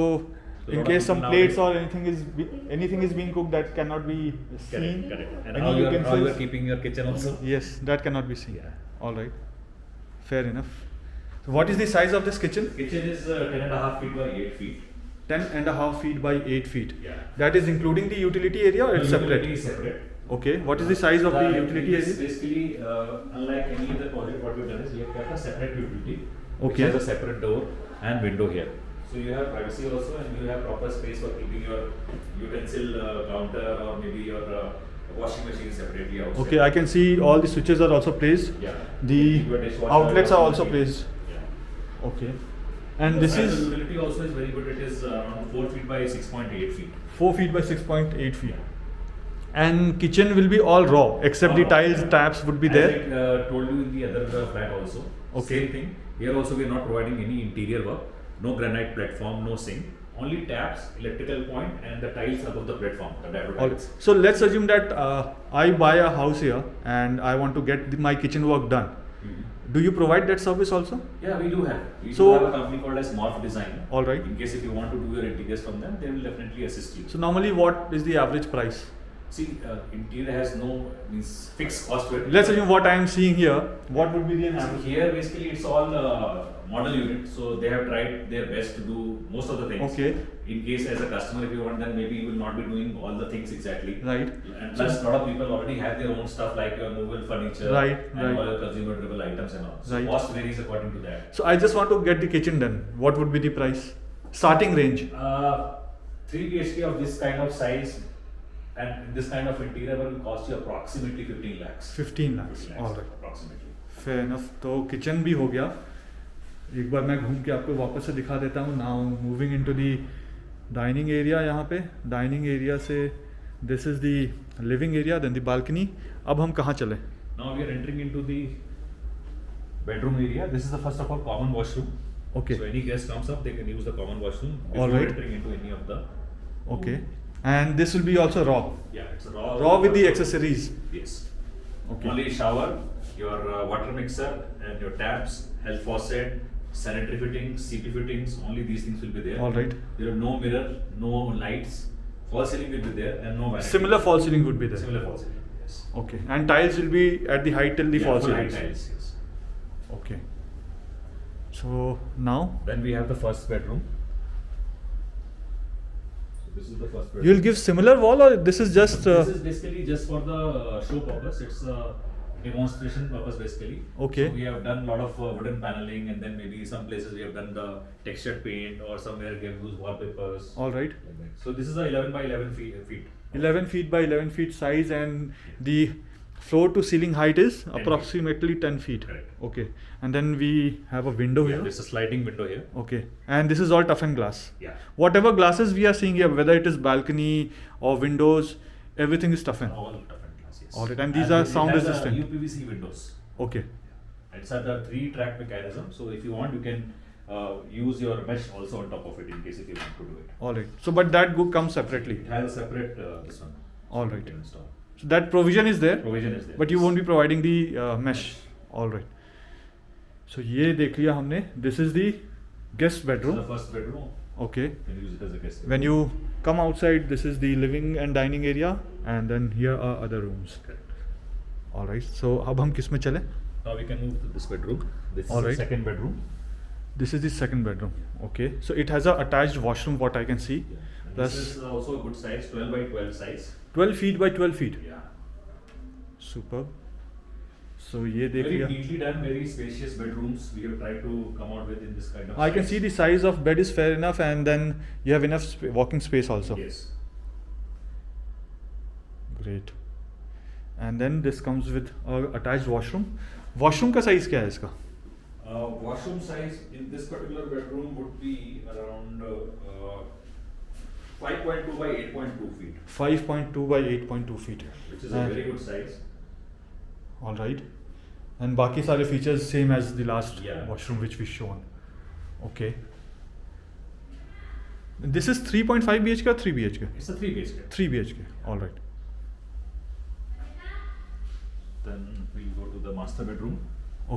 B: So
A: in
B: lot of
A: case some
B: people
A: plates
B: nowadays-
A: or anything is being cooked that cannot be seen.
B: Correct. And
A: any
B: how you are
A: utensils-
B: keeping your kitchen also.
A: Yes, that cannot be seen.
B: Yeah.
A: All right. Fair enough. So what is the size of this kitchen?
B: Kitchen is 10.5 feet by 8 feet.
A: 10.5 feet by 8 feet.
B: Yeah.
A: That is including the utility area or it's
B: The
A: separate?
B: utility is separate.
A: Okay. What is the size of the utility
B: is
A: area?
B: basically, unlike any other project, what we've done is we have kept a separate utility, which
A: Okay.
B: has a separate door and window here. So you have privacy also, and you have proper space for keeping your utensil counter or maybe your washing machine separately outside.
A: Okay, I can see all the switches are also placed.
B: Yeah.
A: The
B: Your dishwasher,
A: outlets are
B: washing
A: also
B: machine.
A: placed.
B: Yeah.
A: Okay. And
B: The
A: this
B: size
A: is
B: of the utility also is very good. It is around 4 feet by 6.8 feet.
A: 4 feet by 6.8 feet. And kitchen will be all raw except the
B: All raw.
A: tiles, taps would be
B: As
A: there.
B: I told you in the other flat also.
A: Okay.
B: Same thing. Here also we are not providing any interior work. No granite platform, no sink. Only taps, electrical point, and the tiles above the platform. The diagonal
A: All
B: tiles.
A: right. So let's assume that I buy a house here and I want to get my kitchen work done.
B: Mhm.
A: Do you provide that service also?
B: Yeah, we do have. We
A: So-
B: do have a company called as Morph Design.
A: All right.
B: In case if you want to do your interiors from them, they will definitely assist you.
A: So normally what is the average price?
B: See, interior has no fixed cost to it.
A: Let's assume what I am seeing here. What would be the
B: So
A: average?
B: here basically it's all model unit, so they have tried their best to do most of the things.
A: Okay.
B: In case as a customer, if you want, then maybe you will not be doing all the things exactly.
A: Right.
B: And plus, a lot of people already have their own stuff like your movable furniture,
A: Right,
B: and
A: right.
B: all your consumer durable items and all. So
A: Right.
B: cost varies according to that.
A: So I just want to get the kitchen done. What would be the price? Starting range.
B: 3 BHK of this kind of size And this kind of interior will cost you approximately 15 lakhs.
A: 15 lakhs,
B: 15
A: all right.
B: approximately.
A: Fair enough. तो kitchen भी हो गया. एक बार मैं घूम के आपको वापस से दिखा देता हूँ. Now moving into the dining area. यहाँ पे डाइनिंग एरिया से this is the living area, then the balcony. अब हम कहाँ चले?
B: Now we are entering into the bedroom area. This is the first of all common washroom.
A: Okay.
B: So any guest comes up, they can use the common washroom before
A: All right.
B: entering into any of the.
A: Okay. And this will be also raw.
B: Yeah, it's raw.
A: Raw with the accessories.
B: Yes.
A: Okay.
B: Only shower, your water mixer, and your taps, health faucet, sanitary fittings, CP fittings. Only these things will be there.
A: All right.
B: There are no mirror, no lights. Fall ceiling will be there, and no vanity.
A: Similar fall ceiling would be there.
B: Similar fall ceiling. Yes.
A: Okay. And tiles will be at the height till the
B: Yeah,
A: fall
B: full
A: ceiling.
B: height tiles. Yes.
A: Okay. So now
B: Then we have the first bedroom. So this is the first bedroom.
A: you'll give similar wall, or this is just
B: This is basically just for the show purpose. It's a demonstration purpose basically.
A: Okay.
B: So we have done a lot of wooden paneling, and then maybe some places we have done the textured paint, or somewhere we have used wallpapers.
A: all right.
B: Like that. So this is a 11 by 11 feet.
A: 11 feet by 11 feet size, and the floor to ceiling height is
B: 10 feet.
A: approximately 10 feet.
B: Correct.
A: Okay. And then we have a window
B: Yeah,
A: here.
B: there's a sliding window here.
A: Okay. And this is all toughened glass.
B: Yeah.
A: Whatever glasses we are seeing here, whether it is balcony or windows, everything is toughened.
B: All toughened glass. Yes.
A: All right, and these are
B: it
A: sound
B: has
A: resistant.
B: UPVC windows.
A: Okay.
B: It's at the 3-track mechanism. So if you want, you can use your mesh also on top of it in case if you want to do it.
A: All right. So, but that comes separately.
B: It has a separate this one.
A: All
B: So you
A: right.
B: can install.
A: So that provision is there.
B: Provision is there.
A: But you won't be providing the mesh. All right. So ये देख लिया हमने. This is the guest
B: This is
A: bedroom.
B: the first bedroom.
A: Okay.
B: You can use it as a guest
A: When
B: bedroom.
A: you come outside, this is the living and dining area, and then here are other rooms.
B: Correct.
A: All right. So अब हम किस में चले?
B: Now we can move to this bedroom. This
A: All
B: is
A: right.
B: the second bedroom.
A: This is the second bedroom. Okay. So it has a attached washroom, what I can see.
B: And
A: Plus
B: this is also a good size, 12 by 12 size.
A: 12 feet by 12 feet.
B: Yeah.
A: Superb. So ये देख
B: Very
A: लिया.
B: neatly done, very spacious bedrooms. We have tried to come out with in this kind of.
A: I can see the size of bed is fair enough, and then you have enough walking space also.
B: Yes.
A: Great. And then this comes with a attached washroom. Washroom का size क्या है इसका?
B: Washroom size in this particular bedroom would be around 5.2 by 8.2 feet,
A: 5.2 by 8.2 feet.
B: which is a very good size.
A: All right. And बाकी सारे features same as the last
B: Yeah.
A: washroom which we shown. Okay. This is 3.5 BHK or 3 BHK?
B: It's a 3 BHK.
A: 3 BHK. All right.
B: Then we'll go to the master bedroom.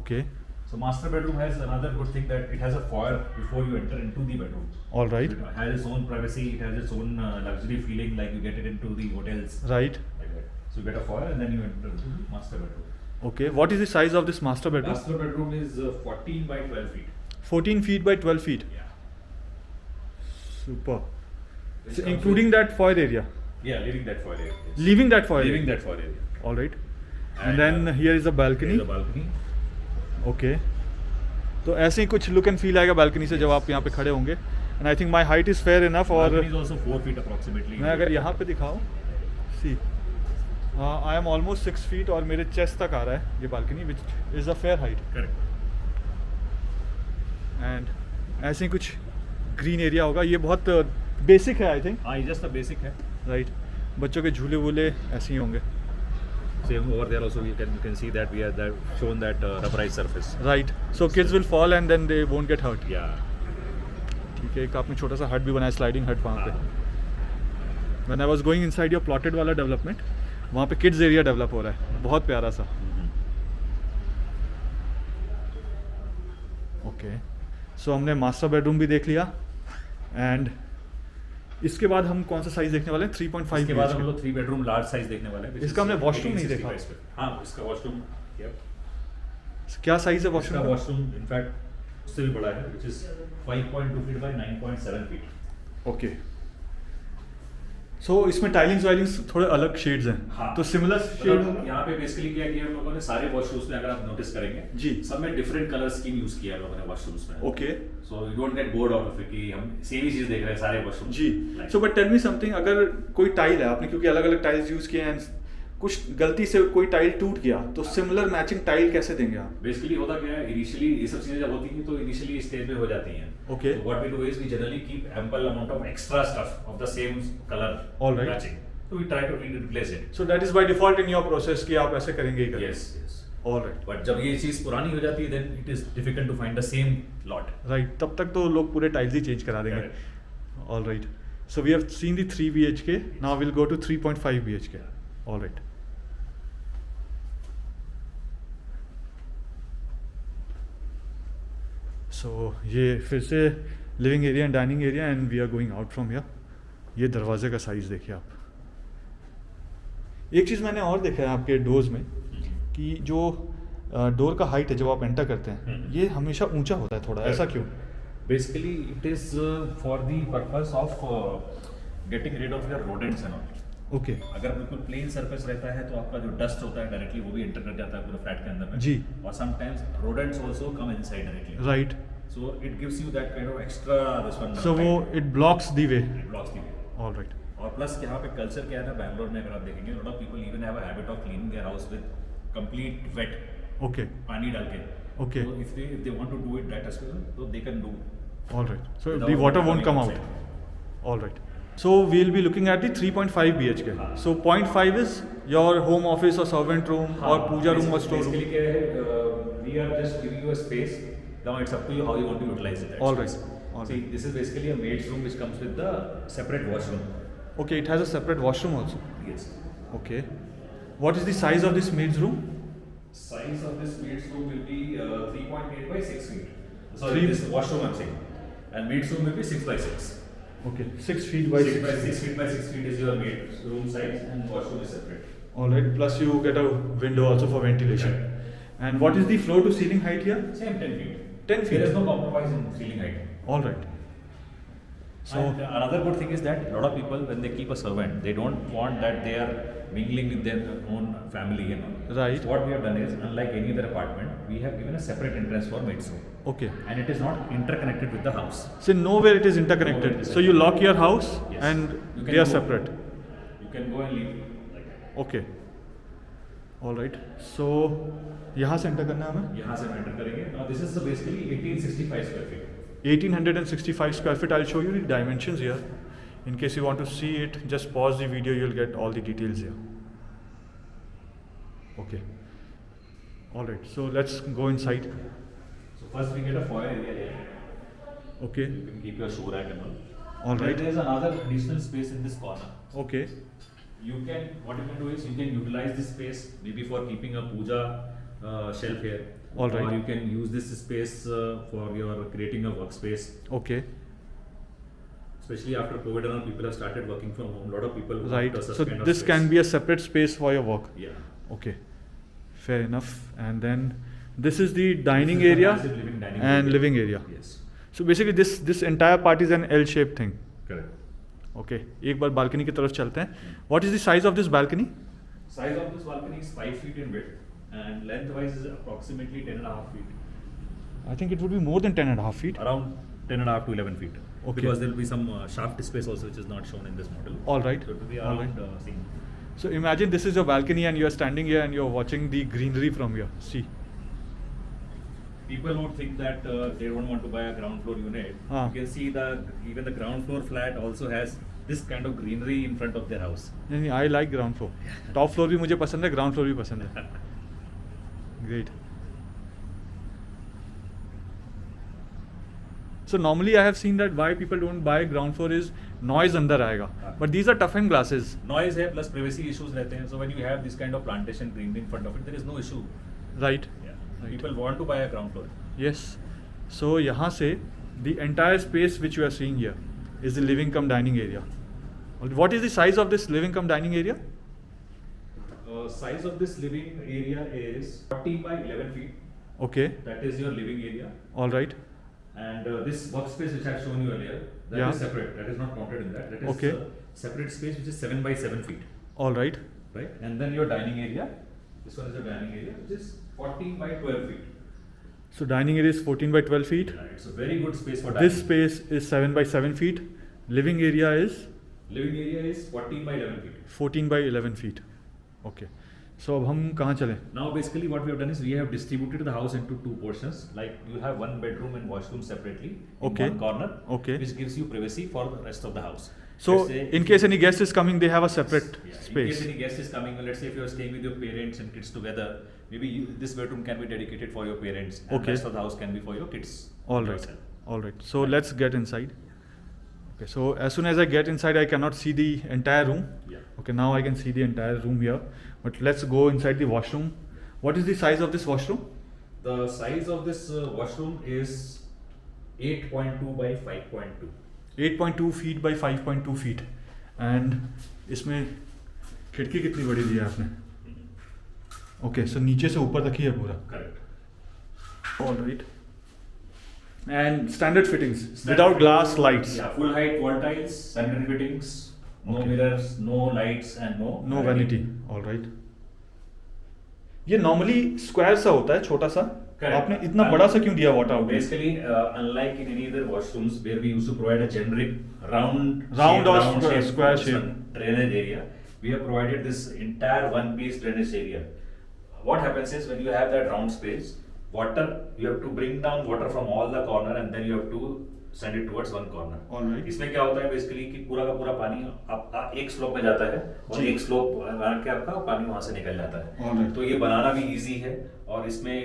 A: Okay.
B: So master bedroom has another good thing that it has a foyer before you enter into the bedroom.
A: All right.
B: It has its own privacy. It has its own luxury feeling, like you get it into the hotels.
A: Right.
B: Like that. So you get a foyer and then you enter into the master bedroom.
A: Okay. What is the size of this master bedroom?
B: Master bedroom is 14 by 12 feet.
A: 14 feet by 12 feet.
B: Yeah.
A: Super.
B: Which
A: So
B: comes
A: including
B: with-
A: that foyer area.
B: Yeah, leaving that foyer area. Yes.
A: Leaving that foyer
B: Leaving
A: area.
B: that foyer area.
A: All right. And then here is a
B: There
A: balcony.
B: is a balcony.
A: Okay. तो ऐसे ही कुछ look and feel आएगा balcony से जब आप यहाँ पे खड़े होंगे. And I think my height is fair enough. और
B: Balcony is also 4 feet approximately.
A: मैं अगर यहाँ पे दिखाऊँ, सी आई एम ऑलमोस्ट 6 फीट और मेरे चेस्ट तक आ रहा है ये balcony, which is a fair height.
B: Correct.
A: And ऐसे ही कुछ ग्रीन एरिया होगा. ये बहुत बेसिक है आई थिंक.
B: हाँ, ये just a basic है.
A: राइट. बच्चों के झूले वूले ऐसे ही होंगे.
B: Same over there also you can see that we have shown that rubberized surface.
A: Right. So kids will fall and then they won't get hurt.
B: Yeah.
A: ठीक है. एक आपने छोटा सा हट भी बनाया, स्लाइडिंग हट वहाँ पे.
B: हाँ.
A: When I was going inside your plotted वाला डेवलपमेंट, वहाँ पे किड्स एरिया डेवलप हो रहा है, बहुत प्यारा सा. ओके. सो हमने मास्टर बेडरूम भी देख लिया. एंड इसके बाद हम कौन सा साइज देखने वाले हैं? 3.5
B: इसके बाद हम
A: BHK.
B: लोग 3 bedroom large size देखने वाले हैं. which
A: इसका
B: is
A: हमने washroom नहीं
B: 1860
A: देखा.
B: by square. हाँ, इसका washroom. Yep.
A: क्या साइज है
B: इसका
A: वॉशरूम का?
B: washroom in fact उससे भी बड़ा है, which is 5.2 feet by 9.7 feet.
A: Okay. सो इसमें टाइलिंग्स वाइलिंग्स थोड़े अलग शेड्स हैं,
B: हाँ।
A: तो सिमिलर शेड
B: मतलब यहाँ पे बेसिकली क्या किया हम लोगों ने सारे वॉशरूम्स में, अगर आप नोटिस करेंगे
A: जी।
B: सब में डिफरेंट कलर स्कीम यूज किया है लोगों ने वॉशरूम्स में।
A: Okay
B: so you don't get bored out of it कि हम सेम ही चीज देख रहे हैं सारे वॉशरूम
A: जी। So but tell me something, अगर कोई टाइल है, आपने क्योंकि अलग अलग टाइल्स यूज किए हैं, कुछ गलती से कोई टाइल टूट गया तो सिमिलर मैचिंग टाइल कैसे देंगे आप?
B: बेसिकली होता क्या है, इनिशियली ये सब चीजें जब होती हैं तो इनिशियली स्टेज पे हो जाती हैं।
A: Okay.
B: So what we do is we generally keep ample amount of extra stuff of the same color
A: All right.
B: matching. So we try to replace it.
A: So that is by default in your process कि आप ऐसे करेंगे ही करेंगे।
B: Yes, yes.
A: Alright
B: But जब ये चीज पुरानी हो जाती है then it is difficult to find the same lot.
A: Right, तब तक तो लोग पूरे टाइल्स ही चेंज करा देंगे।
B: Correct.
A: Alright, so we have seen the 3 BHK, now will go to 3.5 BHK। Alright, so ये फिर से living area and dining area and we are going out from here. ये दरवाजे का साइज़ देखिए आप। एक चीज़ मैंने और देखा है आपके डोर्स में कि जो डोर का हाइट है जब आप एंटर करते हैं ये हमेशा ऊंचा होता है थोड़ा, ऐसा क्यों?
B: Basically it is for the purpose of getting rid of your rodents and all.
A: Okay
B: अगर बिल्कुल प्लेन सरफेस रहता है तो आपका जो डस्ट होता है डायरेक्टली वो भी एंटर कर जाता है पूरे फ्लैट के अंदर में
A: जी।
B: और sometimes rodents also come inside directly.
A: Right,
B: So it gives you that kind of extra this one.
A: सो वो it blocks the way.
B: it blocks the way.
A: Alright,
B: और प्लस यहाँ पे कल्चर क्या है ना, बैंगलोर में अगर आप देखेंगे lot of people even have a habit of cleaning their house with complete wet
A: okay
B: पानी डाल के.
A: Okay.
B: So if they want to do it that as well, so they can do.
A: Alright, so
B: Without
A: the water
B: water
A: won't come
B: coming
A: out. Alright, so we will be looking at the 3.5 BHK। So 0.5 is your home office और servant room और puja room और store room.
B: Basically क्या है, we are just giving you a space. Now it's up to you how you want to utilize it.
A: All right.
B: Actually.
A: All
B: See, this is basically a maid's room which comes with the separate washroom.
A: Okay, it has a separate washroom also.
B: Yes.
A: Okay. What is the size of this maid's room?
B: Size of this maid's room will be 3.8 by 6 feet. Sorry,
A: Three-
B: this washroom I'm saying. And maid's room will be 6 by 6.
A: Okay, 6 feet by 6 feet.
B: 6 feet by 6 feet is your maid's room size and washroom is separate.
A: Alright, plus you get a window also for ventilation. And what is the floor to ceiling height here?
B: Same 10 feet.
A: 10 feet.
B: There is no compromise in ceiling height.
A: Alright. So,
B: And another good thing is that a lot of people, when they keep a servant, they don't want that they are mingling with their own family, you know.
A: Right.
B: So what we have done is, unlike any other apartment, we have given a separate entrance for maid's room,
A: okay.
B: and it is not interconnected with the house.
A: So nowhere it is
B: Nowhere
A: interconnected.
B: it is
A: So you lock your house
B: Yes.
A: and
B: You can
A: they are
B: go.
A: separate.
B: You can go and leave like that.
A: Okay. Alright. So यहाँ से enter करना है हमें?
B: यहाँ से हम enter करेंगे. Now this is basically 1865 square feet.
A: 1865 square feet. I'll show you the dimensions here. In case you want to see it, just pause the video, you'll get all the details here. Okay. Alright, so let's go inside.
B: So first we get a foyer area here.
A: Okay.
B: You can keep your shoe rack and all.
A: All
B: Then
A: right.
B: there is another additional space in this corner.
A: Okay.
B: What you can do is you can utilize this space maybe for keeping a puja shelf here.
A: All right.
B: Or you can use this space for your creating a workspace.
A: Okay.
B: Especially after COVID and all, people have started working from home. A lot of people
A: Right.
B: want such
A: So
B: kind of
A: this
B: space.
A: can be a separate space for your work.
B: Yeah.
A: Okay. Fair enough. And then this is the dining
B: This is the
A: area
B: massive dining
A: and
B: area.
A: living area.
B: Yes.
A: So basically this entire part is an L-shaped thing.
B: Correct.
A: Okay. एक बार balcony की तरफ चलते हैं. What is the size of this balcony?
B: Size of this balcony is 5 feet in width and lengthwise is approximately 10.5 feet.
A: I think it would be more than 10.5 feet.
B: Around 10.5 to 11 feet.
A: Okay.
B: Because there will be some shaft space also which is not shown in this model.
A: All right.
B: So it will be
A: All
B: around
A: right.
B: same.
A: So imagine this is your balcony and you are standing here and you are watching the greenery from here. See.
B: People would think that they don't want to buy a ground floor unit.
A: Ah.
B: You can see even the ground floor flat also has this kind of greenery in front of their house.
A: नहीं, I like ground floor. Top floor भी मुझे पसंद है, ground floor भी पसंद है. Great. So normally I have seen that why people don't buy ground floor is noise अंदर आएगा. But these are toughened glasses.
B: Noise है plus privacy issues रहते हैं. So when you have this kind of plantation greenery in front of it, there is no issue.
A: Right.
B: Yeah.
A: Right.
B: People want to buy a ground floor.
A: Yes. So यहाँ से the entire space which you are seeing here is the living cum dining area. What is the size of this living cum dining area?
B: Size of this living area is 40 by 11 feet.
A: Okay.
B: That is your living area.
A: All right.
B: And this workspace which I have shown you earlier, that is
A: Yeah.
B: separate. That is not counted in that. That is
A: Okay.
B: separate space which is 7 by 7 feet,
A: All right.
B: right? And then your dining area. This one is your dining area, which is 14 by 12 feet.
A: So dining area is 14 by 12 feet.
B: Right, it's a very good space for dining.
A: This space is 7 by 7 feet. Living area is
B: Living area is 14 by 11 feet.
A: 14 by 11 feet. Okay. So अब हम कहाँ चलें?
B: Now basically what we have done is we have distributed the house into two portions. Like you have one bedroom and washroom separately in
A: Okay.
B: one corner,
A: Okay.
B: which gives you privacy for the rest of the house.
A: So
B: Let's say
A: in
B: if
A: case
B: you-
A: any guest is coming, they have a separate
B: Yeah, in
A: space.
B: case any guest is coming, let's say if you are staying with your parents and kids together, maybe this bedroom can be dedicated for your parents, and
A: Okay.
B: rest of the house can be for your kids.
A: All right.
B: yourself.
A: All right. So let's get inside. Okay. So as soon as I get inside, I cannot see the entire room.
B: Yeah.
A: Okay. Now I can see the entire room here. But let's go inside the washroom. What is the size of this washroom?
B: The size of this washroom is 8.2 by 5.2.
A: 8.2 feet by 5.2 feet. And इसमें खिड़की कितनी बड़ी दी है आपने? Okay. So नीचे से ऊपर तक ही है पूरा.
B: Correct.
A: All right. And standard fittings without glass lights.
B: Yeah, full height wall tiles, sanitary fittings, no
A: Okay.
B: mirrors, no lights, and
A: No vanity. All right. ये नॉर्मली स्क्वायर सा होता है, छोटा सा.
B: Correct.
A: आपने इतना बड़ा सा क्यों दिया water outlet?
B: Basically, unlike in any other washrooms where we used to provide a generic round
A: Or
B: shape,
A: square shape.
B: drainage area, we have provided this entire one-piece drainage area. What happens is when you have that round space, water you have to bring down water from all the corner and then you have to send it towards one corner.
A: All right.
B: इसमें क्या होता है basically कि पूरा का पूरा पानी एक स्लोप में जाता है और
A: जी।
B: एक स्लोप बना के आपका पानी वहां से निकल जाता है.
A: All right.
B: तो ये बनाना भी इजी है और इसमें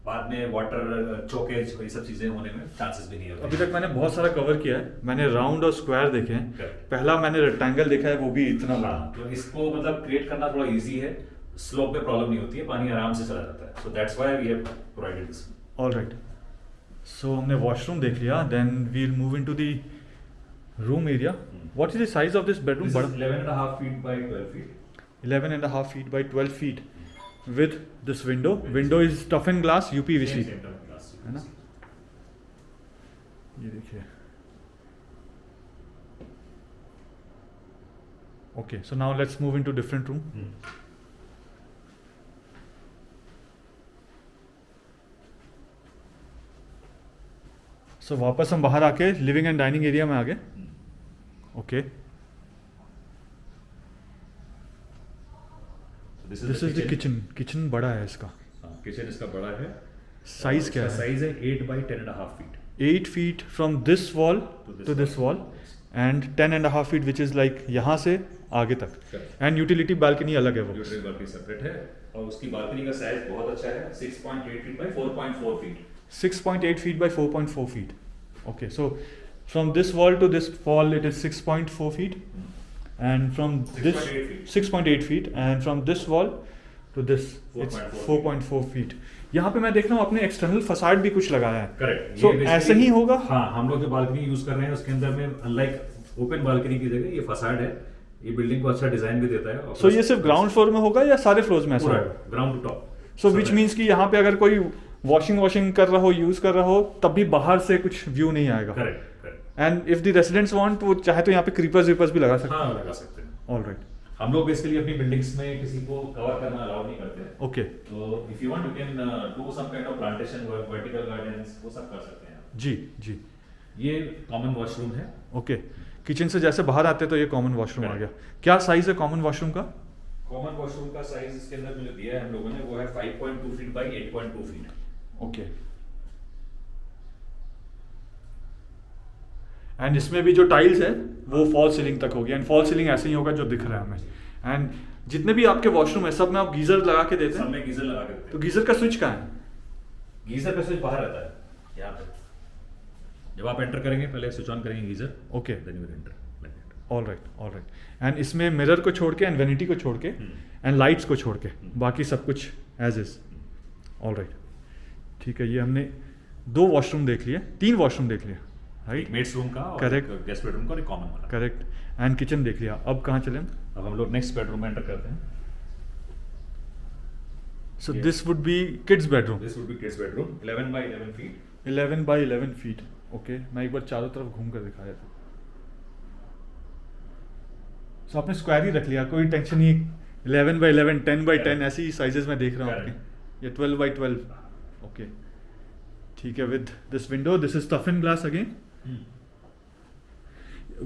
B: बाद में वाटर चोकेज ये सब चीजें होने में चांसेस भी नहीं होते.
A: अभी तक मैंने बहुत सारा कवर किया है. मैंने राउंड और स्क्वायर देखे हैं.
B: Correct.
A: पहला मैंने रेक्टेंगल देखा है, वो भी इतना बड़ा.
B: हाँ, तो इसको मतलब क्रिएट करना थोड़ा इजी है. स्लोप में प्रॉब्लम नहीं होती है, पानी आराम से चला जाता है. So that's why we have provided this.
A: All right. So हमने वॉशरूम देख लिया. Then we'll move into the room area. What is the size of this bedroom?
B: This is
A: बड़ा
B: 11.5 feet by 12 feet.
A: 11.5 feet by 12 feet with this window. Window is toughened glass UPVC.
B: Same type of glass.
A: है ना? ये देखिए. Okay, so now let's move into different room. So वापस हम बाहर आके living and dining area में आ गए. Okay.
B: So
A: this is the kitchen. Kitchen बड़ा है इसका.
B: किचन इसका बड़ा है.
A: साइज क्या है?
B: साइज है 8 by 10.5 feet.
A: 8 feet from this wall to this wall and 10.5 feet which is like यहाँ से आगे तक.
B: Correct.
A: And utility balcony अलग है वो.
B: यूटिलिटी बालकनी सेपरेट है और उसकी बालकनी का साइज बहुत अच्छा है. 6.8 feet by 4.4 feet.
A: 6.8 feet by 4.4 feet. Okay, so from this wall to this wall it is 6.4 feet, and from this
B: 6.8 feet.
A: 6.8 feet, and from this wall to this it's 4.4 feet. यहाँ पे मैं देख रहा हूँ आपने एक्सटर्नल फसाड भी कुछ लगाया है.
B: करेक्ट.
A: So ऐसे ही होगा?
B: हाँ, हम लोग जो बालकनी यूज कर रहे हैं उसके अंदर में अनलाइक ओपन बालकनी की जगह ये फसाड है. ये बिल्डिंग को अच्छा डिजाइन भी देता है. और
A: So ये सिर्फ ग्राउंड फ्लोर में होगा या सारे फ्लोर्स में ऐसा
B: पूरा
A: होगा?
B: Ground to top.
A: So which means कि यहाँ पे अगर कोई वॉशिंग कर रहा हो, यूज कर रहा हो, तब भी बाहर से कुछ व्यू नहीं आएगा.
B: Correct correct.
A: And if the residents want, वो चाहे तो यहाँ पे क्रीपर्स वीपर्स भी लगा सकते
B: हाँ, लगा सकते हैं.
A: हैं. ऑलराइट.
B: हम लोग बेसिकली अपनी बिल्डिंग्स में किसी को कवर करना अलाउ नहीं करते.
A: ओके.
B: तो if you want you can do some kind of plantation work, vertical gardens, वो सब कर सकते हैं.
A: जी जी.
B: ये कॉमन वॉशरूम है.
A: ओके. किचन से जैसे बाहर आते तो ये कॉमन वॉशरूम आ गया. क्या साइज है कॉमन वॉशरूम का?
B: कॉमन वॉशरूम का साइज इसके अंदर जो दिया है हम लोगों ने वो है 5.2 feet by 8.2 feet.
A: Okay. And इसमें भी जो टाइल्स है वो फॉल सीलिंग तक होगी. एंड फॉल सीलिंग ऐसे ही होगा जो दिख रहा है हमें. एंड जितने भी आपके वॉशरूम है सब में आप गीजर लगा के देते
B: सब
A: हैं.
B: में गीजर लगा के देते
A: तो
B: हैं.
A: गीजर का स्विच कहाँ है?
B: गीजर का स्विच बाहर रहता है यहाँ पे. जब आप एंटर करेंगे पहले स्विच ऑन करेंगे geyser.
A: Okay.
B: Then you enter like that.
A: All right. All right. And इसमें मिरर को छोड़ के एंड वेनिटी को छोड़ के एंड लाइट्स को छोड़ के बाकी सब कुछ एज इज. All right. ठीक है. ये हमने 2 वॉशरूम देख लिए, 3 वॉशरूम देख लिए. राइट.
B: मेड्स रूम का और
A: Correct.
B: गेस्ट बेडरूम का और एक कॉमन वाला.
A: करेक्ट. एंड किचन देख लिया. अब कहाँ चले?
B: अब हम लोग नेक्स्ट बेडरूम में एंटर करते हैं.
A: सो
B: Yeah.
A: This would be kids bedroom.
B: This would be kids bedroom 11 by 11 feet.
A: 11 by 11 feet. Okay. मैं एक बार चारों तरफ घूम कर दिखाया था. तो आपने स्क्वायर ही रख लिया, कोई टेंशन नहीं। 11 बाई 11, 10 बाई 10 ऐसी साइजेस में देख रहा हूँ आपके, ये 12 बाई 12। ओके ठीक है। With this window, this is टफन glass again.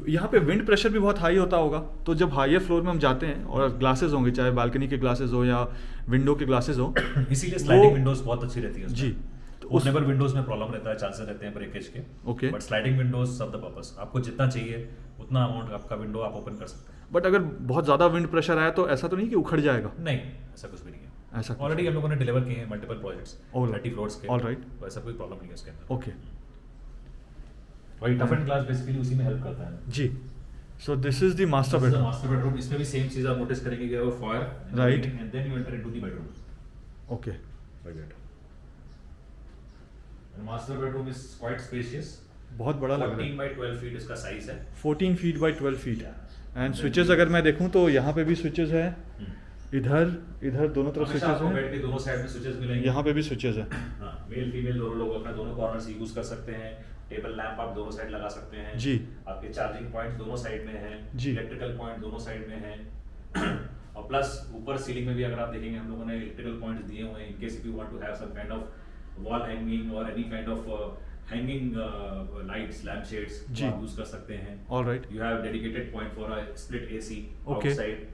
A: यहाँ पे विंड प्रेशर भी बहुत हाई होता होगा, तो जब हाईयर फ्लोर में हम जाते हैं और ग्लासेस होंगे, चाहे बालकनी के ग्लासेस हो या विंडो के ग्लासेस हो,
B: इसीलिए स्लाइडिंग विंडोज बहुत अच्छी रहती है
A: जी।
B: तो ओपनेबल विंडोज में प्रॉब्लम रहता है, चांसेस रहते हैं ब्रेकेज के।
A: Okay.
B: But sliding windows serve the purpose, आपको जितना चाहिए उतना अमाउंट आपका विंडो आप ओपन कर सकते हैं।
A: बट अगर बहुत ज़्यादा विंड प्रेशर आया तो ऐसा तो नहीं कि उखड़ जाएगा?
B: नहीं, ऐसा कुछ भी नहीं है।
A: ऐसा
B: ऑलरेडी हम लोगों ने डिलीवर किए हैं मल्टीपल प्रोजेक्ट्स,
A: All
B: 30 फ्लोर्स के।
A: Alright.
B: तो ऐसा कोई प्रॉब्लम नहीं है उसके अंदर।
A: ओके
B: वही टफन ग्लास बेसिकली उसी में हेल्प करता है
A: जी। So this is the master bedroom.
B: Master bedroom, इसमें भी सेम चीज आप नोटिस करेंगे कि वो foyer
A: Right.
B: And then you enter into the bedroom
A: okay
B: like that. And master bedroom is quite spacious,
A: बहुत बड़ा लग रहा
B: 14
A: है।
B: बाय 12 फीट इसका साइज है।
A: 14 feet by 12 feet.
B: Yeah.
A: And switches अगर मैं देखूँ तो यहाँ पे भी स्विचेस है, इधर इधर दोनों तरफ
B: हमेशा
A: स्विचेस
B: आपको
A: हैं,
B: बेड के दोनों साइड में स्विचेस मिलेंगे।
A: यहाँ पे भी स्विचेस हैं।
B: हाँ, मेल फीमेल दोनों लोग अपना दोनों कॉर्नर से यूज कर सकते हैं। टेबल लैंप आप दोनों साइड लगा सकते हैं
A: जी।
B: आपके चार्जिंग पॉइंट दोनों साइड में है
A: जी।
B: इलेक्ट्रिकल पॉइंट दोनों साइड में है और प्लस ऊपर सीलिंग में भी अगर आप देखेंगे हम लोगों ने इलेक्ट्रिकल पॉइंट्स दिए हुए हैं in case if you want to have some kind of wall hanging और any kind of hanging lights lamp shades
A: जी।
B: आप यूज कर सकते हैं।
A: Alright.
B: You have dedicated point for a split AC
A: Okay.
B: Outside.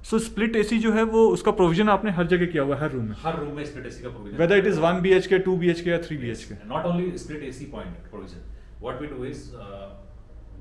A: So split AC जो है वो उसका प्रोविजन आपने हर जगह किया हुआ है, हर रूम में,
B: हर रूम में स्प्लिट एसी का provision,
A: whether it is 1 BHK 2 BHK या 3 BHK।
B: not only split AC point provision, what we do is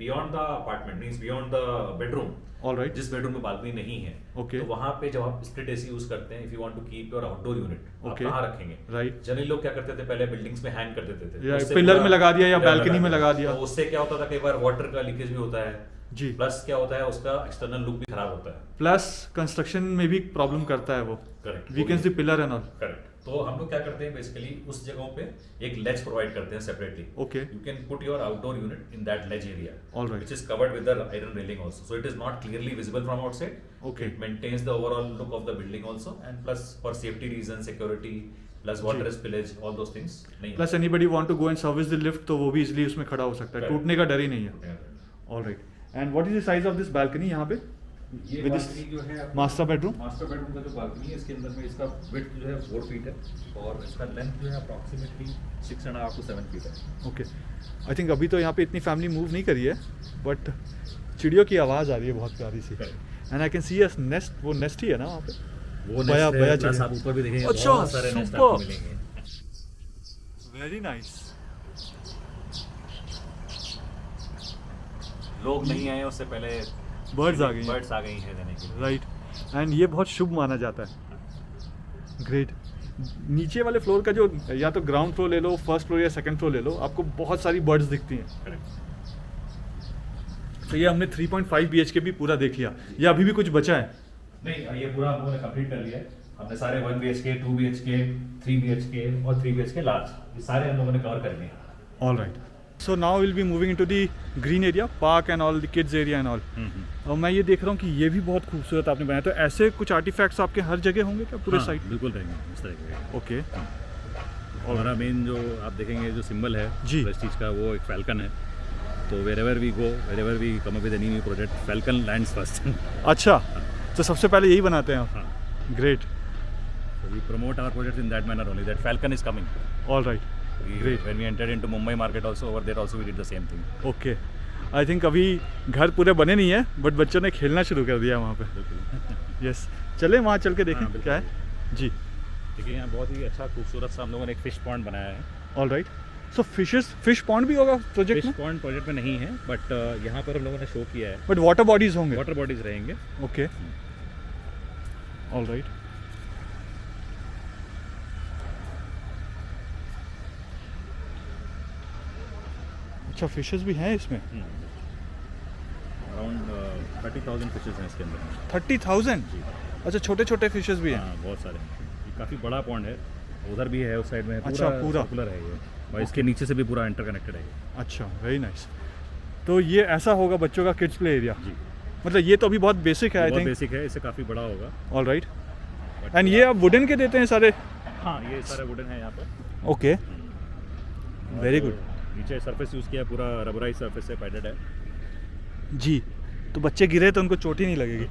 B: beyond the apartment means beyond the bedroom,
A: alright.
B: जिस बेडरूम में बालकनी नहीं है
A: Okay.
B: तो वहां पे जब आप स्प्लिट एसी यूज करते हैं, if you want to keep your outdoor unit आप
A: Okay.
B: कहाँ रखेंगे?
A: Right.
B: जनरली लोग क्या करते थे पहले बिल्डिंग्स में हैंग कर देते थे,
A: या
B: उससे
A: pillar
B: पूरा-
A: में लगा दिया या
B: pillar
A: balcony में लगा दिया।
B: तो उससे क्या होता था कई बार वाटर का लीकेज भी होता है
A: जी।
B: प्लस क्या होता है उसका एक्सटर्नल लुक भी खराब होता है।
A: प्लस कंस्ट्रक्शन में भी प्रॉब्लम करता है वो,
B: correct
A: weakens the pillar and all.
B: Correct. तो हम लोग क्या करते हैं बेसिकली उस जगहों पे एक लेज प्रोवाइड करते हैं separately.
A: Okay.
B: You can put your outdoor unit in that ledge area,
A: All right.
B: which is covered with the iron railing also. So it is not clearly visible from outside.
A: Okay.
B: It maintains the overall look of the building also, and plus for safety reasons, security, plus water
A: जी।
B: spillage, all those things. नहीं
A: plus anybody want to go and service the lift तो वो भी easily उसमें खड़ा हो सकता है,
B: Correct.
A: टूटने का डर ही नहीं है।
B: है।
A: Alright. And what is the size of this balcony यहाँ पे
B: ये
A: With this
B: balcony जो है आपका-
A: master bedroom?
B: मास्टर बेडरूम का जो बालकनी है इसके अंदर में इसका विड्थ जो है 4 फीट है और इसका लेंथ जो है अप्रॉक्सीमेटली 6.5 to 7 फीट है।
A: ओके। आई थिंक अभी तो यहाँ पे इतनी फैमिली मूव नहीं करी है, बट चिड़ियों की आवाज़ आ रही है बहुत प्यारी सी।
B: Correct.
A: And I can C a nest, वो नेस्ट ही है ना वहाँ पे?
B: वो
A: बया-
B: nest है,
A: बया
B: plus
A: चिड़िया।
B: आप ऊपर भी देखेंगे
A: अच्छा,
B: बहुत सारे nest आपको
A: super.
B: मिलेंगे।
A: Very nice.
B: लोग नहीं आए उससे पहले
A: बर्ड्स आ गई हैं।
B: बर्ड्स आ गई हैं देने के लिए।
A: राइट। एंड ये बहुत शुभ माना जाता है। ग्रेट। नीचे वाले फ्लोर का जो, या तो ग्राउंड फ्लोर ले लो, फर्स्ट फ्लोर या सेकंड फ्लोर ले लो, आपको बहुत सारी बर्ड्स दिखती हैं।
B: Correct.
A: तो ये हमने 3.5 BHK भी पूरा देख लिया, या अभी भी कुछ बचा है?
B: नहीं ये पूरा हम लोगों ने कंप्लीट कर लिया है। हमने सारे 1 BHK, 2 BHK, 3 BHK और 3 BHK लार्ज, ये सारे हम लोगों ने कवर कर लिए।
A: All right. So now will be moving into the green area, park and all, the kids area and all. और मैं ये देख रहा हूँ कि ये भी बहुत खूबसूरत आपने बनाया, तो ऐसे कुछ आर्टिफैक्ट्स आपके हर जगह होंगे क्या पूरे साइड?
C: बिल्कुल रहेंगे इस तरह के।
A: ओके।
C: हमारा मेन जो आप देखेंगे जो सिंबल है
A: जी।
C: प्रेस्टीज का, वो एक फैल्कन है। तो wherever we go, wherever we come up with any new project, falcon lands first.
A: अच्छा, तो सबसे पहले यही बनाते हैं आप?
C: हाँ,
A: great.
C: so we promote our projects in that manner only, that falcon is coming.
A: All right. Great.
C: When we entered into Mumbai market also, over there also we did the same thing.
A: Okay. I think अभी घर पूरे बने नहीं है, but बच्चों ने खेलना शुरू कर दिया वहाँ पे।
C: बिल्कुल।
A: यस, चले वहाँ चल के देखें
C: हाँ, बिल्कुल।
A: क्या है। जी।
C: देखिए यहाँ बहुत ही अच्छा खूबसूरत सा हम लोगों ने एक फिश पॉन्ड बनाया है।
A: All right. So fish pond भी होगा प्रोजेक्ट
C: फिश
A: में?
C: पॉन्ड प्रोजेक्ट में नहीं है, बट यहाँ पर हम लोगों ने शो किया है।
A: बट वाटर बॉडीज होंगे?
C: वाटर बॉडीज रहेंगे।
A: ओके। All right. अच्छा, फिशेस भी हैं इसमें?
C: अराउंड 30,000 फिशेज हैं इसके अंदर।
A: 30,000?
C: जी।
A: अच्छा, छोटे छोटे फिशेस भी हैं?
C: हाँ, बहुत सारे हैं। ये काफ़ी बड़ा पॉन्ड है, उधर भी है, उस साइड में
A: अच्छा, पूरा?
C: सर्कुलर है ये, और इसके नीचे से भी पूरा इंटरकनेक्टेड है ये।
A: अच्छा, वेरी नाइस। तो ये ऐसा होगा बच्चों का किड्स प्ले एरिया?
C: जी।
A: मतलब ये तो अभी बहुत बेसिक है आई
C: बहुत
A: थिंक।
C: बेसिक है, इससे काफ़ी बड़ा होगा।
A: All right.
C: But
A: एंड ये आप वुडन के देते हैं सारे?
C: हाँ, ये सारे वुडन है यहाँ पर।
A: ओके,
C: और
A: वेरी गुड।
C: नीचे सरफेस यूज़ किया है, पूरा रबराइज सरफेस से पैडेड है।
A: जी। तो बच्चे गिरे तो उनको चोट ही नहीं लगेगी।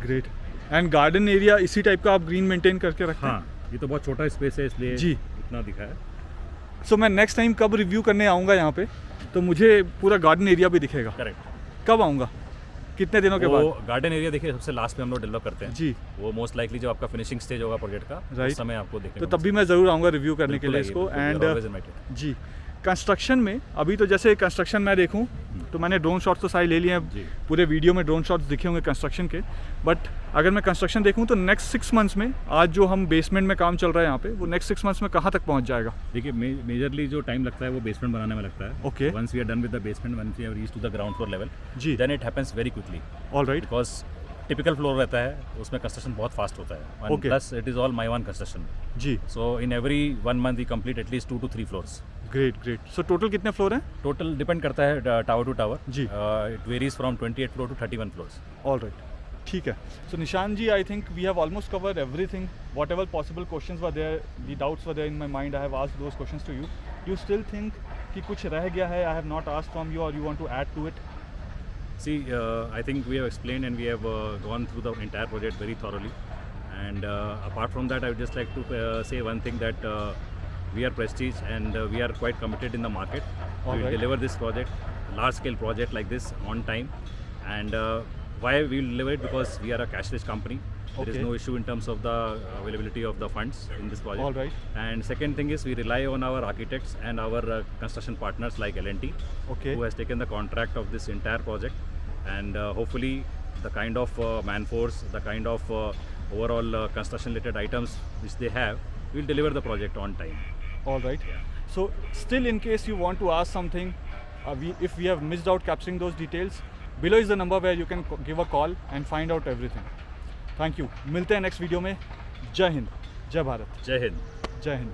A: ग्रेट। एंड गार्डन एरिया इसी टाइप का आप ग्रीन मेंटेन करके रखते हैं?
C: हाँ, ये तो बहुत छोटा स्पेस है इसलिए
A: जी।
C: इतना दिखा है।
A: सो मैं नेक्स्ट टाइम कब रिव्यू करने आऊँगा यहाँ पे तो मुझे पूरा गार्डन एरिया भी दिखेगा?
C: करेक्ट।
A: कब आऊँगा, कितने दिनों के
C: वो
A: बाद?
C: गार्डन एरिया देखिए सबसे लास्ट में हम लोग डेवलप करते हैं
A: जी।
C: वो मोस्ट लाइकली जब आपका फिनिशिंग स्टेज होगा प्रोजेक्ट का
A: Right.
C: उस समय आपको देखने
A: तो
C: को
A: तब भी मैं ज़रूर आऊँगा रिव्यू करने के
C: बिल्कुल
A: लिए
C: आइए,
A: इसको।
C: बिल्कुल, you are
A: and
C: always invited.
A: जी, कंस्ट्रक्शन में अभी तो जैसे कंस्ट्रक्शन मैं देखूं तो मैंने ड्रोन शॉट्स तो सारे ले लिए
C: जी।
A: हैं, पूरे वीडियो में ड्रोन शॉट्स दिखे होंगे कंस्ट्रक्शन के। बट अगर मैं कंस्ट्रक्शन देखूं तो नेक्स्ट 6 मंथ्स में, आज जो हम बेसमेंट में काम चल रहा है यहाँ पे, वो नेक्स्ट 6 मंथ्स में कहाँ तक पहुँच जाएगा?
C: देखिए मेजरली जो टाइम लगता है वो बेसमेंट बनाने में लगता है।
A: Okay.
C: Once we are done with the basement, once we have reached to the ground floor level,
A: जी।
C: Then it happens very quickly
A: all right.
C: Because typical floor रहता है उसमें कंस्ट्रक्शन बहुत फास्ट होता है।
A: Okay.
C: Plus it is all my one construction,
A: जी,
C: so in every 1 month we complete at least 2 to 3 floors.
A: Great great. So total कितने floor हैं?
C: Total depend करता है टावर टू टावर।
A: जी।
C: It varies from 28 floor to 31 floors.
A: All right, ठीक है। So Nishan ji, I think we have almost covered everything, whatever possible questions were there, the doubts were there in my mind, I have asked those questions to you. You still think कि कुछ रह गया है, I have not asked from you, और you want to add to it?
C: See, I think we have explained and we have gone through the entire project very thoroughly. And apart from that, I would just like to say one thing, that we are Prestige and we are quite committed in the market. We will
A: Alright.
C: deliver this project, large scale project like this on time. And why we will deliver it? Because we are a cash-rich company. There is
A: Okay.
C: no issue in terms of the availability of the funds in this project.
A: All right.
C: And second thing is we rely on our architects and our construction partners like L&T,
A: Okay.
C: who has taken the contract of this entire project. And hopefully the kind of man-force, the kind of overall construction related items which they have, will deliver the project on time.
A: All right. So still, in case you want to ask something, if we have missed out capturing those details, below is the number where you can give a call and find out everything. Thank you. मिलते हैं next video में। जय हिंद, जय Bharat,
C: Jai Hind.
A: जय हिंद।